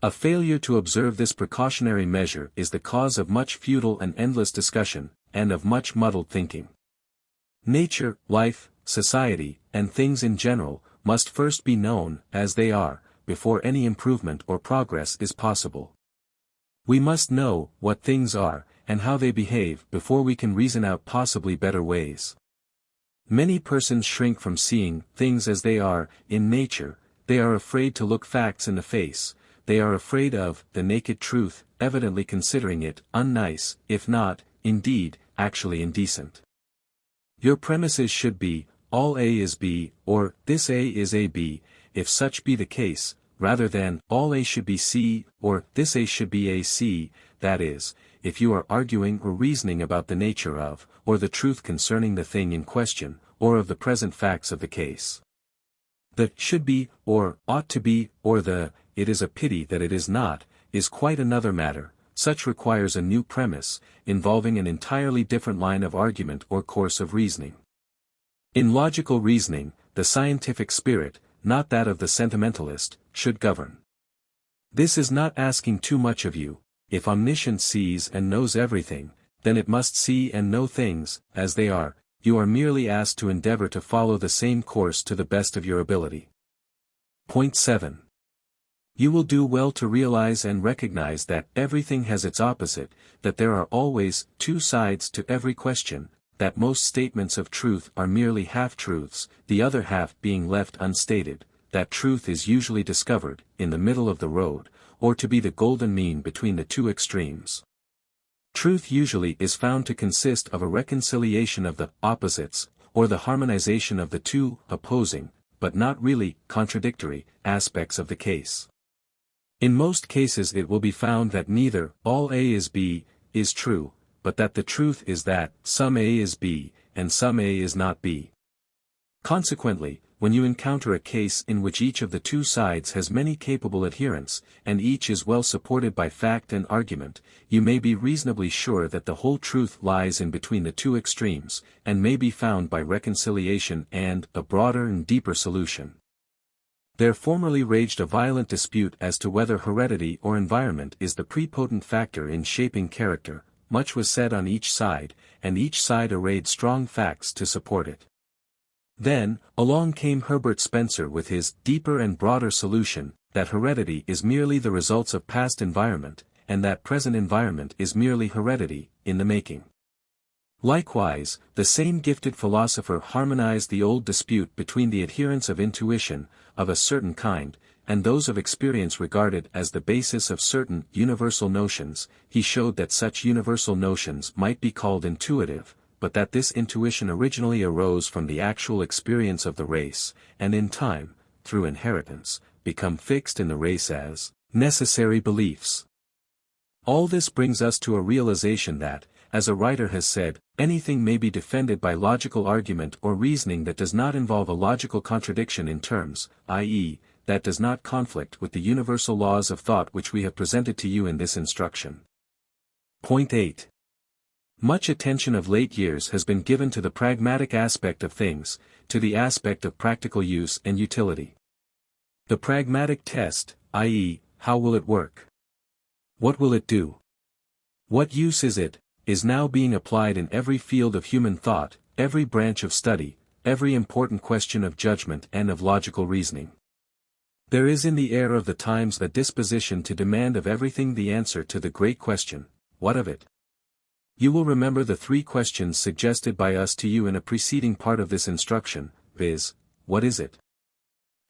A failure to observe this precautionary measure is the cause of much futile and endless discussion, and of much muddled thinking. Nature, life, society, and things in general, must first be known as they are, before any improvement or progress is possible. We must know what things are, and how they behave before we can reason out possibly better ways. Many persons shrink from seeing things as they are in nature. They are afraid to look facts in the face. They are afraid of the naked truth, evidently considering it unnice, if not, indeed, actually indecent. Your premises should be, all A is B, or this A is AB, if such be the case, rather than all A should be C, or this A should be AC, that is, if you are arguing or reasoning about the nature of, or the truth concerning the thing in question, or of the present facts of the case. The should be, or ought to be, or the it is a pity that it is not, is quite another matter. Such requires a new premise, involving an entirely different line of argument or course of reasoning. In logical reasoning, the scientific spirit, not that of the sentimentalist, should govern. This is not asking too much of you. If omniscience sees and knows everything, then it must see and know things, as they are. You are merely asked to endeavor to follow the same course to the best of your ability. Point 7. You will do well to realize and recognize that everything has its opposite, that there are always two sides to every question, that most statements of truth are merely half-truths, the other half being left unstated, that truth is usually discovered, in the middle of the road, or to be the golden mean between the two extremes. Truth usually is found to consist of a reconciliation of the opposites, or the harmonization of the two opposing, but not really contradictory, aspects of the case. In most cases it will be found that neither all A is B is true, but that the truth is that some A is B, and some A is not B. Consequently, when you encounter a case in which each of the two sides has many capable adherents, and each is well supported by fact and argument, you may be reasonably sure that the whole truth lies in between the two extremes, and may be found by reconciliation and a broader and deeper solution. There formerly raged a violent dispute as to whether heredity or environment is the prepotent factor in shaping character. Much was said on each side, and each side arrayed strong facts to support it. Then, along came Herbert Spencer with his deeper and broader solution, that heredity is merely the results of past environment, and that present environment is merely heredity, in the making. Likewise, the same gifted philosopher harmonized the old dispute between the adherents of intuition, of a certain kind, and those of experience regarded as the basis of certain universal notions. He showed that such universal notions might be called intuitive, but that this intuition originally arose from the actual experience of the race, and in time, through inheritance, become fixed in the race as necessary beliefs. All this brings us to a realization that, as a writer has said, anything may be defended by logical argument or reasoning that does not involve a logical contradiction in terms, i.e., that does not conflict with the universal laws of thought which we have presented to you in this instruction. Point 8. Much attention of late years has been given to the pragmatic aspect of things, to the aspect of practical use and utility. The pragmatic test, i.e., how will it work? What will it do? What use is it, is now being applied in every field of human thought, every branch of study, every important question of judgment and of logical reasoning. There is in the air of the times a disposition to demand of everything the answer to the great question, what of it? You will remember the three questions suggested by us to you in a preceding part of this instruction, viz., what is it?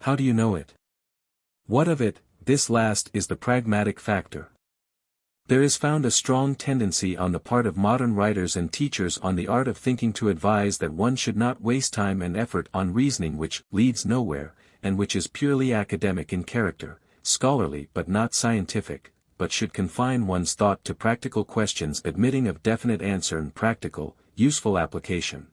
How do you know it? What of it? This last is the pragmatic factor. There is found a strong tendency on the part of modern writers and teachers on the art of thinking to advise that one should not waste time and effort on reasoning which leads nowhere, and which is purely academic in character, scholarly but not scientific, but should confine one's thought to practical questions admitting of definite answer and practical, useful application.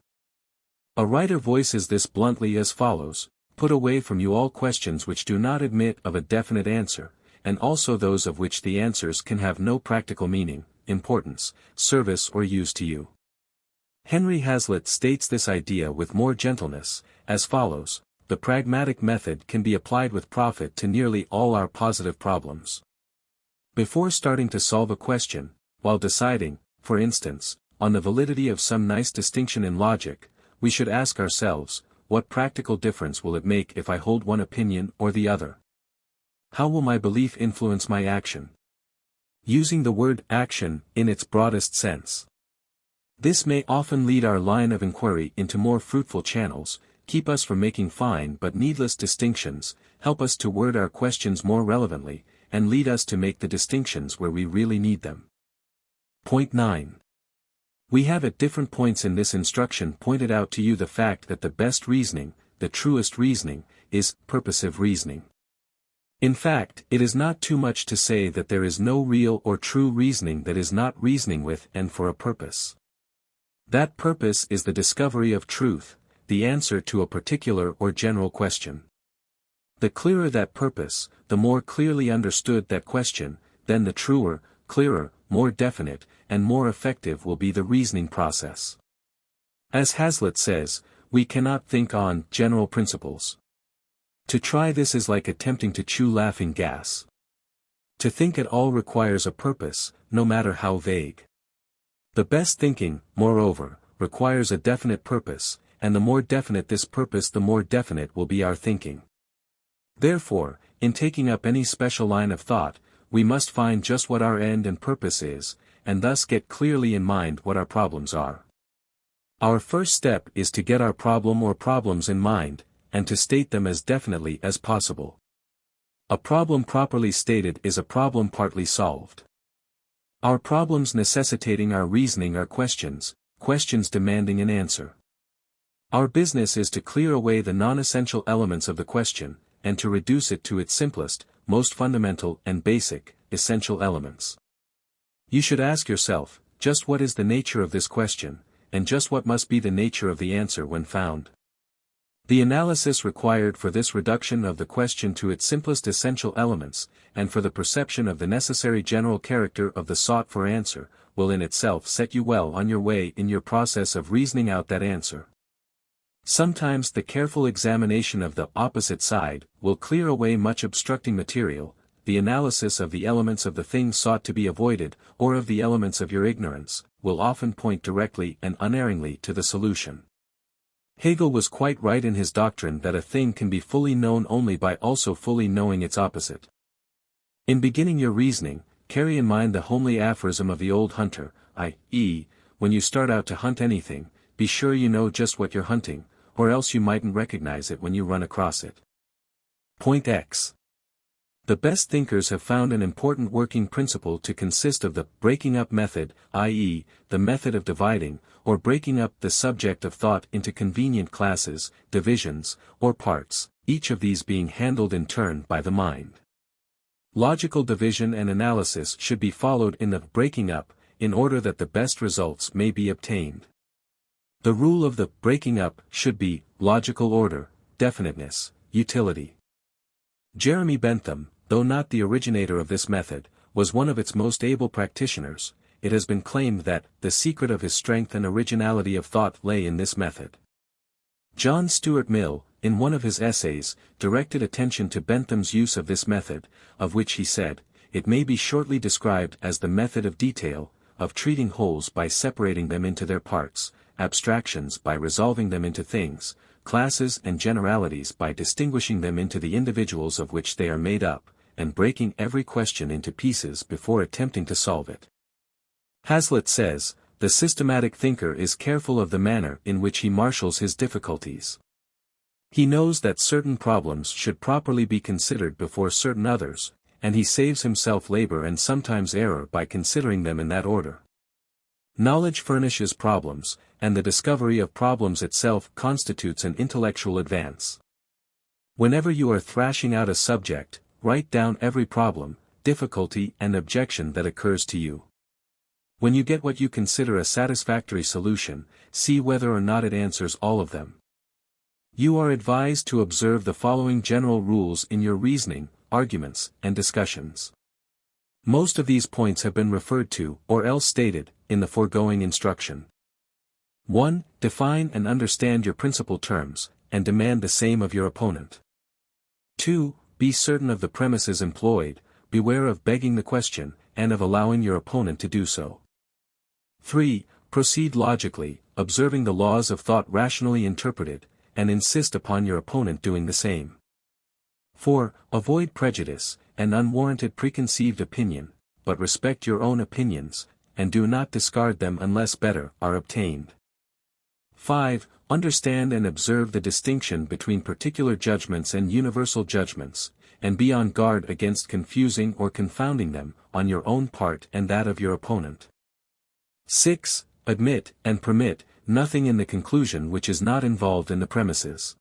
A writer voices this bluntly as follows: put away from you all questions which do not admit of a definite answer, and also those of which the answers can have no practical meaning, importance, service or use to you. Henry Hazlitt states this idea with more gentleness, as follows: the pragmatic method can be applied with profit to nearly all our positive problems. Before starting to solve a question, while deciding, for instance, on the validity of some nice distinction in logic, we should ask ourselves, what practical difference will it make if I hold one opinion or the other? How will my belief influence my action? Using the word action in its broadest sense. This may often lead our line of inquiry into more fruitful channels, keep us from making fine but needless distinctions, help us to word our questions more relevantly, and lead us to make the distinctions where we really need them. Point 9. We have at different points in this instruction pointed out to you the fact that the best reasoning, the truest reasoning, is purposive reasoning. In fact, it is not too much to say that there is no real or true reasoning that is not reasoning with and for a purpose. That purpose is the discovery of truth, the answer to a particular or general question. The clearer that purpose, the more clearly understood that question, then the truer, clearer, more definite, and more effective will be the reasoning process. As Hazlitt says, we cannot think on general principles. To try this is like attempting to chew laughing gas. To think at all requires a purpose, no matter how vague. The best thinking, moreover, requires a definite purpose, and the more definite this purpose the more definite will be our thinking. Therefore, in taking up any special line of thought, we must find just what our end and purpose is, and thus get clearly in mind what our problems are. Our first step is to get our problem or problems in mind, and to state them as definitely as possible. A problem properly stated is a problem partly solved. Our problems necessitating our reasoning are questions, questions demanding an answer. Our business is to clear away the non-essential elements of the question, and to reduce it to its simplest, most fundamental and basic, essential elements. You should ask yourself, just what is the nature of this question, and just what must be the nature of the answer when found. The analysis required for this reduction of the question to its simplest essential elements, and for the perception of the necessary general character of the sought-for answer, will in itself set you well on your way in your process of reasoning out that answer. Sometimes the careful examination of the opposite side will clear away much obstructing material, the analysis of the elements of the thing sought to be avoided, or of the elements of your ignorance, will often point directly and unerringly to the solution. Hegel was quite right in his doctrine that a thing can be fully known only by also fully knowing its opposite. In beginning your reasoning, carry in mind the homely aphorism of the old hunter, i.e., when you start out to hunt anything, be sure you know just what you're hunting, or else you mightn't recognize it when you run across it. Point X. The best thinkers have found an important working principle to consist of the breaking up method, i.e., the method of dividing, or breaking up the subject of thought into convenient classes, divisions, or parts, each of these being handled in turn by the mind. Logical division and analysis should be followed in the breaking up, in order that the best results may be obtained. The rule of the breaking up should be logical order, definiteness, utility. Jeremy Bentham, though not the originator of this method, was one of its most able practitioners. It has been claimed that the secret of his strength and originality of thought lay in this method. John Stuart Mill, in one of his essays, directed attention to Bentham's use of this method, of which he said, "It may be shortly described as the method of detail, of treating wholes by separating them into their parts, abstractions by resolving them into things, classes and generalities by distinguishing them into the individuals of which they are made up, and breaking every question into pieces before attempting to solve it." Hazlitt says, "The systematic thinker is careful of the manner in which he marshals his difficulties. He knows that certain problems should properly be considered before certain others, and he saves himself labor and sometimes error by considering them in that order. Knowledge furnishes problems, and the discovery of problems itself constitutes an intellectual advance. Whenever you are thrashing out a subject, write down every problem, difficulty and objection that occurs to you. When you get what you consider a satisfactory solution, see whether or not it answers all of them. You are advised to observe the following general rules in your reasoning, arguments, and discussions. Most of these points have been referred to, or else stated, in the foregoing instruction. 1. Define and understand your principal terms, and demand the same of your opponent. 2. Be certain of the premises employed, beware of begging the question, and of allowing your opponent to do so. 3. Proceed logically, observing the laws of thought rationally interpreted, and insist upon your opponent doing the same. 4. Avoid prejudice, and unwarranted preconceived opinion, but respect your own opinions, and do not discard them unless better are obtained. 5. Understand and observe the distinction between particular judgments and universal judgments, and be on guard against confusing or confounding them, on your own part and that of your opponent. 6. Admit, and permit, nothing in the conclusion which is not involved in the premises.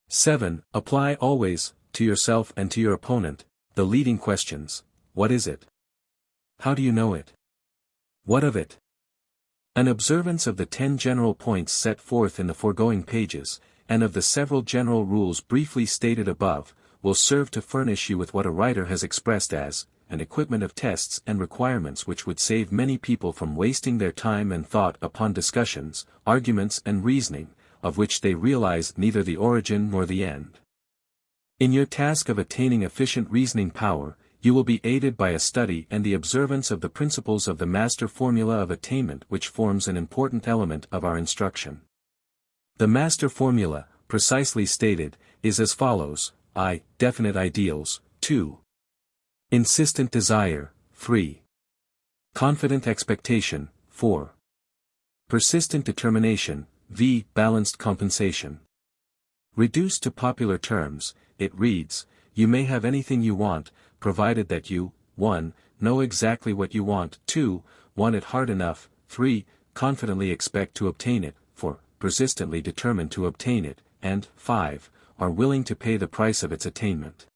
7. Apply always, to yourself and to your opponent, the leading questions: what is it? How do you know it? What of it? An observance of the 10 general points set forth in the foregoing pages, and of the several general rules briefly stated above, will serve to furnish you with what a writer has expressed as an equipment of tests and requirements which would save many people from wasting their time and thought upon discussions, arguments and reasoning, of which they realize neither the origin nor the end. In your task of attaining efficient reasoning power, you will be aided by a study and the observance of the principles of the master formula of attainment, which forms an important element of our instruction. The master formula, precisely stated, is as follows: I. Definite ideals. 2. Insistent desire. 3. Confident expectation. 4. Persistent determination. V. Balanced compensation. Reduced to popular terms, it reads: you may have anything you want, provided that you, 1. Know exactly what you want, 2. Want it hard enough, 3. Confidently expect to obtain it, 4. Persistently determined to obtain it, and 5. Are willing to pay the price of its attainment.